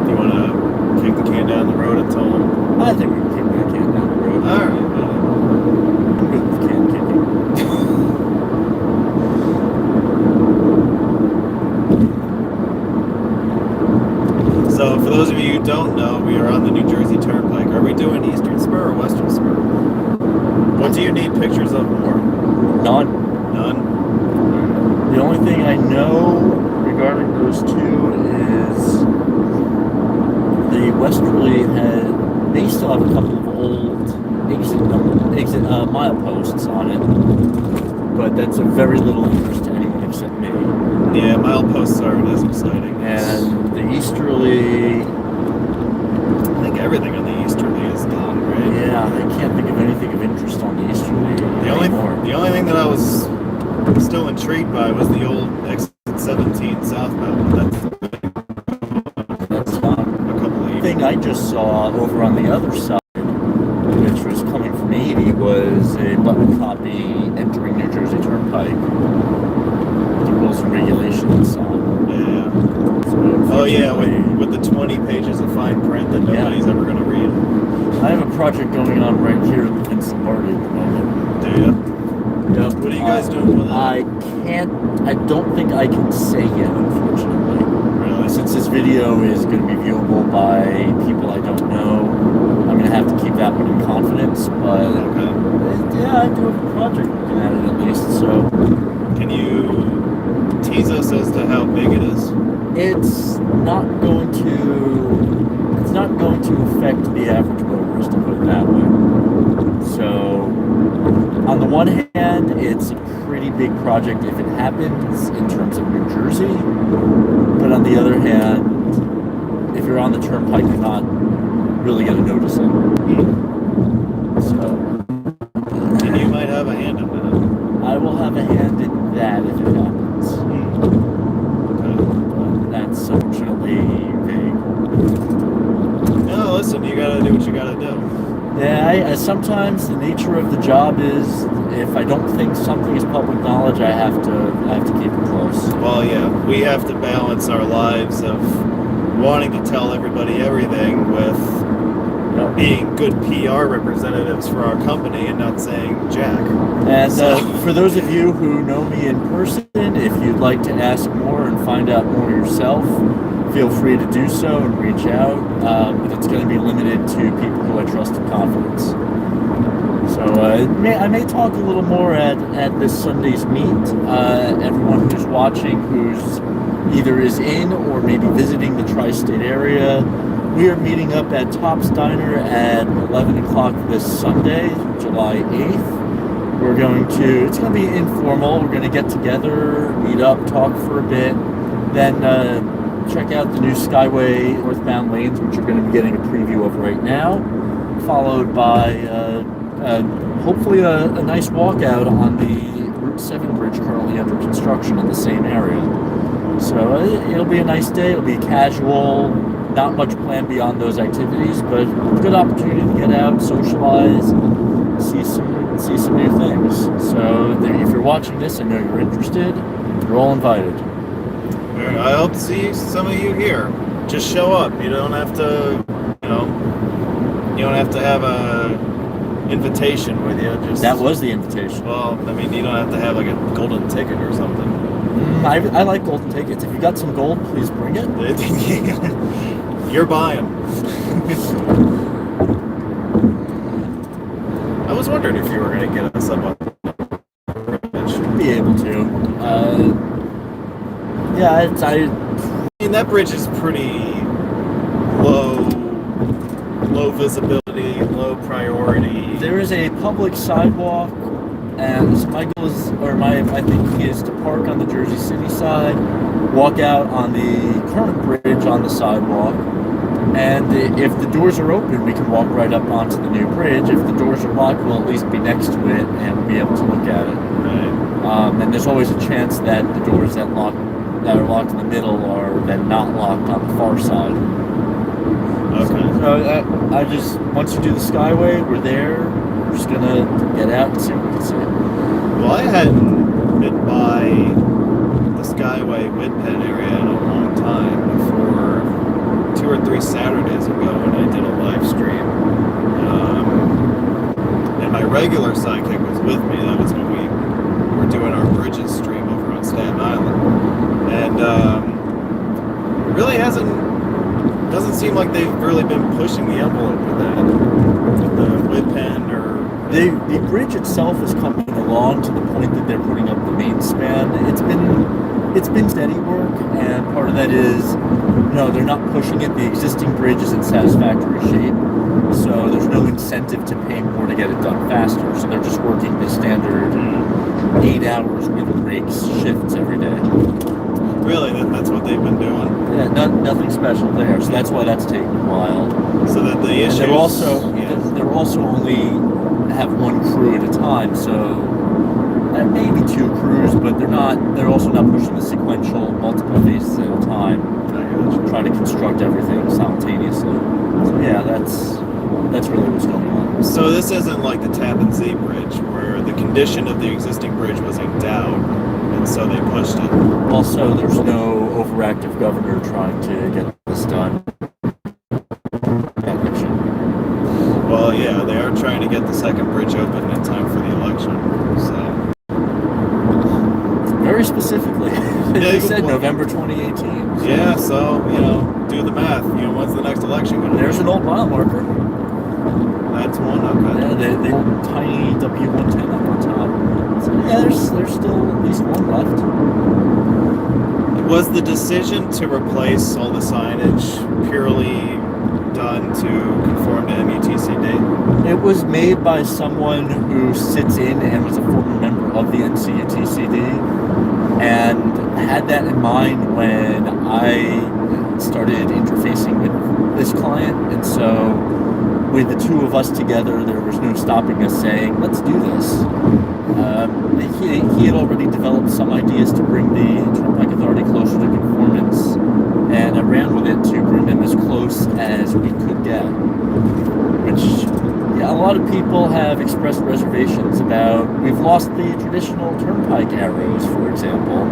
Do you want to kick the can down the road and tell them? I think we can kick that can down the road. Alright. I'm good with can kicking. So, for those of you who don't know, we are on the New Jersey Turnpike. Are we doing Eastern Spur or Western Spur? What do you need pictures of more? None. None? The only thing I know regarding those two is the Westerly may still have a couple of old exit mileposts on it, but that's of very little interest to anyone except me. Yeah, mileposts aren't as exciting. And the Easterly, I think everything on the Easterly is done, right? yeah, I can't think of anything of interest on the Easterly anymore. The only thing that I was still intrigued by was the old exit 17 southbound. That's not. A couple of The thing I just saw over on the other side, which was coming from 80, was a button copy entering New Jersey Turnpike. The rules and regulations on. Yeah. So Oh yeah, unfortunately, with the 20 pages of fine print that nobody's ever going to read. I have a project going on right here at the Vincent Lombardi at the moment. Do you? Yep. What are you guys doing with it? I don't think I can say yet, unfortunately. Really? Since this video is going to be viewable by people I don't know, I'm going to have to keep that one in confidence. But Okay. yeah, I do have a project looking at it at least. So Can you tease us as to how big it is? it's not going to affect the average motorist, to put it that way. So on the one hand, it's a pretty big project if it happens in terms of New Jersey, but on the other hand, if you're on the turnpike, you're not really going to notice it. So And you might have a hand in that. I will have a hand in that if it happens. Okay. But that's unfortunately vague. No, listen, you gotta do what you gotta do. Yeah, sometimes the nature of the job is if I don't think something is public knowledge, I have to keep it close. Well, yeah, we have to balance our lives of wanting to tell everybody everything with being good PR representatives for our company and not saying jack. And for those of you who know me in person, if you'd like to ask more and find out more yourself, feel free to do so and reach out. But it's going to be limited to people who I trust in confidence. So I may talk a little more at this Sunday's meet. Everyone who's watching, who's either is in or maybe visiting the tri-state area, we are meeting up at Top's Diner at 11 o'clock this Sunday, July 8th. It's going to be informal. We're going to get together, meet up, talk for a bit, then check out the new Skyway northbound lanes, which you're going to be getting a preview of right now, followed by hopefully a nice walkout on the Route 7 bridge currently under construction in the same area. So it'll be a nice day. It'll be casual, not much planned beyond those activities, but a good opportunity to get out, socialize, see some new things. So if you're watching this, I know you're interested. You're all invited. I hope to see some of you here. Just show up. You don't have to, you don't have to have a invitation with you. That was the invitation. Well, I mean, you don't have to have like a golden ticket or something. I like golden tickets. If you got some gold, please bring it. You're buying. I was wondering if you were going to get us up on the bridge. Be able to. Yeah, I mean, that bridge is pretty low visibility, low priority. There there is a public sidewalk, and so my goal is, or my thinking is to park on the Jersey City side, walk out on the current bridge on the sidewalk, and if the doors are open, we can walk right up onto the new bridge. If the doors are locked, we'll at least be next to it and we'll be able to look at it. Right. And there's always a chance that the doors that are locked in the middle are then not locked on the far side. Okay. So I just, once you do the Skyway, we're there. We're just gonna get out and see what we can see. Well, I hadn't been by the Skyway Whitpen area in a long time before 2 or 3 Saturdays ago when I did a live stream. And my regular sidekick was with me. That was when we were doing our Bridges stream over on Staten Island. And it really doesn't seem like they've really been pushing the envelope with that. With the Whitpen or... The bridge itself is coming along to the point that they're putting up the main span. It's been steady work, and part of that is, they're not pushing it. The existing bridge is in satisfactory shape, so there's no incentive to pay more to get it done faster. So they're just working the standard 8 hours with breaks shifts every day. Really, that's what they've been doing? Yeah, nothing special there. So that's why that's taking a while. So that the issues... They're also only have 1 crew at a time, so maybe 2 crews, but they're also not pushing the sequential multiple phases at a time, trying to construct everything simultaneously. So yeah, that's really what's going on. So this isn't like the Tappan Zee Bridge, where the condition of the existing bridge was in doubt, and so they pushed it. Also, there's no overactive governor trying to get this done. Well, yeah, they are trying to get the second bridge open in time for the election, so... Very specifically. They said November 2018. So. Yeah, so, do the math. When's the next election going to be? There's an old mile marker. That's one, okay. Yeah, the old tiny W110 up on top. So, yeah, there's still at least one left. Was the decision to replace all the signage purely done to conform to MUTCD? It was made by someone who sits in and was a former member of the NCUTCD and had that in mind when I started interfacing with this client. And so with the two of us together, there was no stopping us saying, let's do this. He had already developed some ideas to bring the Turnpike Authority closer to conformance, and I ran with it to bring them as close as we could get, which a lot of people have expressed reservations about. We've lost the traditional turnpike arrows, for example.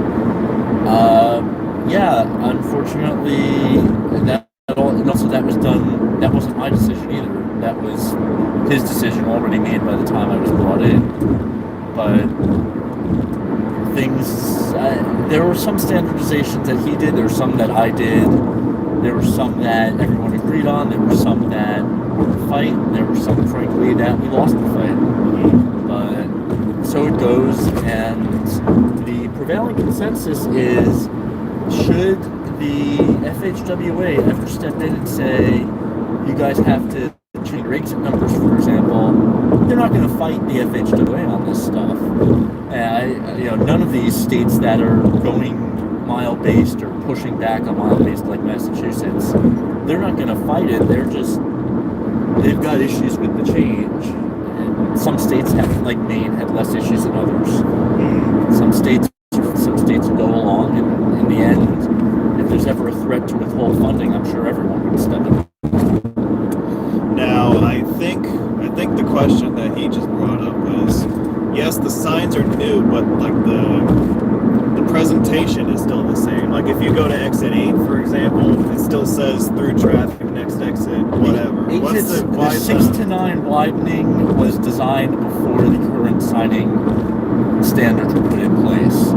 Unfortunately, and also that was done, that wasn't my decision either. That was his decision already made by the time I was brought in. But there were some standardizations that he did, there were some that I did, there were some that everyone agreed on, there were some that were a fight, and there were some, frankly, that we lost the fight. But so it goes, and the prevailing consensus is, should the FHWA ever step in and say, you guys have to change your exit numbers, for example, they're not going to fight the FHWA on this stuff. None of these states that are going mile-based or pushing back on mile-based like Massachusetts, they're not going to fight it. They've got issues with the change. And some states like Maine, had less issues than others. Some states will go along, and in the end, if there's ever a threat to withhold funding, I'm sure everyone would step in. Now, I think the question that he just brought up was, yes, the signs are new, but like the presentation is still the same. Like if you go to exit 8, for example, it still says through traffic, next exit, whatever. The 6 to 9 widening was designed before the current signing standards were put in place.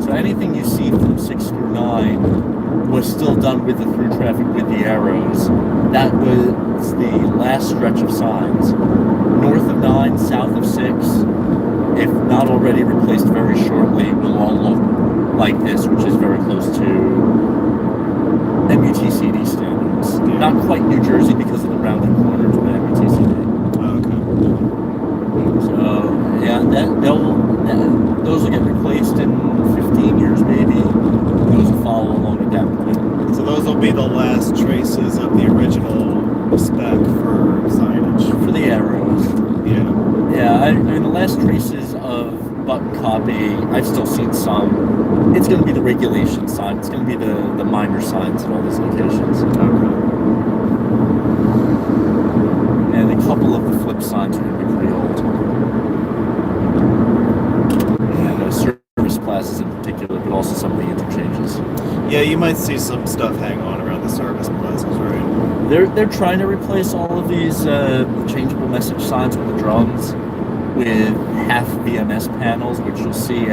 So anything you see from 6 through 9 was still done with the through traffic with the arrows. That was the last stretch of signs. North of 9, south of 6, if not already replaced very shortly, will all look like this, which is very close to MUTCD standards. Not quite New Jersey because of the rounded corners, but MUTCD. Yeah, those will get replaced in 15 years maybe. Those will follow along at that point. So those will be the last traces of the original spec for signage. For the arrows. Yeah. Yeah, I mean the last traces of button copy, I've still seen some. It's going to be the regulation sign. It's going to be the minor signs at all these locations. Okay. And a couple of the flip signs are going to be pretty old. And service plazas in particular, but also some of the interchanges. Yeah, you might see some stuff hang on around the service plazas, right? They're trying to replace all of these changeable message signs with the drums with half VMS panels, which you'll see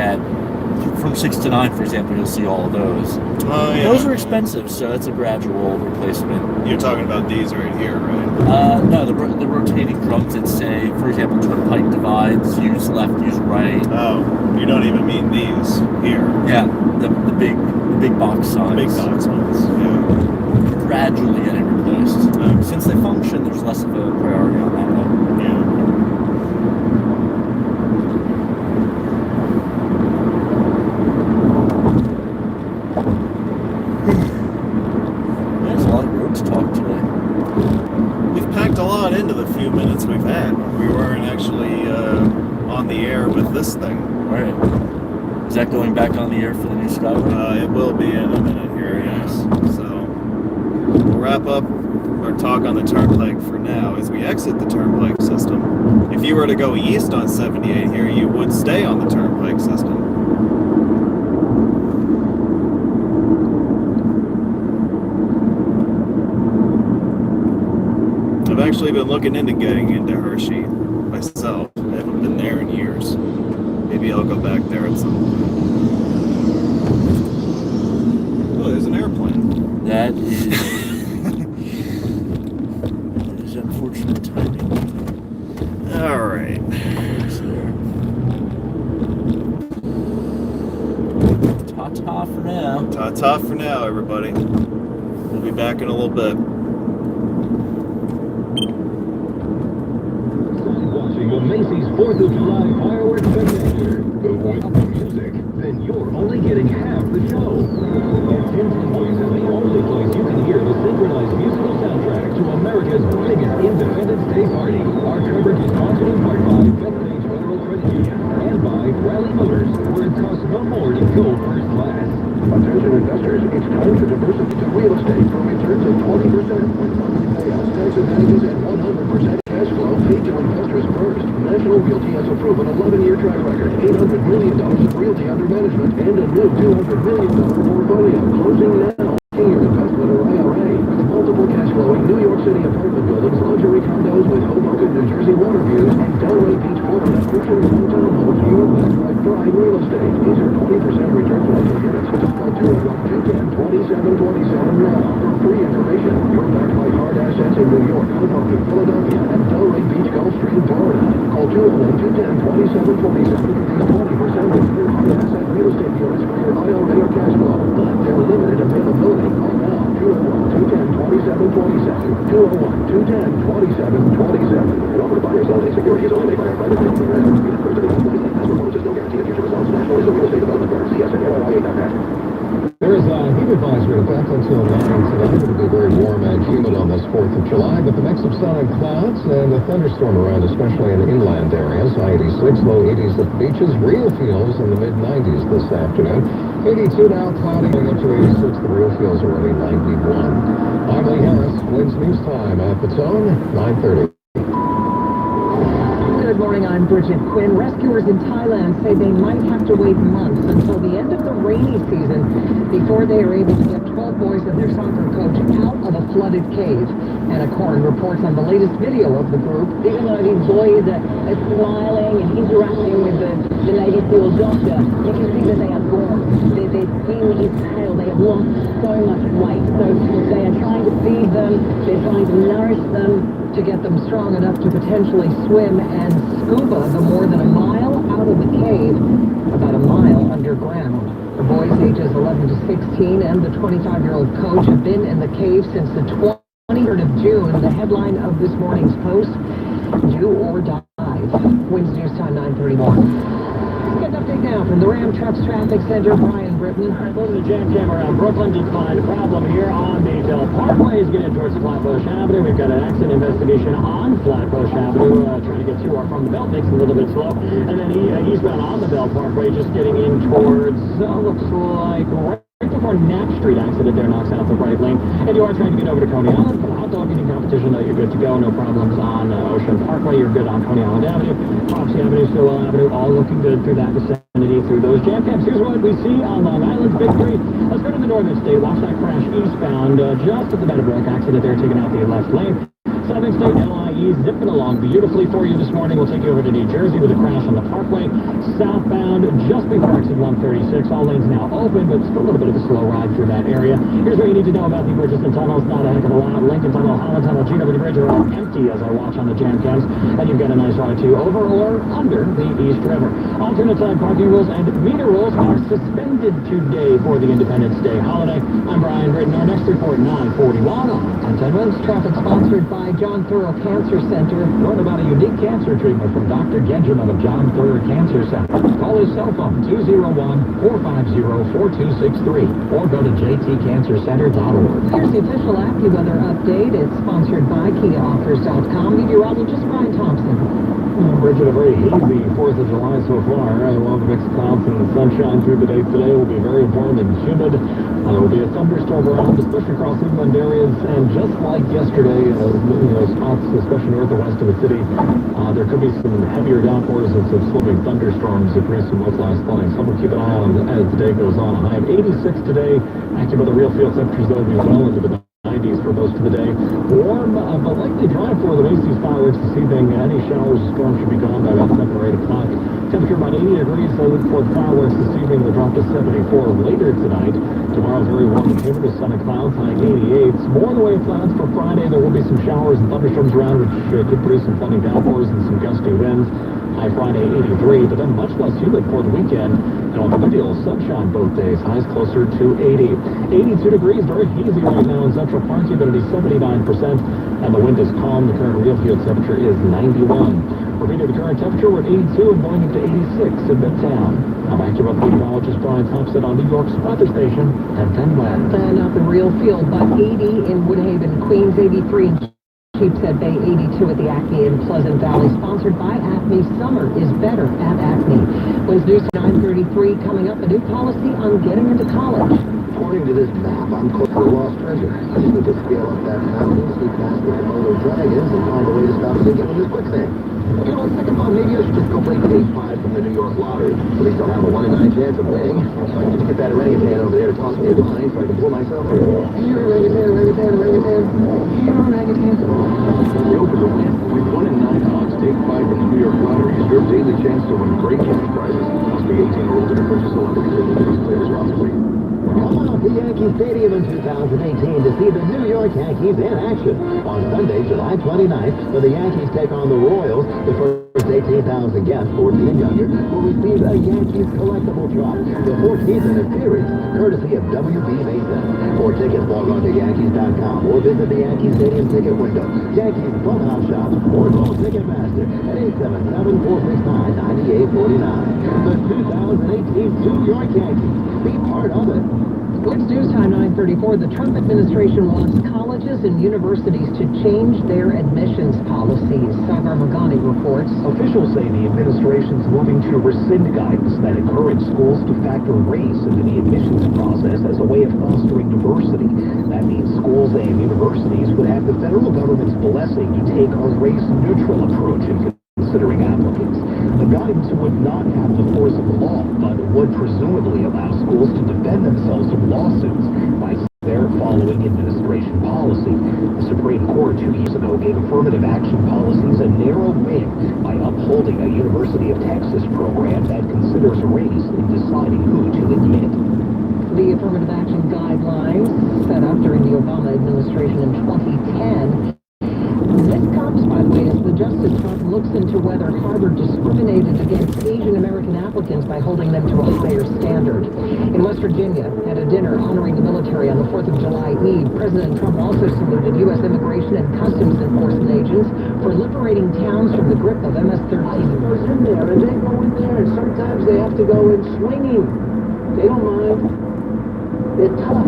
from 6 to 9, for example. You'll see all of those. Oh, yeah. Those are expensive, so that's a gradual replacement. You're talking about these right here, right? No, the rotating drums that say, for example, turnpike divides, use left, use right. Oh, you don't even mean these here. Yeah, the big box signs. Big box ones, yeah. Gradually getting replaced. Since they function, there's less of a priority on that one. Yeah. There's a lot of road to talk today. We've packed a lot into the few minutes we've had. We weren't actually on the air with this thing. Right. Is that going back on the air for the new Skyway? It will be in a minute here, yes. So we'll wrap up our talk on the turnpike for now. As we exit the turnpike system, if you were to go east on 78 here, you would stay on the turnpike system. I've actually been looking into getting into Hershey myself. I haven't been there in years. Maybe I'll go back there at some point. Oh, there's an airplane. That is unfortunate timing. All right. Ta-ta for now. Ta-ta for now, everybody. We'll be back in a little bit. Watching a Macy's 4th of July fireworks spectacular. But with the music, then you're only getting half the show. And 1010 Boys is the only place you can hear the synchronized musical soundtrack to America's biggest Independence Day party. Our coverage is sponsored in part by Bethpage Federal Credit Union and by Rally Motors, where it costs no more to go first class. Attention investors, it's time to diversify to real estate for returns of 20% with monthly payouts, tax advantages, and 100% cash flow paid to investors first. National Realty has a proven 11-year track record, $800 million of realty under management, and a new $200 million portfolio closing now. Senior investment or IRA with multiple cash flowing New York City apartment buildings, luxury condos with Hoboken, New Jersey water views, and Delray Beach, Florida, featuring home townhomes. You're backed by Prime Real Estate. These are 20% return rental units. Just call 201-210-2727 now for free information. You're backed by hard assets in New York, Hoboken, Philadelphia, and Delray Beach, Gulfstream, Florida. Call 201-210-2727 for these 20% return hard asset real estate units for your IRA or cash flow. But they're limited availability. Call now. 201-210-2727. 201-210-2727. And offer to buy or sell any securities only by our private company. Past performance is no guarantee of future results. National Real Estate Development Board. CSNLIA.net. There's a heat advisory in effect until 9 tonight. It'll be very warm and humid on this 4th of July, but the mix of sun and clouds and a thunderstorm around, especially in inland areas. High 86, low 80s at the beaches. Real feels in the mid-90s this afternoon. 82 now, cloudy, going up to 86. The real feels are only 91. I'm Lee Harris. Wins News Time at the Tone, 9:30. Good morning, I'm Bridget Quinn. Rescuers in Thailand say they might have to wait months until the end of the rainy season before they are able to get 12 boys and their soccer coach out of a flooded cave. Anna Korn reports on the latest video of the group. Even though these boys are smiling and interacting with the Navy SEAL doctor, you can see that they are gone. Their skin is pale. They have lost so much weight. So they are trying to feed them. They're trying to nourish them to get them strong enough to potentially swim and scuba the more than a mile out of the cave, about a mile underground. The boys ages 11 to 16 and the 25-year-old coach have been in the cave since the 23rd of June. The headline of this morning's post, "Do or Die." 5. Winds News Time 9:31. Get an update now from the Ram Trucks Traffic Center. Brian Britton. All right, moving the jam cam around Brooklyn. Just find a problem here on the Bell Parkway. Getting towards Flatbush Avenue. We've got an accident investigation on Flatbush Avenue. Trying to get to or from the belt makes it a little bit slow. And then eastbound on the Bell Parkway, just getting in towards, looks like right before Knapp Street. Accident there knocks out the right lane. And you are trying to get over to Coney Island for the hot dog eating competition. You're good to go. No problems on Ocean Parkway. You're good on Coney Island Avenue. Popsy Avenue, Stillwell Avenue, all looking good through that vicinity through those jam cams. Here's what we see on Long Island's Big Three. Let's go to the Northern State. Watch that crash eastbound just at the Meadowbrook. Accident there taking out the left lane. Southern State LIE zipping along beautifully for you this morning. We'll take you over to New Jersey with a crash on the Parkway. Southbound just before exit 136. All lanes now open, but still a little bit of a slow ride through that area. Here's what you need to know about the bridges and tunnels. Not a heck of a lot. Lincoln Tunnel, Holland Tunnel, GW Bridge are all empty as I watch on the jam cams. And you've got a nice ride too over or under the East River. Alternate side parking rules and meter rules are suspended today for the Independence Day holiday. I'm Brian Britton. Our next report, 9:41 on 1010 Winds. Traffic sponsored by John Thurl Cancer Center. Learn about a unique cancer treatment from Dr. Genjamin of John Thurl Cancer Center. Call his cell phone 201-450-4263 or go to jtcancercenter.org. Here's the official AccuWeather update. It's sponsored by KiaOffers.com. Meteorologist Brian Thompson. Bridget, a very hazy 4th of July so far. We'll have a mixed clouds and sunshine through the day today. Will be very warm and humid. Will be a thunderstorm around, especially across inland areas. And just like yesterday, spots, especially north and west of the city, there could be some heavier downpours and some slipping thunderstorms that produce some wet last night. So we'll keep an eye on as the day goes on. A high of 86 today. AccuWeather real field temperatures, though, will be well into the 90s for most of the day. Warm, but likely dry for the Macy's fireworks this evening. Any showers or storms should be gone by about 7 or 8 o'clock. Temperature about 80 degrees for the fireworks this evening. The drop to 74 later tonight. Tomorrow, very warm and humid with sun and clouds, high 88. More in the way of clouds for Friday. There will be some showers and thunderstorms around, which could produce some flooding downpours and some gusty winds. High Friday, 83, but then much less humid for the weekend. And on the good deal, sunshine both days. Highs closer to 80. 82 degrees, very hazy right now in Central Park. Humidity 79%, and the wind is calm. The current real field temperature is 91. Repeating the current temperature, we're at 82 and going into 86 in Midtown. I'm AccuWeather meteorologist Brian Thompson on New York's weather station, 1010 Winds. And up in real field, but 80 in Woodhaven, Queens, 83 in Sheepshead Bay, 82 at the Acme in Pleasant Valley. Sponsored by Acme. Summer is better at Acme. Winds News 9:33 coming up. A new policy on getting into college. According to this map, I'm close to the lost treasure. I just need to scale up that mountain, sneak past the Komodo dragons, and find a way to stop sinking in this quicksand. You know, second thought, maybe I should just go play Case 5 from the New York Lottery. At least I'll have a 1 in 9 chance of winning. So I can just get that orangutan over there to toss me a line so I can pull myself through. Here, orangutan, orangutan, orangutan. Here, orangutan. Real for the win. With 1 in 9 odds, take 5 from the New York Lottery is your daily chance to win great cash prizes. Must be 18 or older to purchase a lottery ticket. Please play responsibly. Come out to Yankee Stadium in 2018 to see the New York Yankees in action. On Sunday, July 29th, when the Yankees take on the Royals, the first 18,000 guests, 14 and younger, will receive a Yankees collectible drop. The 14th in a series, courtesy of WB Mesa. For tickets, log on to Yankees.com or visit the Yankee Stadium ticket window, Yankees Clubhouse shops, or call Ticketmaster at 877-469-9849. The 2018 New York Yankees. Be part of it. Winds News Time 9:34. The Trump administration wants colleges and universities to change their admissions policies. Sagar Magani reports. Officials say the administration's moving to rescind guidance that encouraged schools to factor race into the admissions process as a way of fostering diversity. That means schools and universities would have the federal government's blessing to take a race-neutral approach in considering applicants. The guidance would not have the force of law, but would presumably allow schools to defend themselves from lawsuits by their following administration policy. The Supreme Court 2 years ago gave affirmative action policies a narrow win by upholding a University of Texas program that considers race in deciding who to admit. The affirmative action guidelines set up during the Obama administration in 2010. This comes, by the way, as the Justice Department looks into whether Harvard discriminated against Asian American applicants by holding them to a higher standard. In West Virginia, at a dinner honoring the military on the 4th of July Eve, President Trump also saluted U.S. Immigration and Customs Enforcement agents for liberating towns from the grip of MS-13. In there, and they go in there, and sometimes they have to go in swinging. They don't mind. They're tough.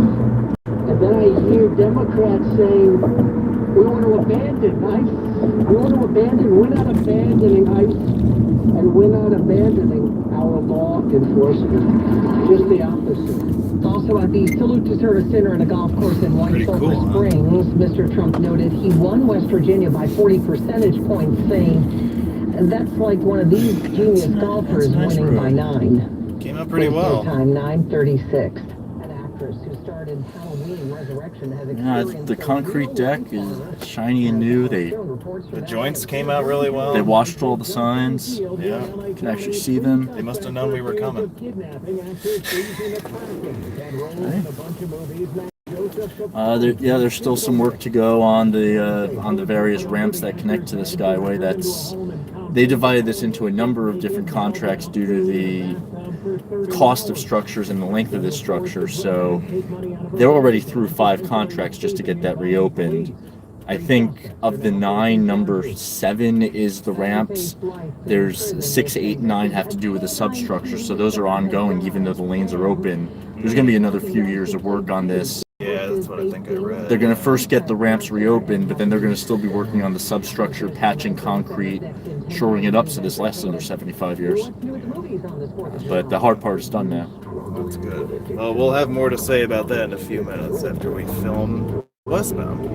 And then I hear Democrats saying, we want to abandon ICE. We want to abandon. We're not abandoning ICE, and we're not abandoning our law enforcement. Just the opposite. Also at the Salute to Service Center and a golf course in White Sulphur Springs, Mr. Trump noted he won West Virginia by 40 percentage points, saying that's like one of these genius golfers winning by 9. Came out pretty well. Time 9:36. An actress who starred in Halloween Resurrection has experienced the concrete deck is shiny and new. The joints came out really well. They washed all the signs. Yeah. You can actually see them. They must have known we were coming. There's still some work to go on the various ramps that connect to the Skyway. They divided this into a number of different contracts due to the cost of structures and the length of this structure. So they're already through 5 contracts just to get that reopened. I think of the 9, number 7 is the ramps. There's 6, 8, and 9 have to do with the substructure, so those are ongoing even though the lanes are open. There's going to be another few years of work on this. Yeah, that's what I think I read. They're going to first get the ramps reopened, but then they're going to still be working on the substructure, patching concrete, shoring it up so this lasts another 75 years. But the hard part is done now. That's good. Well, we'll have more to say about that in a few minutes after we film Westbound.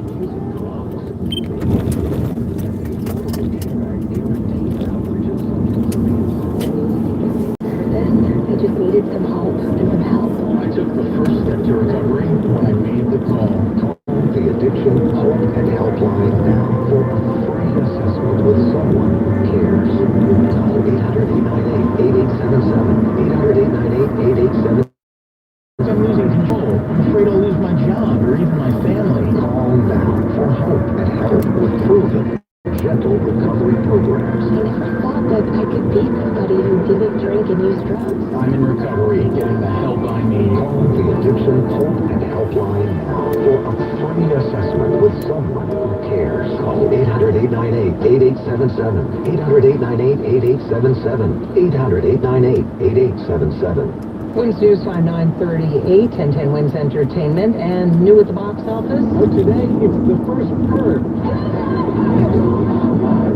I just needed some hope and some help. I took the first step to recovery when I made the call. Call the Addiction Hope and Helpline now for a free assessment with someone who cares. Call 800-898-8877. 800-898-8877. I'm losing control. I'm afraid I'll lose my job or even my family. Call now for hope and help with proven, gentle recovery programs. I never thought that I could be somebody who didn't drink and use drugs. I'm in recovery, getting the help I need. Call the Addiction Hope and Helpline now for a free assessment with someone who cares. Call 800-898-8877. 800-898-8877. 800-898-8877. Wins News 5938, 1010 Wins Entertainment, and new at the box office. But today, it's the first Purge.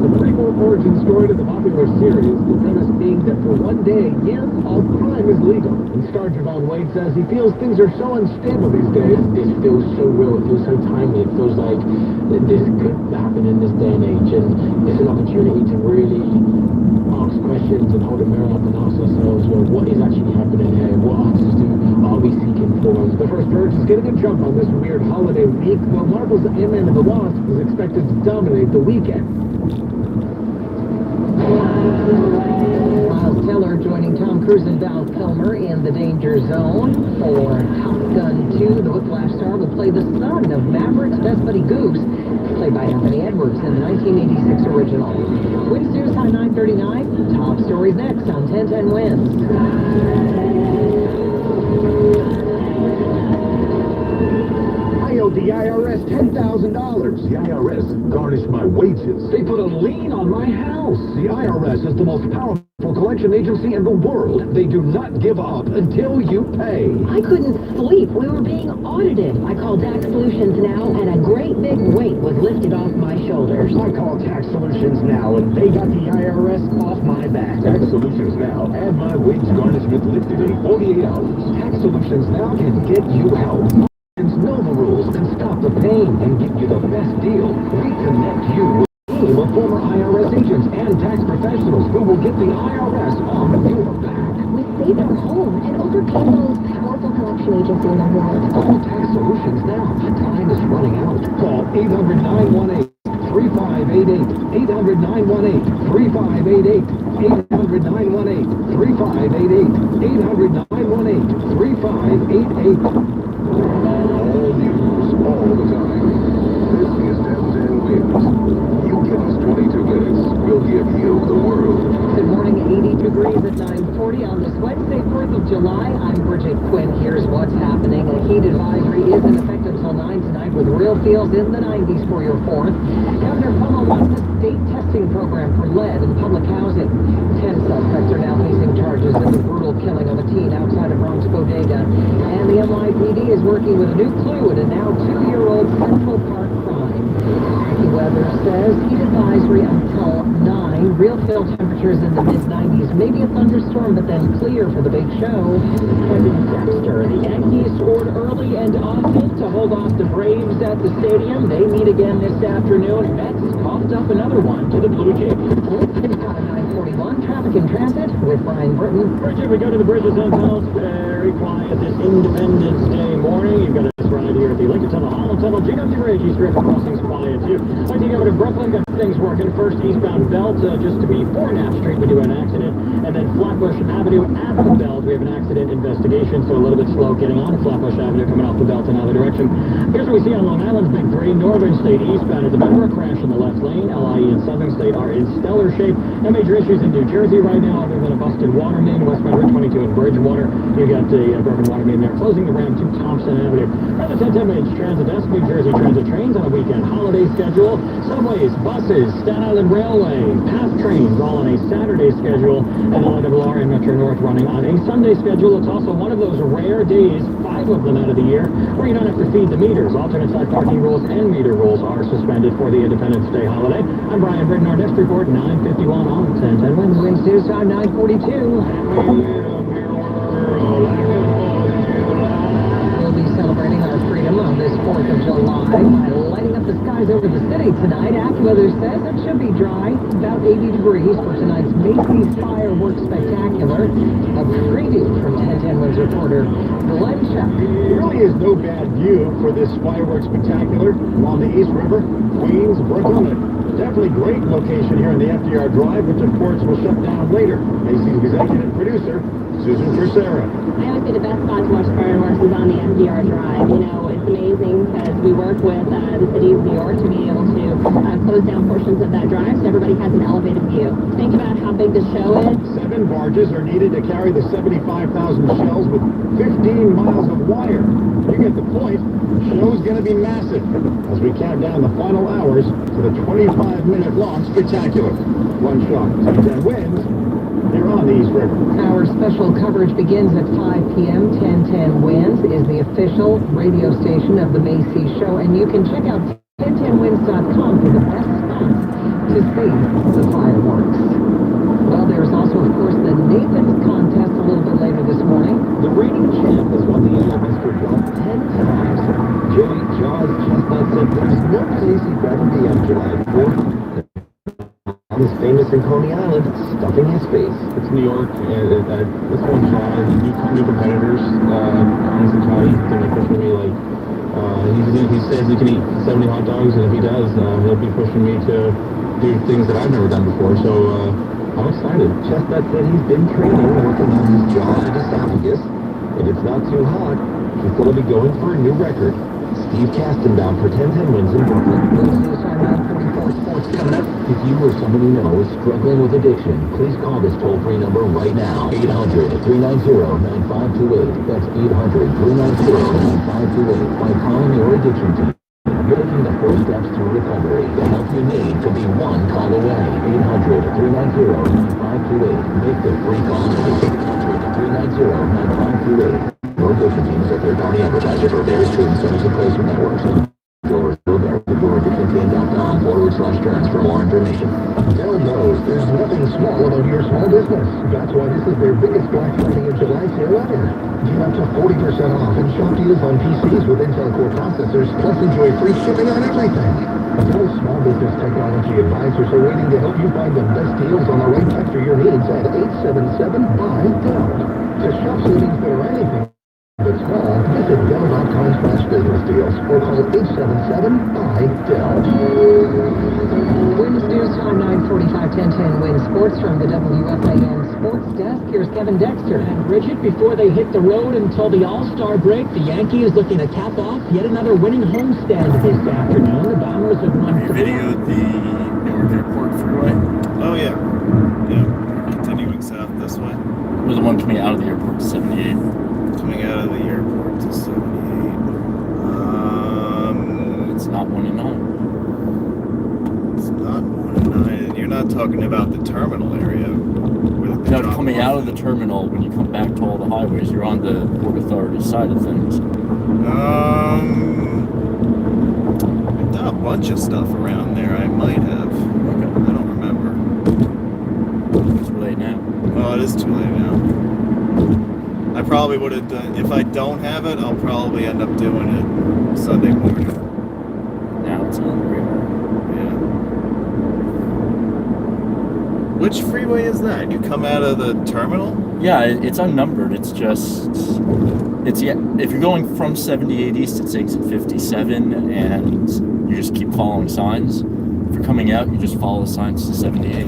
The prequel origin story to the popular series, the premise being that for one day a year, all crime is legal. And star Javon Wade says he feels things are so unstable these days. This feels so real, it feels so timely, it feels like this could happen in this day and age, and it's an opportunity to really ask questions and hold a mirror up and ask ourselves, well, what is actually happening here? What answers are we seeking for? The first Purge is getting a jump on this weird holiday week, though Marvel's Ant-Man and the Wasp is expected to dominate the weekend. Miles Teller joining Tom Cruise and Val Kilmer in The Danger Zone. For Top Gun 2, the Whiplash star will play the son of Maverick's best buddy Goose, played by Anthony Edwards in the 1986 original. Wins News High 939. Top stories next on 1010 Wins. I owe the IRS $10,000. The IRS garnished my wages. They put a lien on my house. The IRS is the most powerful collection agency in the world. They do not give up until you pay. I couldn't sleep. We were being audited. I called Tax Solutions Now, and a great big weight was lifted off my shoulders. I called Tax Solutions Now, and they got the IRS off my back. Tax Solutions Now had my wage garnishment lifted in 48 hours. Tax Solutions Now can get you help. Know the rules and stop the pain and get you the best deal. We connect you with a team of former IRS agents and tax professionals who will get the IRS on your back. We saved our home and overcame the most powerful collection agency in the world. Call Tax Solutions now. Time is running out. Call 800-918-3588. 800-918-3588. 800-918-3588. 800-918-3588. All news, all the time. This is 1010 Wins. You give us 22 minutes, we'll give you the world. Good morning, 82 degrees at 9:40 on this Wednesday, 4th of July. I'm Bridget Quinn. Here's what's happening. A heat advisory is in effect until 9 tonight with real feels in the 90s for your 4th. Governor Cuomo wants a state testing program for lead in public housing. 10 suspects are now facing charges in the brutal killing of a teen outside of Bronx Bodega. And the NYPD is working with a new clue in a now 2-year-old Central Park crime. AccuWeather says heat advisory until 9. Real feel temperatures in the mid-90s. Maybe a thunderstorm, but then clear for the big show. Kevin Dexter. The Yankees scored early and often to hold off the Braves at the stadium. They meet again this afternoon. Mets coughed up another one to the Blue Jays. It's now 9:41. Traffic and transit with Brian Britton. Bridget, we go to the bridges and tunnels. Very quiet this Independence Day morning. You've got us right here at the Lincoln Tunnel, Holland Tunnel, GW Bridge, East River Crossings quiet too. Like to go to Brooklyn, got things working. First eastbound belt, just to be 4 Knapp Street, we do an accident. And then Flatbush Avenue at the belt, we have an accident investigation, so a little bit slow getting on Flatbush Avenue, coming off the belt in either direction. Here's what we see on Long Island's Big 3. Northern State eastbound at the Meadowbrook, crash in the left lane. LIE and Southern State are in stellar shape. No major issues in New Jersey right now, other than a busted water main. Westbound Route 22 in Bridgewater, you got a broken water main there, closing the ramp to Thompson Avenue. From the 1010 Main Transit Desk, New Jersey Transit trains on a weekend holiday schedule. Subways, buses, Staten Island Railway, PATH trains all on a Saturday schedule, and LIRR and Metro North running on a Sunday schedule. It's also one of those rare days, 5 of them out of the year, where you don't have to feed the meters. Alternate side parking rules and meter rules are suspended for the Independence Day holiday. I'm Brian Britton, our next report, 9:51 on 1010 Wednesday. Winds news time 9:42. We'll be celebrating our freedom on this 4th of July by lighting up the skies over the city tonight. AccuWeather says it should be dry, about 80 degrees for tonight's Macy's Fireworks Spectacular. A preview from 1010 Winds reporter Glenn Chuck. There really is no bad view for this fireworks spectacular along the East River, Queens, Brooklyn. Definitely great location here in the FDR Drive, which of course will shut down later. Macy's executive producer, Susan Tercera. I always say the best spot to watch fireworks is on the FDR Drive. You know, it's amazing because we work with the city of New York to be able to close down portions of that drive so everybody has an elevated view. Think about how big the show is. 7 barges are needed to carry the 75,000 shells with 15 miles of wire. You get the point. The show's going to be massive as we count down the final hours to the 25-minute long spectacular. One shot, 10 wins. They're on the East River. Our special coverage begins at 5 p.m. 1010 Winds is the official radio station of the Macy's show, and you can check out 1010winds.com for the best spots to see the fireworks. Well, there's also, of course, the Nathan's contest a little bit later this morning. The reigning champ has won the Mr. Job 10 times. Jimmy Jaws Chestnut said there's no place he'd rather be on July 4th. He's famous in Coney Island, stuffing his face. It's New York, and this one's new competitors, Honest and Toddy, they're pushing me like, he says he can eat 70 hot dogs, and if he does, he'll be pushing me to do things that I've never done before, so I'm excited. Chestnut said he's been training, working on his jaw and esophagus. If it's not too hot, he's going to be going for a new record. Steve Kastenbaum for 1010 Wins in Brooklyn. If you or somebody you know is struggling with addiction, please call this toll-free number right now. 800-390-9528. That's 800-390-9528. By calling your addiction team, you're taking the first steps to recovery. The help you need could be one call away. 800-390-9528. Make the free call today. 800-390-9528. Your addiction team is a third-party advertiser for various treatment centers and placement networks. YourAddictionTeam.com/terms for more information. Dell knows there's nothing small about your small business. That's why this is their biggest Black Friday and July sale ever. Get up to 40% off and shop deals on PCs with Intel Core processors, plus enjoy free shipping on everything. Dell Small Business Technology Advisors are waiting to help you find the best deals on the right tech for your needs at 877-BUY-DELL. To shop savings that are anything but small, visit Dell.com/business deals or call 877-BUY-DELL. Winds News Time 9:45, 1010 Winds Sports from the WFAN Sports Desk. Here's Kevin Dexter. And Bridget, before they hit the road until the All-Star break, the Yankees looking to cap off yet another winning homestand this afternoon. The Bombers have won You videoed the Newark Airport freeway? Oh, yeah. Yeah. Continuing south this not talking about the terminal area. Where they Now, drop coming off. out of the terminal, when you come back to all the highways, you're on the Port Authority side of things. I've done a bunch of stuff around there. I might have. Okay. I don't remember. It's too late now. Oh, it is too late now. I probably would have done. If I don't have it, I'll probably end up doing it Sunday morning. Now it's on the radar. Yeah. Which freeway is that? You come out of the terminal? Yeah, it's unnumbered. It's just, if you're going from 78 East, it's exit 57, and you just keep following signs. If you're coming out, you just follow the signs to 78.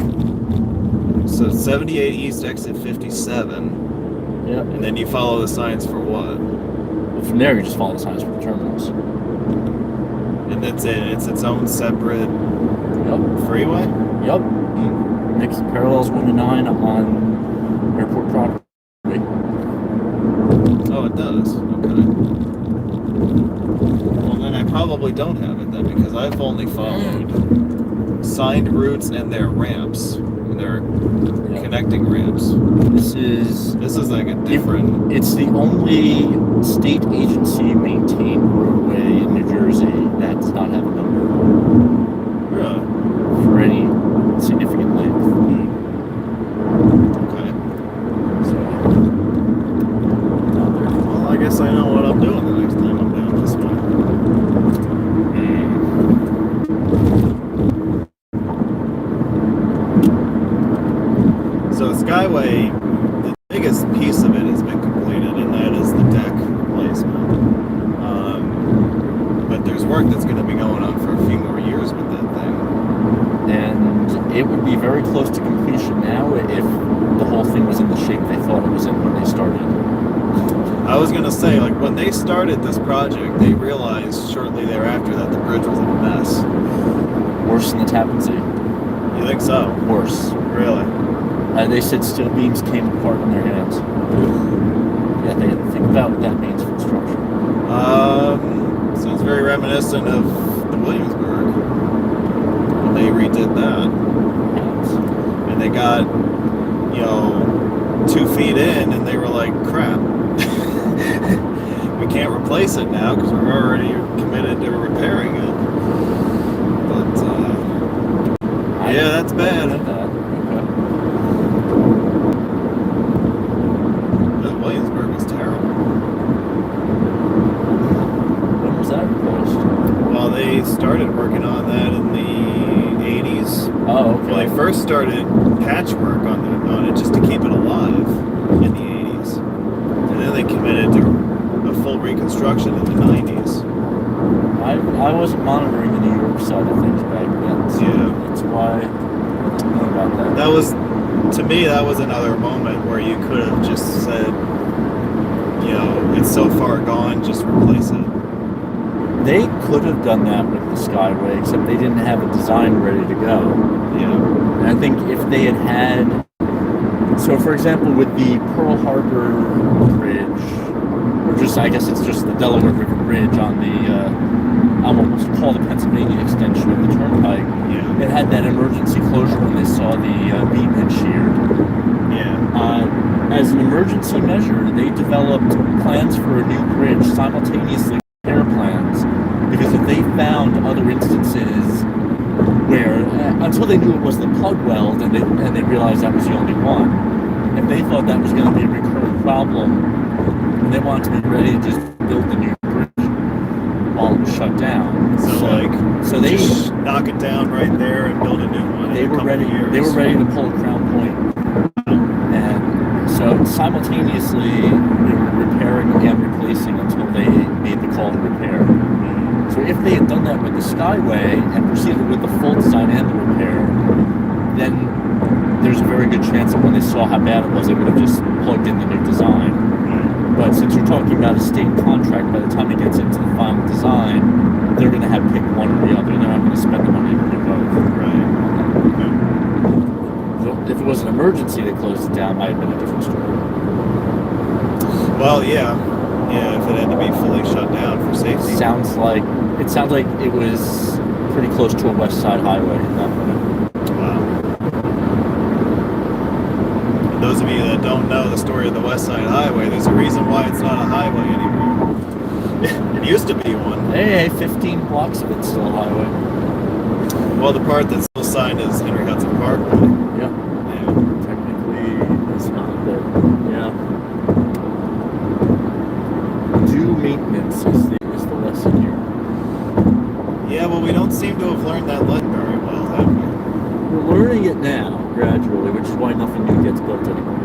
So 78 East, exit 57. Yeah. And then you follow the signs for what? Well, from there, you just follow the signs for the terminals. And that's it. It's its own separate freeway? Yep. Next parallels 1 to 9 on airport property. Oh, it does. Okay. Well, then I probably don't have it then, because I've only followed signed routes and their ramps. And their connecting ramps. This is like a different. It's the only state agency maintained roadway in New Jersey that does not have a number. Really? For any significant length. Okay. So, well, I guess I know what I'm doing the next time I'm down this way. So the Skyway, the biggest piece of it has been completed, and that is the deck replacement. But there's work that's going to be going on for a few more years with that thing. and it would be very close to completion now if the whole thing was in the shape they thought it was in when they started. I was going to say, like, when they started this project, they realized shortly thereafter that the bridge was a mess. Worse than the Tappan Zee. You think so? Worse. Really? They said steel beams came apart in their hands. Yeah, they think about what that means for construction. Sounds very reminiscent of the Williamsburg when they redid that. And they got, 2 feet in, and they were like, crap. We can't replace it now because we're already committed to repairing it. But, yeah, that's bad. That Williamsburg was terrible. When was that replaced? Well, they started working on that in the 80s. Oh, okay. Well, they first started patchwork on it just to keep it alive in the 80s. And then they committed to a full reconstruction in the 90s. I wasn't monitoring the New York side of things back then, so Yeah. that's why I don't know about that. That was, to me, that was another moment where you could have just said, it's so far gone, just replace it. They could have done that with the Skyway, except they didn't have a design ready to go. Yeah. And I think if they had so for example, with the Pearl Harbor Bridge, or I guess it's just the Delaware River Bridge on what was called the Pennsylvania extension of the Turnpike, it had that emergency closure when they saw the beam had sheared. Yeah. As an emergency measure, they developed plans for a new bridge simultaneously with repair plans, because if they found other instances where, until they knew it was the plug weld and they realized that was the only one, if they thought that was going to be a recurring problem, and they wanted to be ready to just build the new bridge while it was shut down. So they just knock it down right there and build a new one. They were ready. They were ready to pull a Crown Point, and so simultaneously they were repairing and replacing until they made the call to repair. So if they had done that with the Skyway and proceeded with the full design and the repair, then there's a very good chance that when they saw how bad it was, they would have just plugged in the new design. But since you're talking about a state contract, by the time it gets into the final design, they're going to have picked one or the other. They're not going to spend the money to do both. Right. So if it was an emergency that closed it down, it might have been a different story. Well, yeah. Yeah, if it had to be fully shut down for safety. It sounds like it was pretty close to a west side highway at that point. Wow. those of you that don't know the story of the West Side Highway, there's a reason why it's not a highway anymore. It used to be one. Hey, 15 blocks of it's still a highway. Well, the part that's still signed is Henry Hudson Parkway. Yep. Yeah. Technically, it's not, but yeah. Due maintenance is the lesson here. Yeah, well, we don't seem to have learned that lesson very well, have we? We're learning it now, gradually, which is why nothing new gets built anymore.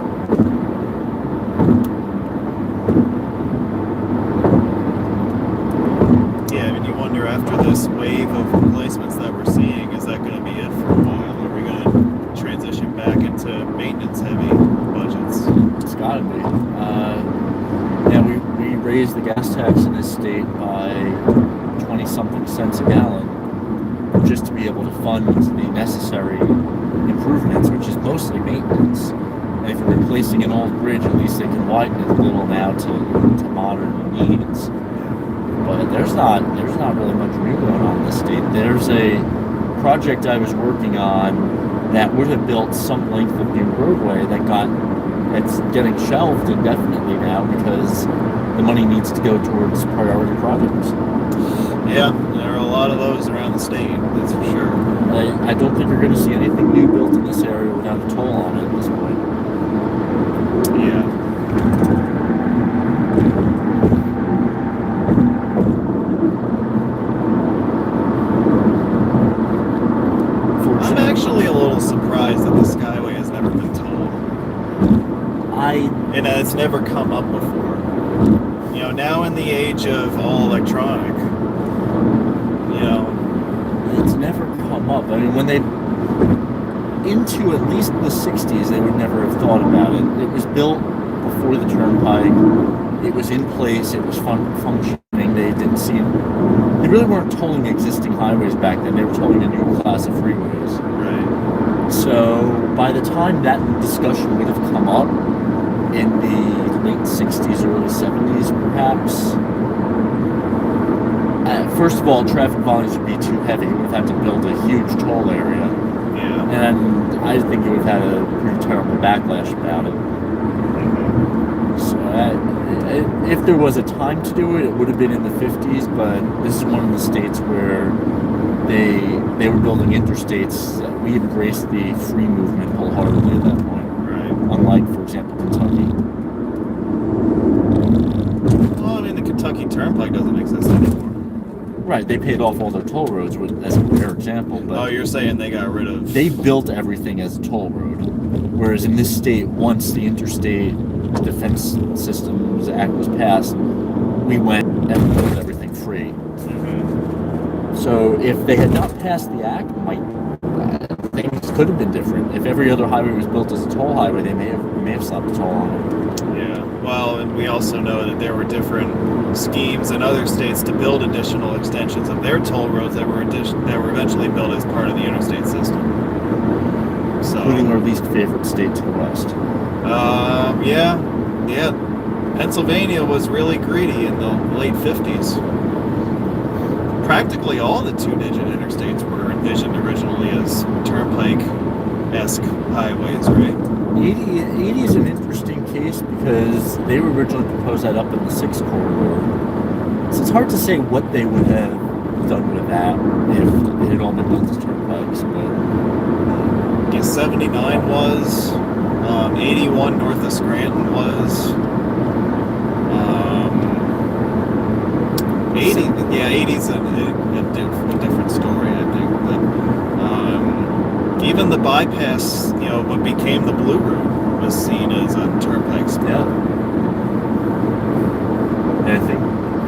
Yeah, I mean, you wonder after this wave of replacements that we're seeing, is that going to be it for a while? Are we going to transition back into maintenance-heavy budgets? It's got to be. Yeah, we raised the gas tax in this state by 20-something cents a gallon just to be able to fund the necessary improvements, which is mostly maintenance. And if you're replacing an old bridge, at least they can widen it a little now to modern needs. But there's not really much new going on in the state. There's a project I was working on that would have built some length of new roadway it's getting shelved indefinitely now because the money needs to go towards priority projects. Yeah, there are a lot of those around the state, that's for sure. I don't think you're going to see anything new built in this area without a toll on it at this point. Yeah. I'm actually a little surprised that the Skyway has never been tolled. And it's never come up before. You know, now in the age of all electronic, you know, it's never come up. I mean, when they into at least the 60s, they would never have thought about it. It was built before the turnpike. It was in place. It was functioning. They didn't see it. They really weren't tolling existing highways back then. They were tolling a new class of freeways. Right. So by the time that discussion would have come up in the late 60s, early 70s, perhaps, first of all, traffic volumes would be too heavy. You would have to build a huge toll area. Yeah. And I think you would have had a pretty terrible backlash about it. So if there was a time to do it, it would have been in the 50s, but this is one of the states where they were building interstates. We embraced the free movement wholeheartedly at that point. Right. Unlike, for example, Kentucky. Well, I mean, the Kentucky Turnpike doesn't exist anymore. Right, they paid off all their toll roads as a rare example. But oh, you're saying they got rid of... They built everything as a toll road. Whereas in this state, once the Interstate Defense Systems Act was passed, we went and built everything free. Mm-hmm. So if they had not passed the act, things could have been different. If every other highway was built as a toll highway, they may have slapped a toll on it. Yeah, well, and we also know that there were different schemes in other states to build additional extensions of their toll roads that were eventually built as part of the interstate system. So, including our least favorite state to the west. Yeah. Pennsylvania was really greedy in the late 50s. Practically all the two-digit interstates were envisioned originally as turnpike-esque highways, right? 80 is an interesting case because they were originally proposed that up in the 6 corridor. So it's hard to say what they would have done with that if it had all been built as turnpikes. But yeah, 79 was, 81 north of Scranton was, 80's a different story, I think. But even the bypass, what became the Blue Route was seen as a turnpike spur. Yeah. And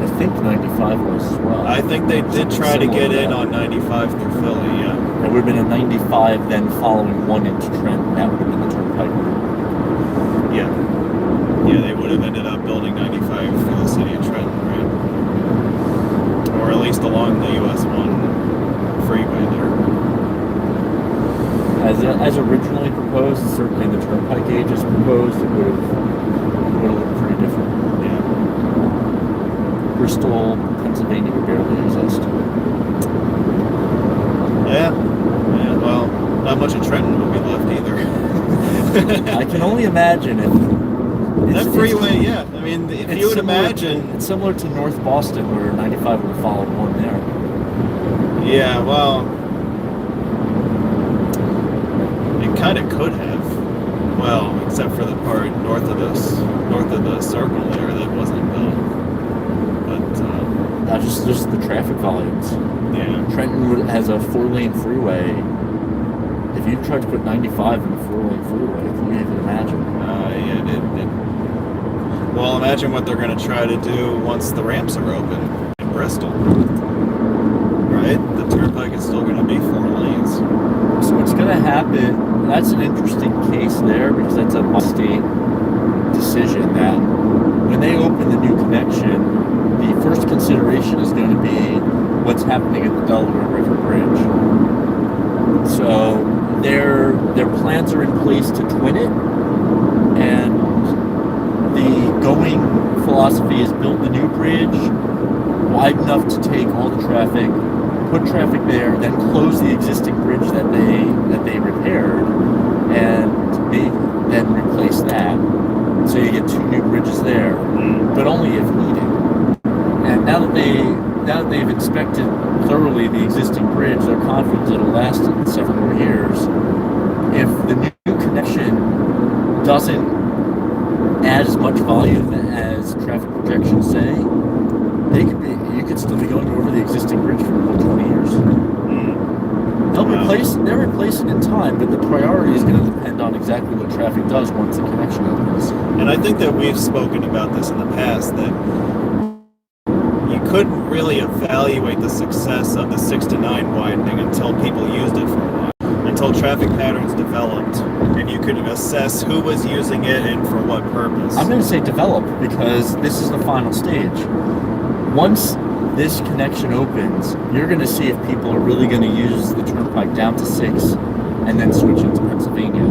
I think 95 was as well. I think they did try to get in on 95 through Philly, yeah. There would have been a 95 then following one into Trent, and that would have been the turnpike route. Yeah. Yeah, they would have ended up building 95 for the city of Trenton, right? Or at least along the US 1 freeway there. As originally proposed, certainly the turnpike gauge as proposed, it would have looked pretty different. Yeah. Bristol, Pennsylvania would barely exist. Yeah, well, not much of Trenton would be left either. I can only imagine if That freeway, yeah. I mean, if you would imagine... It's similar to North Boston, where 95 would have followed one there. Yeah, well... It kind of could have. Well, except for the part north of the circle there that wasn't built. But, just the traffic volumes. Yeah. Trenton has a 4-lane freeway. If you tried to put 95 in a 4-lane freeway, can you even imagine? Well, imagine what they're going to try to do once the ramps are open in Bristol. Right? The turnpike is still going to be 4 lanes. So what's going to happen, that's an interesting case there, because that's a state decision that when they open the new connection, the first consideration is going to be what's happening at the Delaware River Bridge. So their plans are in place to twin it, and the going philosophy is build the new bridge wide enough to take all the traffic, put traffic there, then close the existing bridge that they repaired, and then replace that. So you get 2 new bridges there, but only if needed. And now that they've inspected thoroughly the existing bridge, they're confident it'll last several more years. If the new connection doesn't add as much volume as traffic projections say, you could still be going over the existing bridge for about 20 years. They'll replace it in time, but the priority is going to depend on exactly what traffic does once the connection opens. And I think that we've spoken about this in the past, that you couldn't really evaluate the success of the 6 to 9 widening until people used it for a while, until traffic patterns developed, and you could assess who was using it and for what purpose. I'm going to say develop, because this is the final stage. Once this connection opens, you're going to see if people are really going to use the turnpike down to 6 and then switch into Pennsylvania,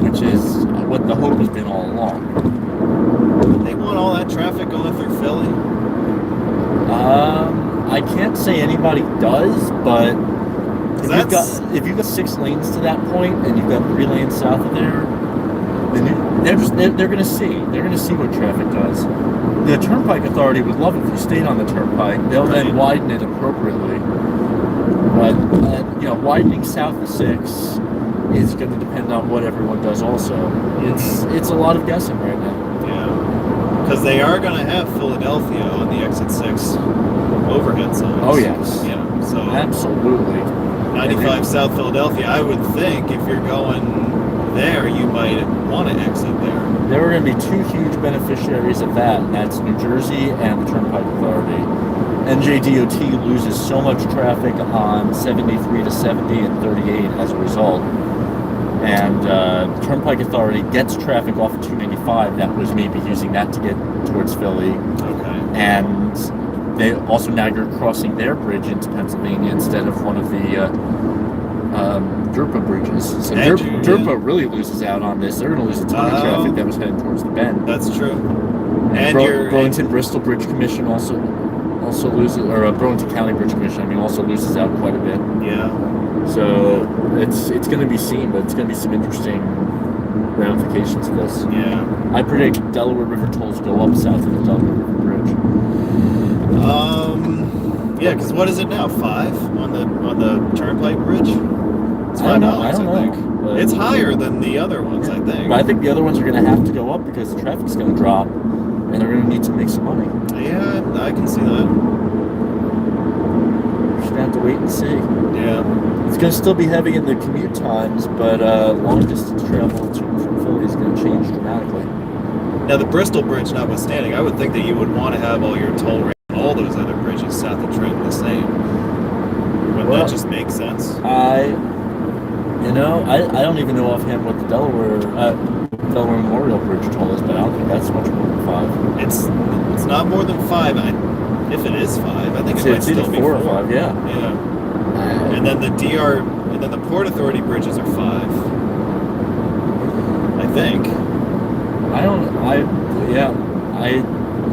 which is what the hope has been all along. They want all that traffic going through Philly? I can't say anybody does, but if you've got 6 lanes to that point and you've got 3 lanes south of there, then they're going to see what traffic does. The Turnpike Authority would love it if you stayed on the turnpike. They'll then widen it appropriately. But widening south of 6 is going to depend on what everyone does. Also, it's a lot of guessing right now. Yeah, because they are going to have Philadelphia on the exit 6 overhead signs. Oh yes. Yeah. So absolutely. 95 South Philadelphia. I would think if you're going there, you might want to exit there. There are going to be 2 huge beneficiaries of that, and that's New Jersey and the Turnpike Authority. NJDOT loses so much traffic on 73 to 70 and 38 as a result. And the Turnpike Authority gets traffic off of 295 that was maybe using that to get towards Philly. Okay. And they also now you're crossing their bridge into Pennsylvania instead of one of the DERPA bridges. So DERPA really loses out on this. They're going to lose a ton of traffic that was heading towards the Bend. That's true. And Burlington Bristol Bridge Commission also loses, or Burlington County Bridge Commission, also loses out quite a bit. Yeah. So it's going to be seen, but it's going to be some interesting ramifications of this. Yeah. I predict Delaware River tolls go up south of the Delaware River Bridge. Yeah, because what is it now? 5 on the Turnpike Bridge? It's $5, I don't know. It's higher than the other ones, I think. But I think the other ones are going to have to go up because the traffic's going to drop, and they're going to need to make some money. Yeah, I can see that. We're just going to have to wait and see. Yeah. It's going to still be heavy in the commute times, but long distance travel to and from Philly is going to change dramatically. Now, the Bristol Bridge notwithstanding, I would think that you would want to have all your toll rates, all those other bridges south of Trenton the same. Wouldn't that just make sense? I don't even know offhand what the Delaware Memorial Bridge toll is, but I don't think that's much more than 5. It's not more than 5. If it is 5, I think it might still be 4 or 5. Yeah. Yeah. And then the Port Authority bridges are 5. I think.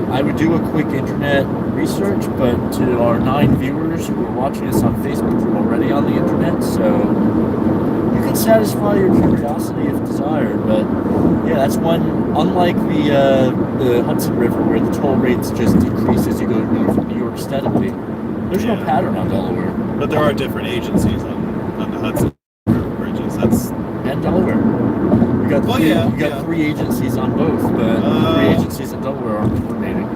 I would do a quick internet research, but to our 9 viewers who are watching us on Facebook, we're already on the internet, so you can might satisfy your curiosity if desired, but yeah, that's one. Unlike the Hudson River, where the toll rates just decrease as you go north of New York steadily, there's no pattern on Delaware. But there are different agencies on the Hudson River bridges. That's and Delaware. You got you got 3 agencies on both, but 3 agencies in Delaware aren't coordinating.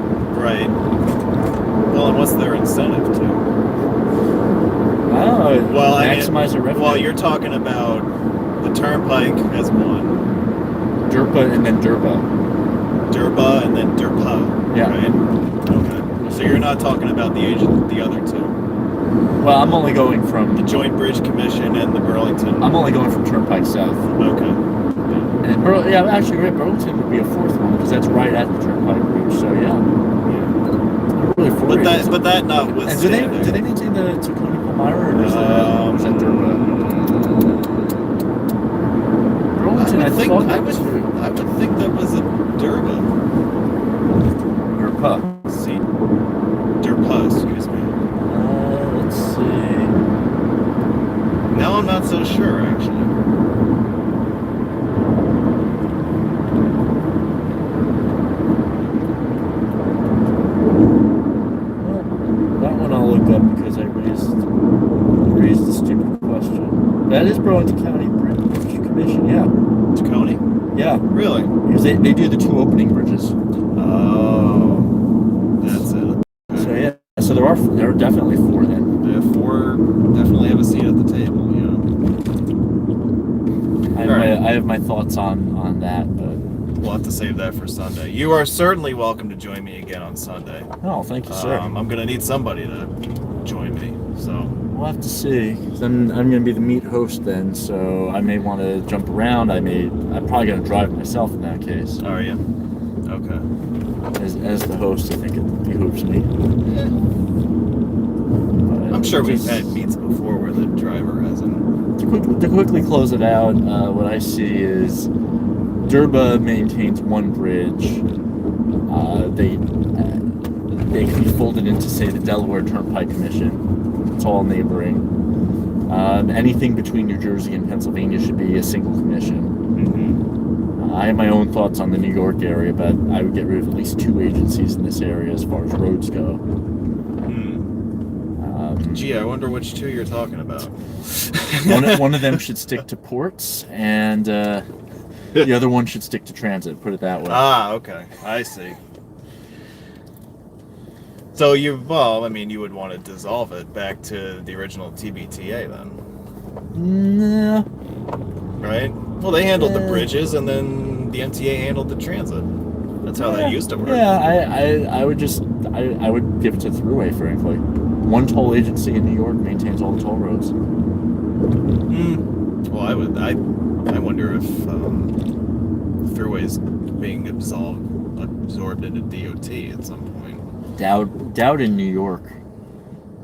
right. Well, and what's their incentive to? Well, maximize the revenue. Well, you're talking about the Turnpike as one. DERPA and then DERPA. DERPA and then DERPA. Yeah. Right? Okay. So you're not talking about the other two. Well, I'm only going from the Joint Bridge Commission and the Burlington. I'm only going from Turnpike South. Okay. And actually, right, Burlington would be a 4th one because that's right at the Turnpike Bridge. So really but that notwithstanding. And do they maintain the Tacony Palmyra or is that DERPA? Burlington, I would think that was a DERPA. DERPA. See, DERPA. Excuse me. Let's see. Now I'm not so sure, actually. That one I'll look up because I raised a stupid question. That is Burlington County Bridge Commission, yeah. Tacony? Yeah. Really? Because they do the 2 opening bridges. Oh, that's it. So yeah, so there are definitely 4 then. Yeah, 4 definitely have a seat at the table, you know. I have my thoughts on that, but we'll have to save that for Sunday. You are certainly welcome to join me again on Sunday. Oh, thank you, sir. I'm going to need somebody to join me, so. We'll have to see. I'm going to be the meat host then, so I may want to jump around. I'm probably going to drive myself in that case. Are you? Okay. As the host, I think it behooves me. I'm sure we've had meets before where the driver hasn't. To quickly close it out, what I see is DERBA maintains 1 bridge. They can be folded into, say, the Delaware Turnpike Commission. It's all neighboring. Anything between New Jersey and Pennsylvania should be a single commission. I have my own thoughts on the New York area, but I would get rid of at least 2 agencies in this area as far as roads go. Gee, I wonder which 2 you're talking about. one of them should stick to ports, and the other one should stick to transit. Put it that way. Ah, okay. I see. So you would want to dissolve it back to the original TBTA then? No. Right? Well, they handled the bridges, and then the MTA handled the transit. That's how that used to work. Yeah, I would give it to Thruway, frankly. 1 toll agency in New York maintains all the toll roads. Well, I wonder if Thruway's being absorbed into DOT at some point. Doubt in New York.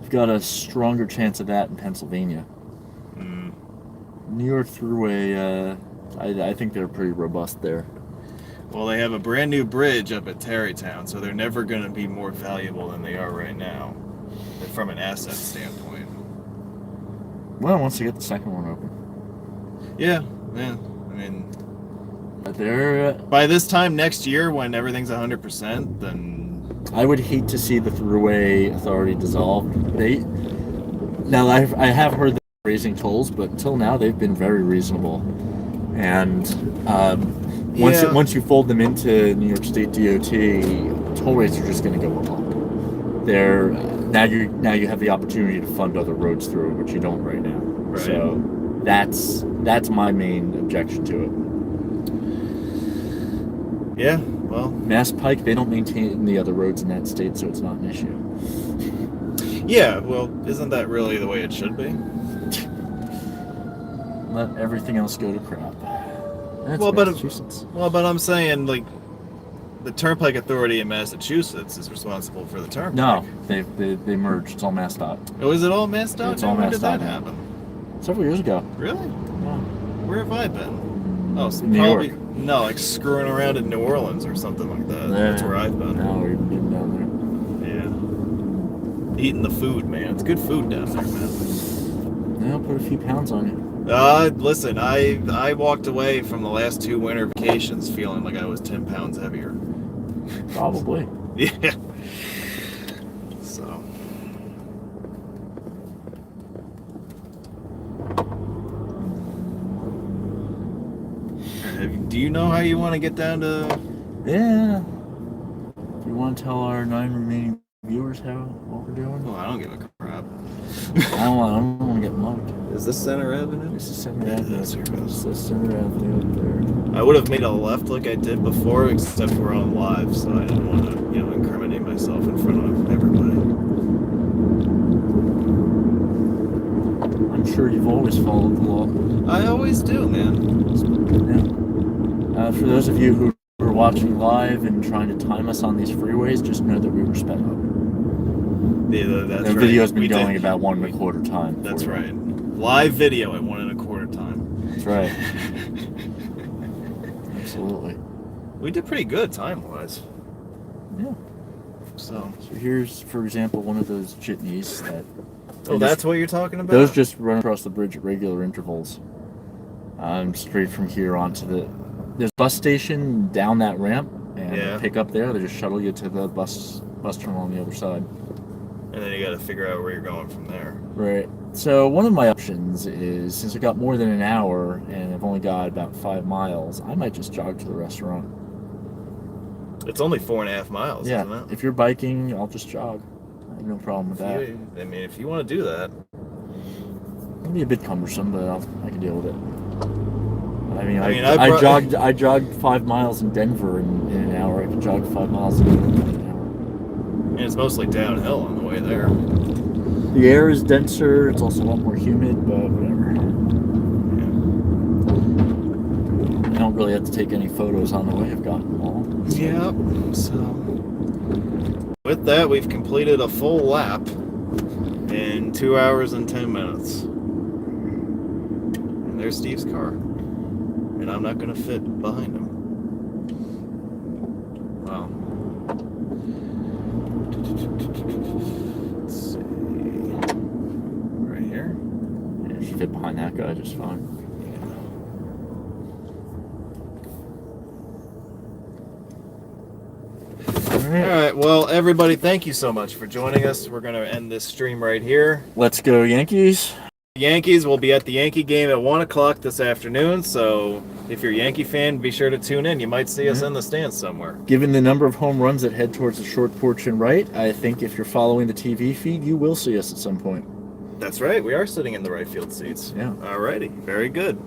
You've got a stronger chance of that in Pennsylvania. New York Thruway, I think they're pretty robust there. Well, they have a brand new bridge up at Tarrytown, so they're never going to be more valuable than they are right now, from an asset standpoint. Well, once you get the second one open. Yeah. I mean, but they're by this time next year, when everything's 100%, then I would hate to see the Thruway Authority dissolved. Now I have heard they're raising tolls, but until now they've been very reasonable. And once you fold them into New York State DOT, toll rates are just going to go up. Now you have the opportunity to fund other roads through it, which you don't right now. Right. So that's my main objection to it. Yeah, well, Mass Pike, they don't maintain the other roads in that state, so it's not an issue. Yeah, well, isn't that really the way it should be? Let everything else go to crap. That's Massachusetts. But I'm saying, like, the Turnpike Authority in Massachusetts is responsible for the Turnpike. No, they merged. It's all MassDOT. Oh, is it all MassDOT? It's all When MassDOT. did that happen? Several years ago. Really? Yeah. Where have I been? Oh, New probably York. No, like screwing around in New Orleans or something like that. Yeah. That's where I've been. No, we've been down Yeah. Eating the food, man. It's good food down there, man. I'll put a few pounds on you. Listen, I walked away from the last 2 winter vacations feeling like I was 10 pounds heavier. Probably. Yeah. So. Do you know how you want to get down to? Yeah. Do you want to tell our 9 remaining viewers what we're doing? Well, I don't give a crap. I don't want to get mugged. Is this Center Avenue? This is Center Avenue. That's Center Avenue up there. I would have made a left like I did before, except we're on live, so I didn't want to, incriminate myself in front of everybody. I'm sure you've always followed the law. I always do, man. Yeah. For those of you who are watching live and trying to time us on these freeways, just know that we were sped up. Yeah, that's the right. video's been going about 1 1/4 time. That's right. Live video at 1 1/4 time. That's right. Absolutely. We did pretty good time-wise. Yeah. So here's, for example, one of those jitneys that... Oh, that's what you're talking about? Those just run across the bridge at regular intervals. Straight from here onto there's a bus station down that ramp, and they pick up there. They just shuttle you to the bus terminal on the other side. And then you got to figure out where you're going from there. Right. So one of my options is, since I got more than an hour and I've only got about 5 miles, I might just jog to the restaurant. It's only 4.5 miles, isn't it? If you're biking, I'll just jog. I have no problem with that. I mean, if you want to do that. It'll be a bit cumbersome, but I can deal with it. I jogged 5 miles in Denver in an hour. I can jog 5 miles in an hour. And it's mostly downhill on the way there. The air is denser. It's also a lot more humid, but whatever. I don't really have to take any photos on the way. I've gotten them all. So. Yep. So with that, we've completed a full lap in 2 hours and 10 minutes. And there's Steve's car. And I'm not going to fit behind him. Wow. Let's see. Right here? Yeah, you fit behind that guy just fine. All right. Well, everybody, thank you so much for joining us. We're going to end this stream right here. Let's go, Yankees. Yankees will be at the Yankee game at 1 o'clock this afternoon, so if you're a Yankee fan, be sure to tune in. You might see us in the stands somewhere. Given the number of home runs that head towards the short porch and right, I think if you're following the TV feed, you will see us at some point. That's right. We are sitting in the right field seats. Yeah. All righty. Very good.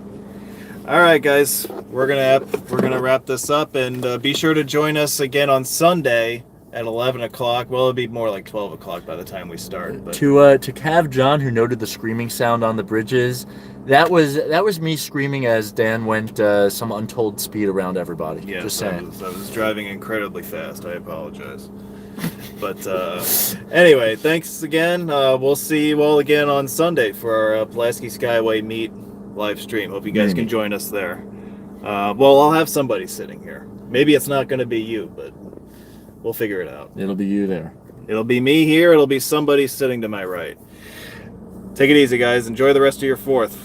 All right, guys. We're gonna wrap this up, and be sure to join us again on Sunday at 11 o'clock. Well, it'll be more like 12 o'clock by the time we start. But. To Cav John, who noted the screaming sound on the bridges, that was me screaming as Dan went some untold speed around everybody. Yeah, just saying. I was driving incredibly fast. I apologize. But anyway, thanks again. We'll see you all again on Sunday for our Pulaski Skyway Meet live stream. Hope you guys can join us there. Well, I'll have somebody sitting here. Maybe it's not going to be you, but we'll figure it out. It'll be you there. It'll be me here. It'll be somebody sitting to my right. Take it easy, guys. Enjoy the rest of your 4th.